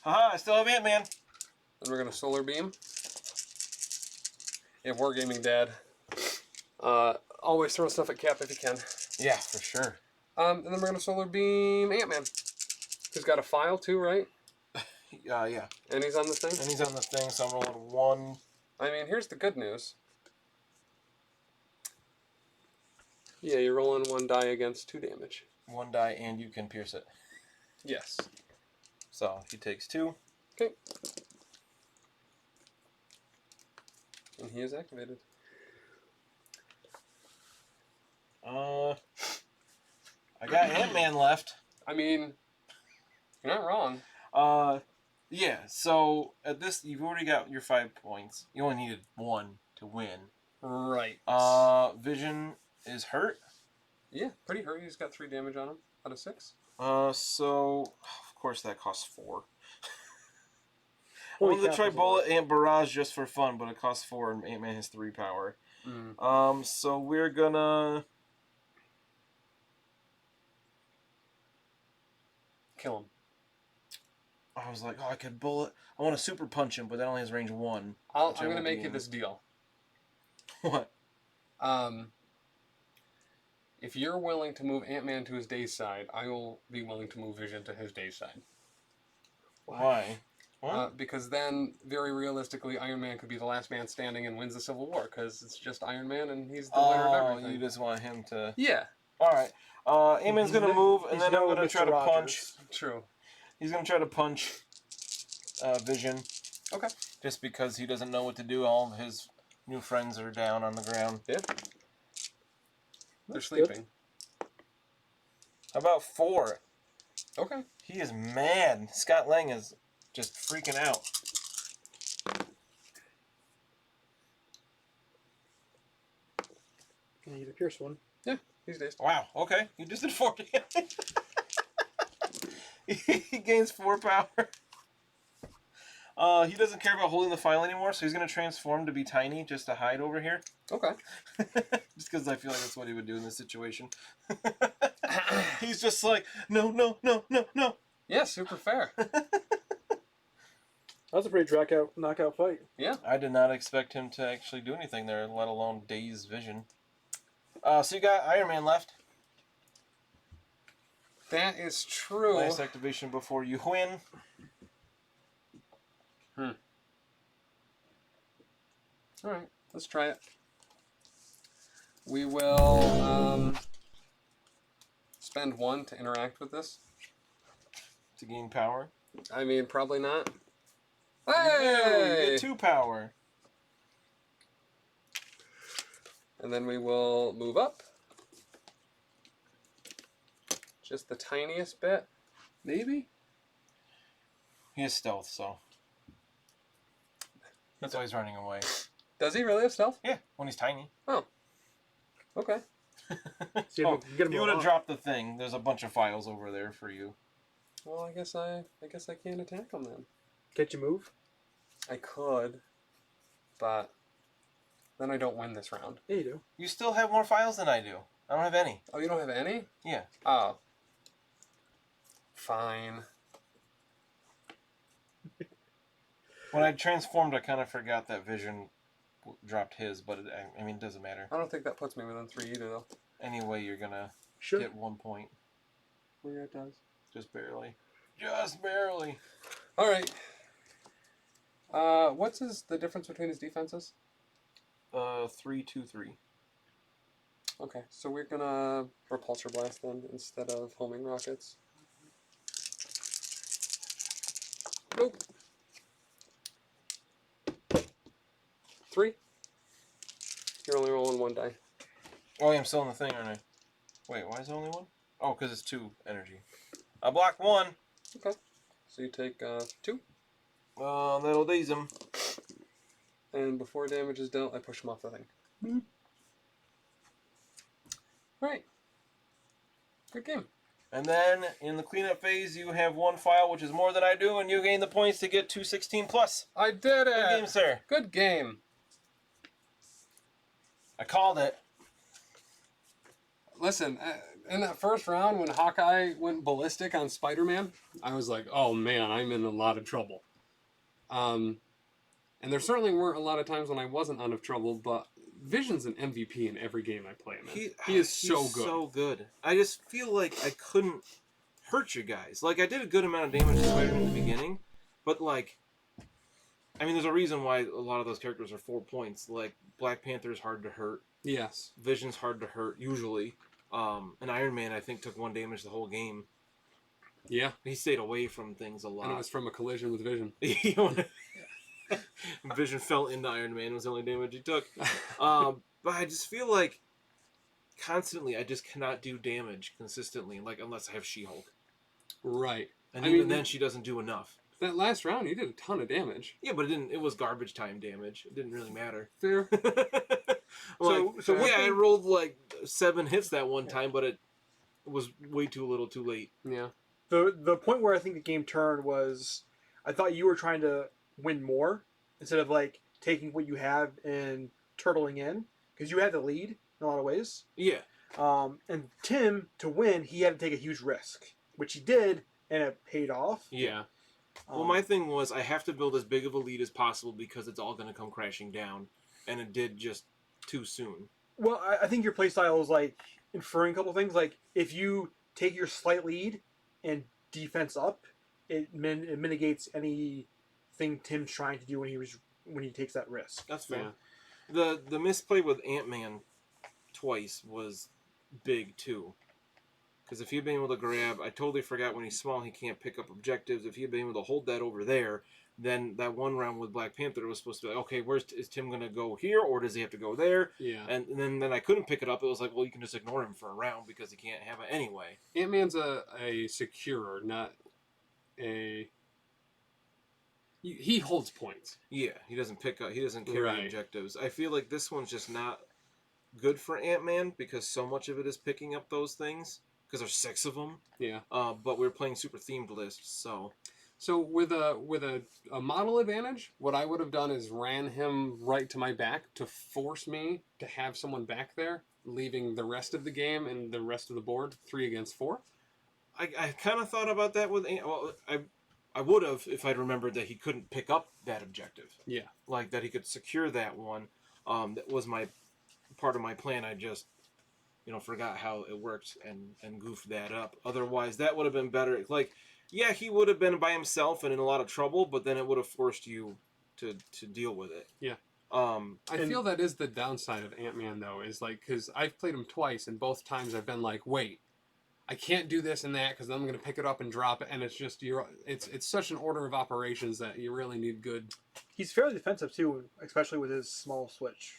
Haha, I still have Ant-Man. Then we're going to solar beam. Yeah, Wargaming Dad. Always throw stuff at Cap if you can. Yeah, for sure. And then we're going to solar beam Ant-Man. He's got a file too, right? Yeah. And he's on the thing? And he's on the thing, so I'm rolling 1. I mean, here's the good news. Yeah, you're rolling 1 die against 2 damage. 1 die, and you can pierce it. Yes. So, he takes 2. Okay. And he is activated. I got Ant-Man left. I mean, you're not wrong. Yeah, so at this, you've already got your 5 points. You only needed 1 to win. Right. Vision is hurt. Yeah, pretty hurt. He's got 3 damage on him out of 6. So, of course that costs 4. I Holy wanted to try cow, Bullet and Barrage just for fun, but it costs 4 and Ant-Man has 3 power. So we're gonna... Kill him. I was like, oh, I could Bullet... I want to Super Punch him, but that only has range 1. I'm going to make you this deal. What? If you're willing to move Ant-Man to his day side, I will be willing to move Vision to his day side. Why? What? Because then, very realistically, Iron Man could be the last man standing and wins the Civil War, because it's just Iron Man and he's the winner of everything. Oh, you just want him to... Yeah. Alright. Ant-Man's going to move, and then I'm going to try to punch... True. He's going to try to punch Vision. Okay. Just because he doesn't know what to do. All of his new friends are down on the ground. Yeah. They're That's sleeping. How about 4? Okay. He is mad. Scott Lang is just freaking out. I need a pierce 1. Yeah, these days. Wow, okay. He just did 4 damage. He gains 4 power. He doesn't care about holding the file anymore, so he's going to transform to be tiny just to hide over here. Okay. Just because I feel like that's what he would do in this situation. He's just like, no, no, no, no, no. Yeah, super fair. That was a pretty knockout fight. Yeah. I did not expect him to actually do anything there, let alone daze vision. So you got Iron Man left. That is true. Last activation before you win. Alright, let's try it. We will spend 1 to interact with this. To gain power. I mean, probably not. You Hey! get 2 power. And then we will move up. Just the tiniest bit, maybe? He has stealth, so. That's why he's running away. Does he really have stealth? Yeah, when he's tiny. Oh. Okay. So you would have dropped the thing. There's a bunch of files over there for you. Well, I guess I can't attack him then. Can't you move? I could, but then I don't win this round. Yeah, you do. You still have more files than I do. I don't have any. Oh, you don't have any? Yeah. Oh. Fine. When I transformed, I kind of forgot that Vision dropped his, but I mean, it doesn't matter. I don't think that puts me within 3 either, though. Anyway, you're gonna get 1 point. Well, yeah, it does. Just barely. Just barely. All right. What's the difference between his defenses? 3, 2, 3. Okay, so we're gonna repulsor blast then instead of homing rockets. Nope. 3. You're only rolling 1 die. Oh, yeah, I'm still in the thing, aren't I? Wait, why is it only 1? Oh, because it's 2 energy. I blocked 1. Okay. So you take 2. That'll daze him. And before damage is dealt, I push him off the thing. Right. Good game. And then, in the cleanup phase, you have 1 file, which is more than I do, and you gain the points to get 216 plus. I did it! Good game, sir. Good game. I called it. Listen, in that first round when Hawkeye went ballistic on Spider-Man, I was like, oh man, I'm in a lot of trouble. And there certainly weren't a lot of times when I wasn't out of trouble, but Vision's an MVP in every game I play him in. He is so good. So good. I just feel like I couldn't hurt you guys. Like, I did a good amount of damage to Spider-Man in the beginning, but like, I mean, there's a reason why a lot of those characters are 4 points. Like, Black Panther's hard to hurt. Yes. Vision's hard to hurt, usually. And Iron Man, I think, took 1 damage the whole game. Yeah. He stayed away from things a lot. And it was from a collision with Vision. Vision fell into Iron Man was the only damage he took. But I just feel like constantly I just cannot do damage consistently, like unless I have She-Hulk. Right. And even then she doesn't do enough. That last round you did a ton of damage. Yeah, but it was garbage time damage. It didn't really matter. Fair. I rolled like 7 hits that one time, but it was way too little too late. Yeah. The point where I think the game turned was I thought you were trying to win more instead of like taking what you have and turtling in because you had the lead in a lot of ways. Yeah. And Tim, to win, he had to take a huge risk, which he did, and it paid off. Yeah. Well, my thing was I have to build as big of a lead as possible because it's all going to come crashing down, and it did just too soon. Well, I think your playstyle is like inferring a couple things. Like if you take your slight lead and defense up, it mitigates anything Tim's trying to do when he takes that risk. That's fair. Yeah. The misplay with Ant-Man twice was big too. Because if he'd been able to grab, I totally forgot when he's small he can't pick up objectives. If he'd been able to hold that over there, then that one round with Black Panther was supposed to be like, okay, is Tim going to go here or does he have to go there? Yeah. And then I couldn't pick it up. It was like, well, you can just ignore him for a round because he can't have it anyway. Ant-Man's a securer, not a... He holds points. Yeah, he doesn't pick up. He doesn't carry objectives. I feel like this one's just not good for Ant-Man because so much of it is picking up those things because there's 6 of them. Yeah. But we're playing super themed lists, so. So with a model advantage, what I would have done is ran him right to my back to force me to have someone back there, leaving the rest of the game and the rest of the board 3 against 4. I kind of thought about that with... Well, I would have if I'd remembered that he couldn't pick up that objective. Yeah. Like, that he could secure that one. That was part of my plan. I just, forgot how it worked and goofed that up. Otherwise, that would have been better. Like... Yeah, he would have been by himself and in a lot of trouble, but then it would have forced you to deal with it. Yeah. I feel that is the downside of Ant-Man, though, is like, because I've played him twice, and both times I've been like, wait, I can't do this and that because I'm going to pick it up and drop it, and it's just, it's such an order of operations that you really need good... He's fairly defensive, too, especially with his small switch.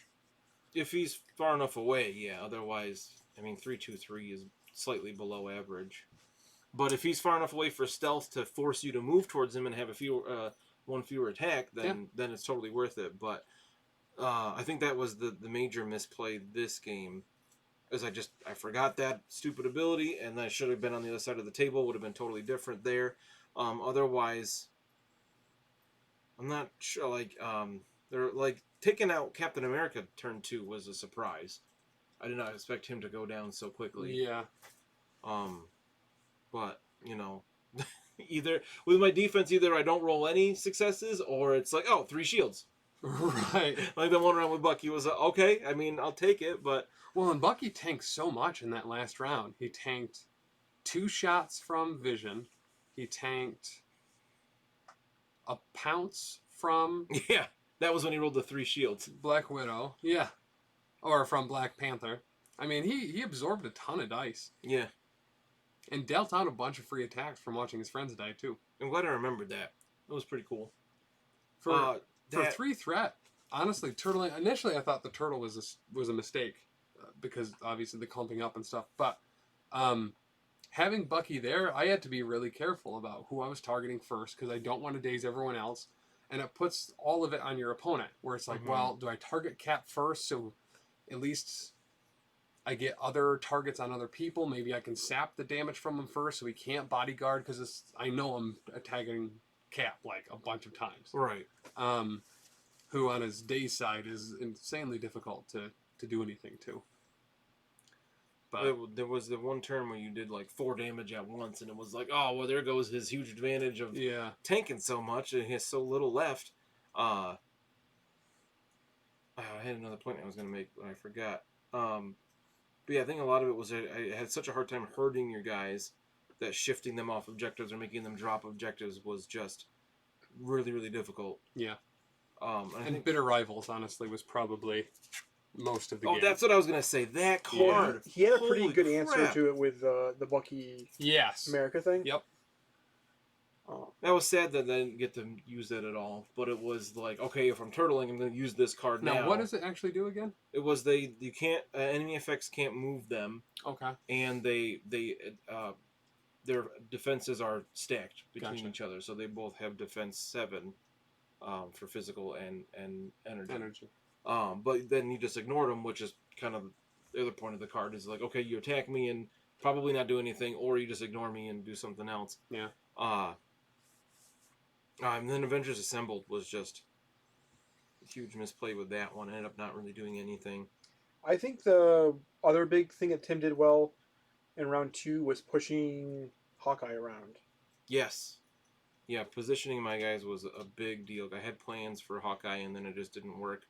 If he's far enough away, yeah. Otherwise, 3-2-3 is slightly below average. But if he's far enough away for stealth to force you to move towards him and have one fewer attack, then it's totally worth it. But I think that was the major misplay this game, is I forgot that stupid ability, and I should have been on the other side of the table. Would have been totally different there. Otherwise, I'm not sure. They're taking out Captain America turn 2 was a surprise. I did not expect him to go down so quickly. Yeah. But, either with my defense, either I don't roll any successes or it's like, 3 shields. Right. Like the one round with Bucky was, okay, I'll take it, but... Well, and Bucky tanked so much in that last round. He tanked 2 shots from Vision. He tanked a pounce from... Yeah, that was when he rolled the 3 shields. Black Widow. Yeah. Or from Black Panther. He absorbed a ton of dice. Yeah. And dealt out a bunch of free attacks from watching his friends die, too. I'm glad I remembered that. That was pretty cool. For 3 threat, honestly, turtling... Initially, I thought the turtle was a mistake. Because, obviously, the clumping up and stuff. But having Bucky there, I had to be really careful about who I was targeting first. Because I don't want to daze everyone else. And it puts all of it on your opponent. Where it's like, well, do I target Cap first? So, at least... I get other targets on other people. Maybe I can sap the damage from him first so he can't bodyguard because I know I'm attacking Cap a bunch of times. Right. Who on his day side is insanely difficult to do anything to. But there was the one turn where you did 4 damage at once and it was like, oh, well, there goes his huge advantage of tanking so much and he has so little left. I had another point I was going to make, but I forgot. But yeah, I think a lot of it was I had such a hard time hurting your guys that shifting them off objectives or making them drop objectives was just really, really difficult. Yeah. I think Bitter Rivals, honestly, was probably most of the game. Oh, that's what I was going to say. That card. Yeah. He had a pretty good answer to it with the Bucky America thing. Yep. That was sad that I didn't get to use that at all. But it was like, okay, if I'm turtling, I'm going to use this card now. Now, what does it actually do again? It was you can't enemy effects can't move them. Okay. And their defenses are stacked between each other, so they both have defense 7 for physical and energy. But then you just ignored them, which is kind of the other point of the card is like, okay, you attack me and probably not do anything, or you just ignore me and do something else. Yeah. And then Avengers Assembled was just a huge misplay with that one. Ended up not really doing anything. I think the other big thing that Tim did well in round 2 was pushing Hawkeye around. Yes. Yeah, positioning my guys was a big deal. I had plans for Hawkeye, and then it just didn't work.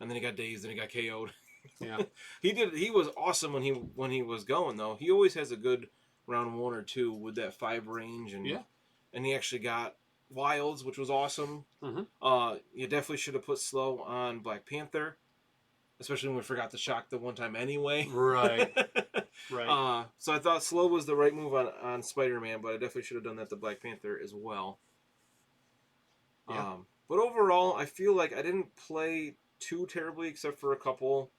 And then he got dazed, and he got KO'd. Yeah. He was awesome when he was going, though. He always has a good round 1 or 2 with that 5 range, and he actually got Wilds, which was awesome. Mm-hmm. You definitely should have put slow on Black Panther, especially when we forgot to shock the one time anyway. Right. Right. So I thought slow was the right move on Spider-Man, but I definitely should have done that to Black Panther as well. Yeah. But overall, I feel like I didn't play too terribly except for a couple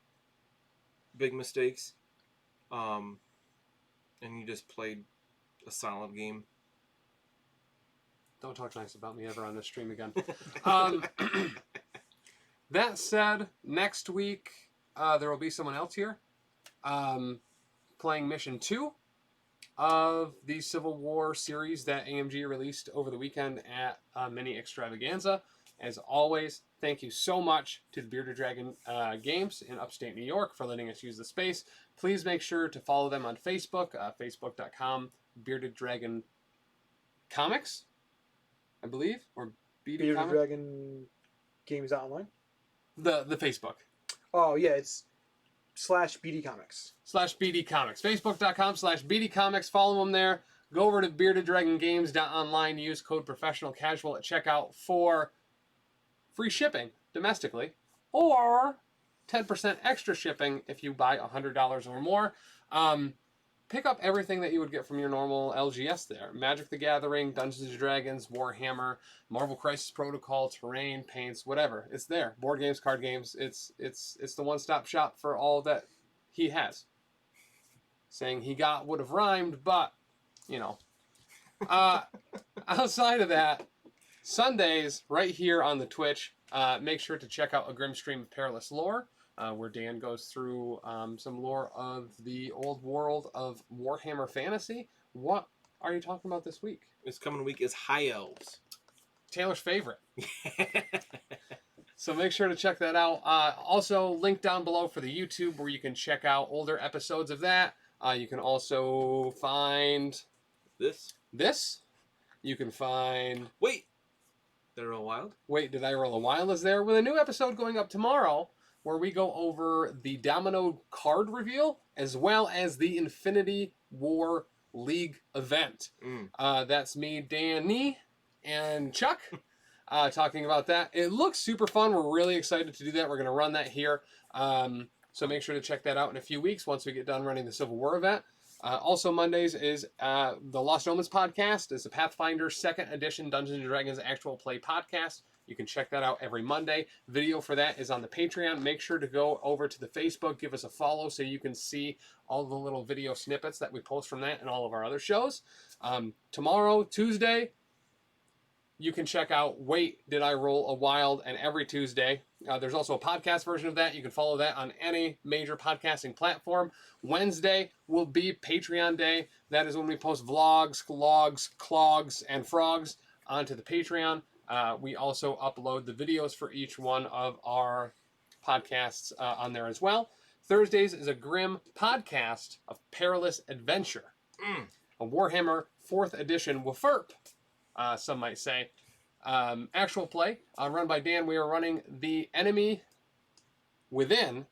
big mistakes. And you just played a solid game. Don't talk nice about me ever on this stream again. That said, next week there will be someone else here playing Mission 2. of the Civil War series that AMG released over the weekend at Mini Extravaganza. As always, thank you so much to the Bearded Dragon Games in upstate New York for letting us use the space. Please make sure to follow them on Facebook, facebook.com, Bearded Dragon Comics, I believe, or Bearded Dragon Games Online? The Facebook. Oh, yeah, it's /BD Comics. /BD Comics. Facebook.com/BD Comics. Follow them there. Go over to beardeddragongames.online. Use code PROFESSIONALCASUAL at checkout for free shipping domestically, or 10% extra shipping if you buy $100 or more. Pick up everything that you would get from your normal LGS there. Magic the Gathering, Dungeons & Dragons, Warhammer, Marvel Crisis Protocol, Terrain, Paints, whatever. It's there. Board games, card games. It's the one-stop shop for all that he has. Saying he got would have rhymed, but, you know. Outside of that, Sundays, right here on the Twitch, make sure to check out a Grim Stream of Perilous Lore, where Dan goes through some lore of the old world of Warhammer Fantasy. What are you talking about this week? This coming week is High Elves. Taylor's favorite. So make sure to check that out. Also, link down below for the YouTube where you can check out older episodes of that. You can also find... This. You can find... Wait! Did I roll wild? Wait, did I roll a wild? Is there? With a new episode going up tomorrow where we go over the Domino card reveal as well as the Infinity War League event. That's me, Dani, and Chuck talking about that. It looks super fun. We're really excited to do that. We're going to run that here. So make sure to check that out in a few weeks once we get done running the Civil War event. Also Mondays is the Lost Omens podcast. It's a Pathfinder 2nd edition Dungeons & Dragons actual play podcast. You can check that out every Monday. Video for that is on the Patreon. Make sure to go over to the Facebook, give us a follow so you can see all the little video snippets that we post from that and all of our other shows. Tomorrow, Tuesday, you can check out Wait, Did I Roll a Wild? And every Tuesday. There's also a podcast version of that. You can follow that on any major podcasting platform. Wednesday will be Patreon Day. That is when we post vlogs, logs, clogs, and frogs onto the Patreon. We also upload the videos for each one of our podcasts on there as well. Thursdays is a Grim podcast of Perilous Adventure. A Warhammer 4th edition WFRP, some might say. Actual play, run by Dan. We are running the Enemy Within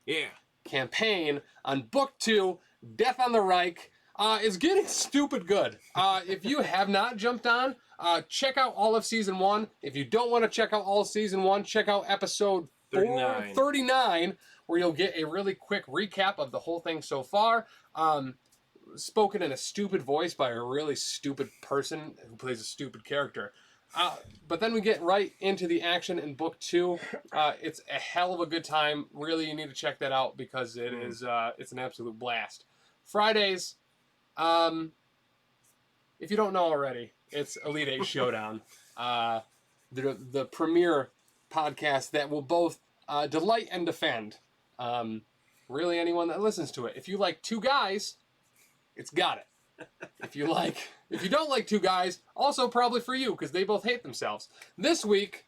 campaign on Book 2, Death on the Reich. It's getting stupid good. If you have not jumped on, check out all of Season 1. If you don't want to check out all of Season 1, check out Episode 39, where you'll get a really quick recap of the whole thing so far. Spoken in a stupid voice by a really stupid person who plays a stupid character. But then we get right into the action in Book 2. It's a hell of a good time. Really, you need to check that out because it is it's an absolute blast. Fridays, if you don't know already, it's Elite 8 Showdown, the premier podcast that will both delight and defend really anyone that listens to it. If you like two guys, it's got it. If you don't like two guys, also probably for you, because they both hate themselves. This week,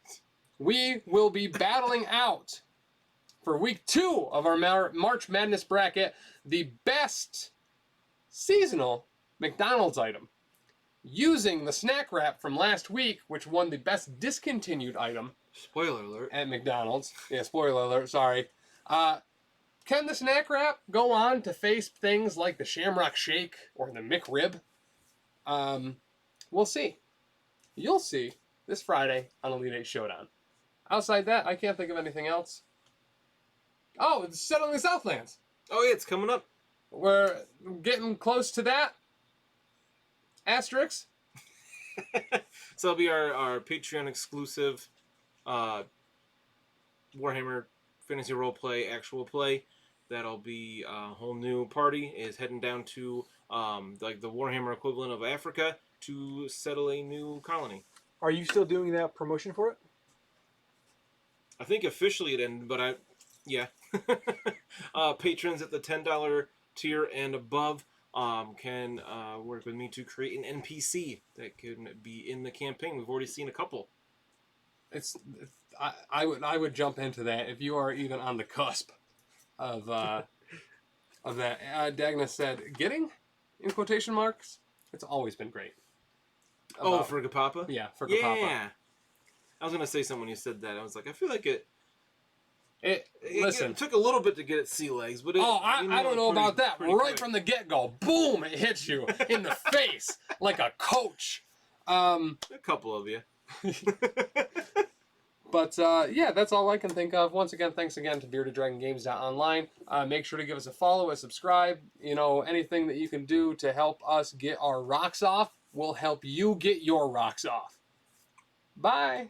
we will be battling out, for week 2 of our March Madness bracket, the best seasonal McDonald's item. Using the snack wrap from last week, which won the best discontinued item. Spoiler alert. At McDonald's. Yeah, spoiler alert, sorry. Can the snack wrap go on to face things like the Shamrock Shake or the McRib? We'll see. You'll see this Friday on Elite 8 Showdown. Outside that, I can't think of anything else. Oh, it's Settling the Southlands. Oh, yeah, it's coming up. We're getting close to that. Asterix. So it'll be our Patreon exclusive Warhammer Fantasy Roleplay actual play. That'll be a whole new party is heading down to like the Warhammer equivalent of Africa to settle a new colony. Are you still doing that promotion for it? I think officially it ended, but yeah. Patrons at the $10 tier and above can work with me to create an NPC that can be in the campaign. We've already seen a couple. I would jump into that if you are even on the cusp of that. Dagna said, "Getting," in quotation marks. It's always been great. For Gapapa? Yeah, for Gapapa. Yeah. I was gonna say something when you said that. I was like, I feel like it took a little bit to get its sea legs, but I don't know about that. Right quick. from the get-go, boom! It hits you in the face like a coach. A couple of you. But yeah, that's all I can think of. Once again, thanks again to BeardedDragonGames.online. Make sure to give us a follow, a subscribe. You know, anything that you can do to help us get our rocks off will help you get your rocks off. Bye.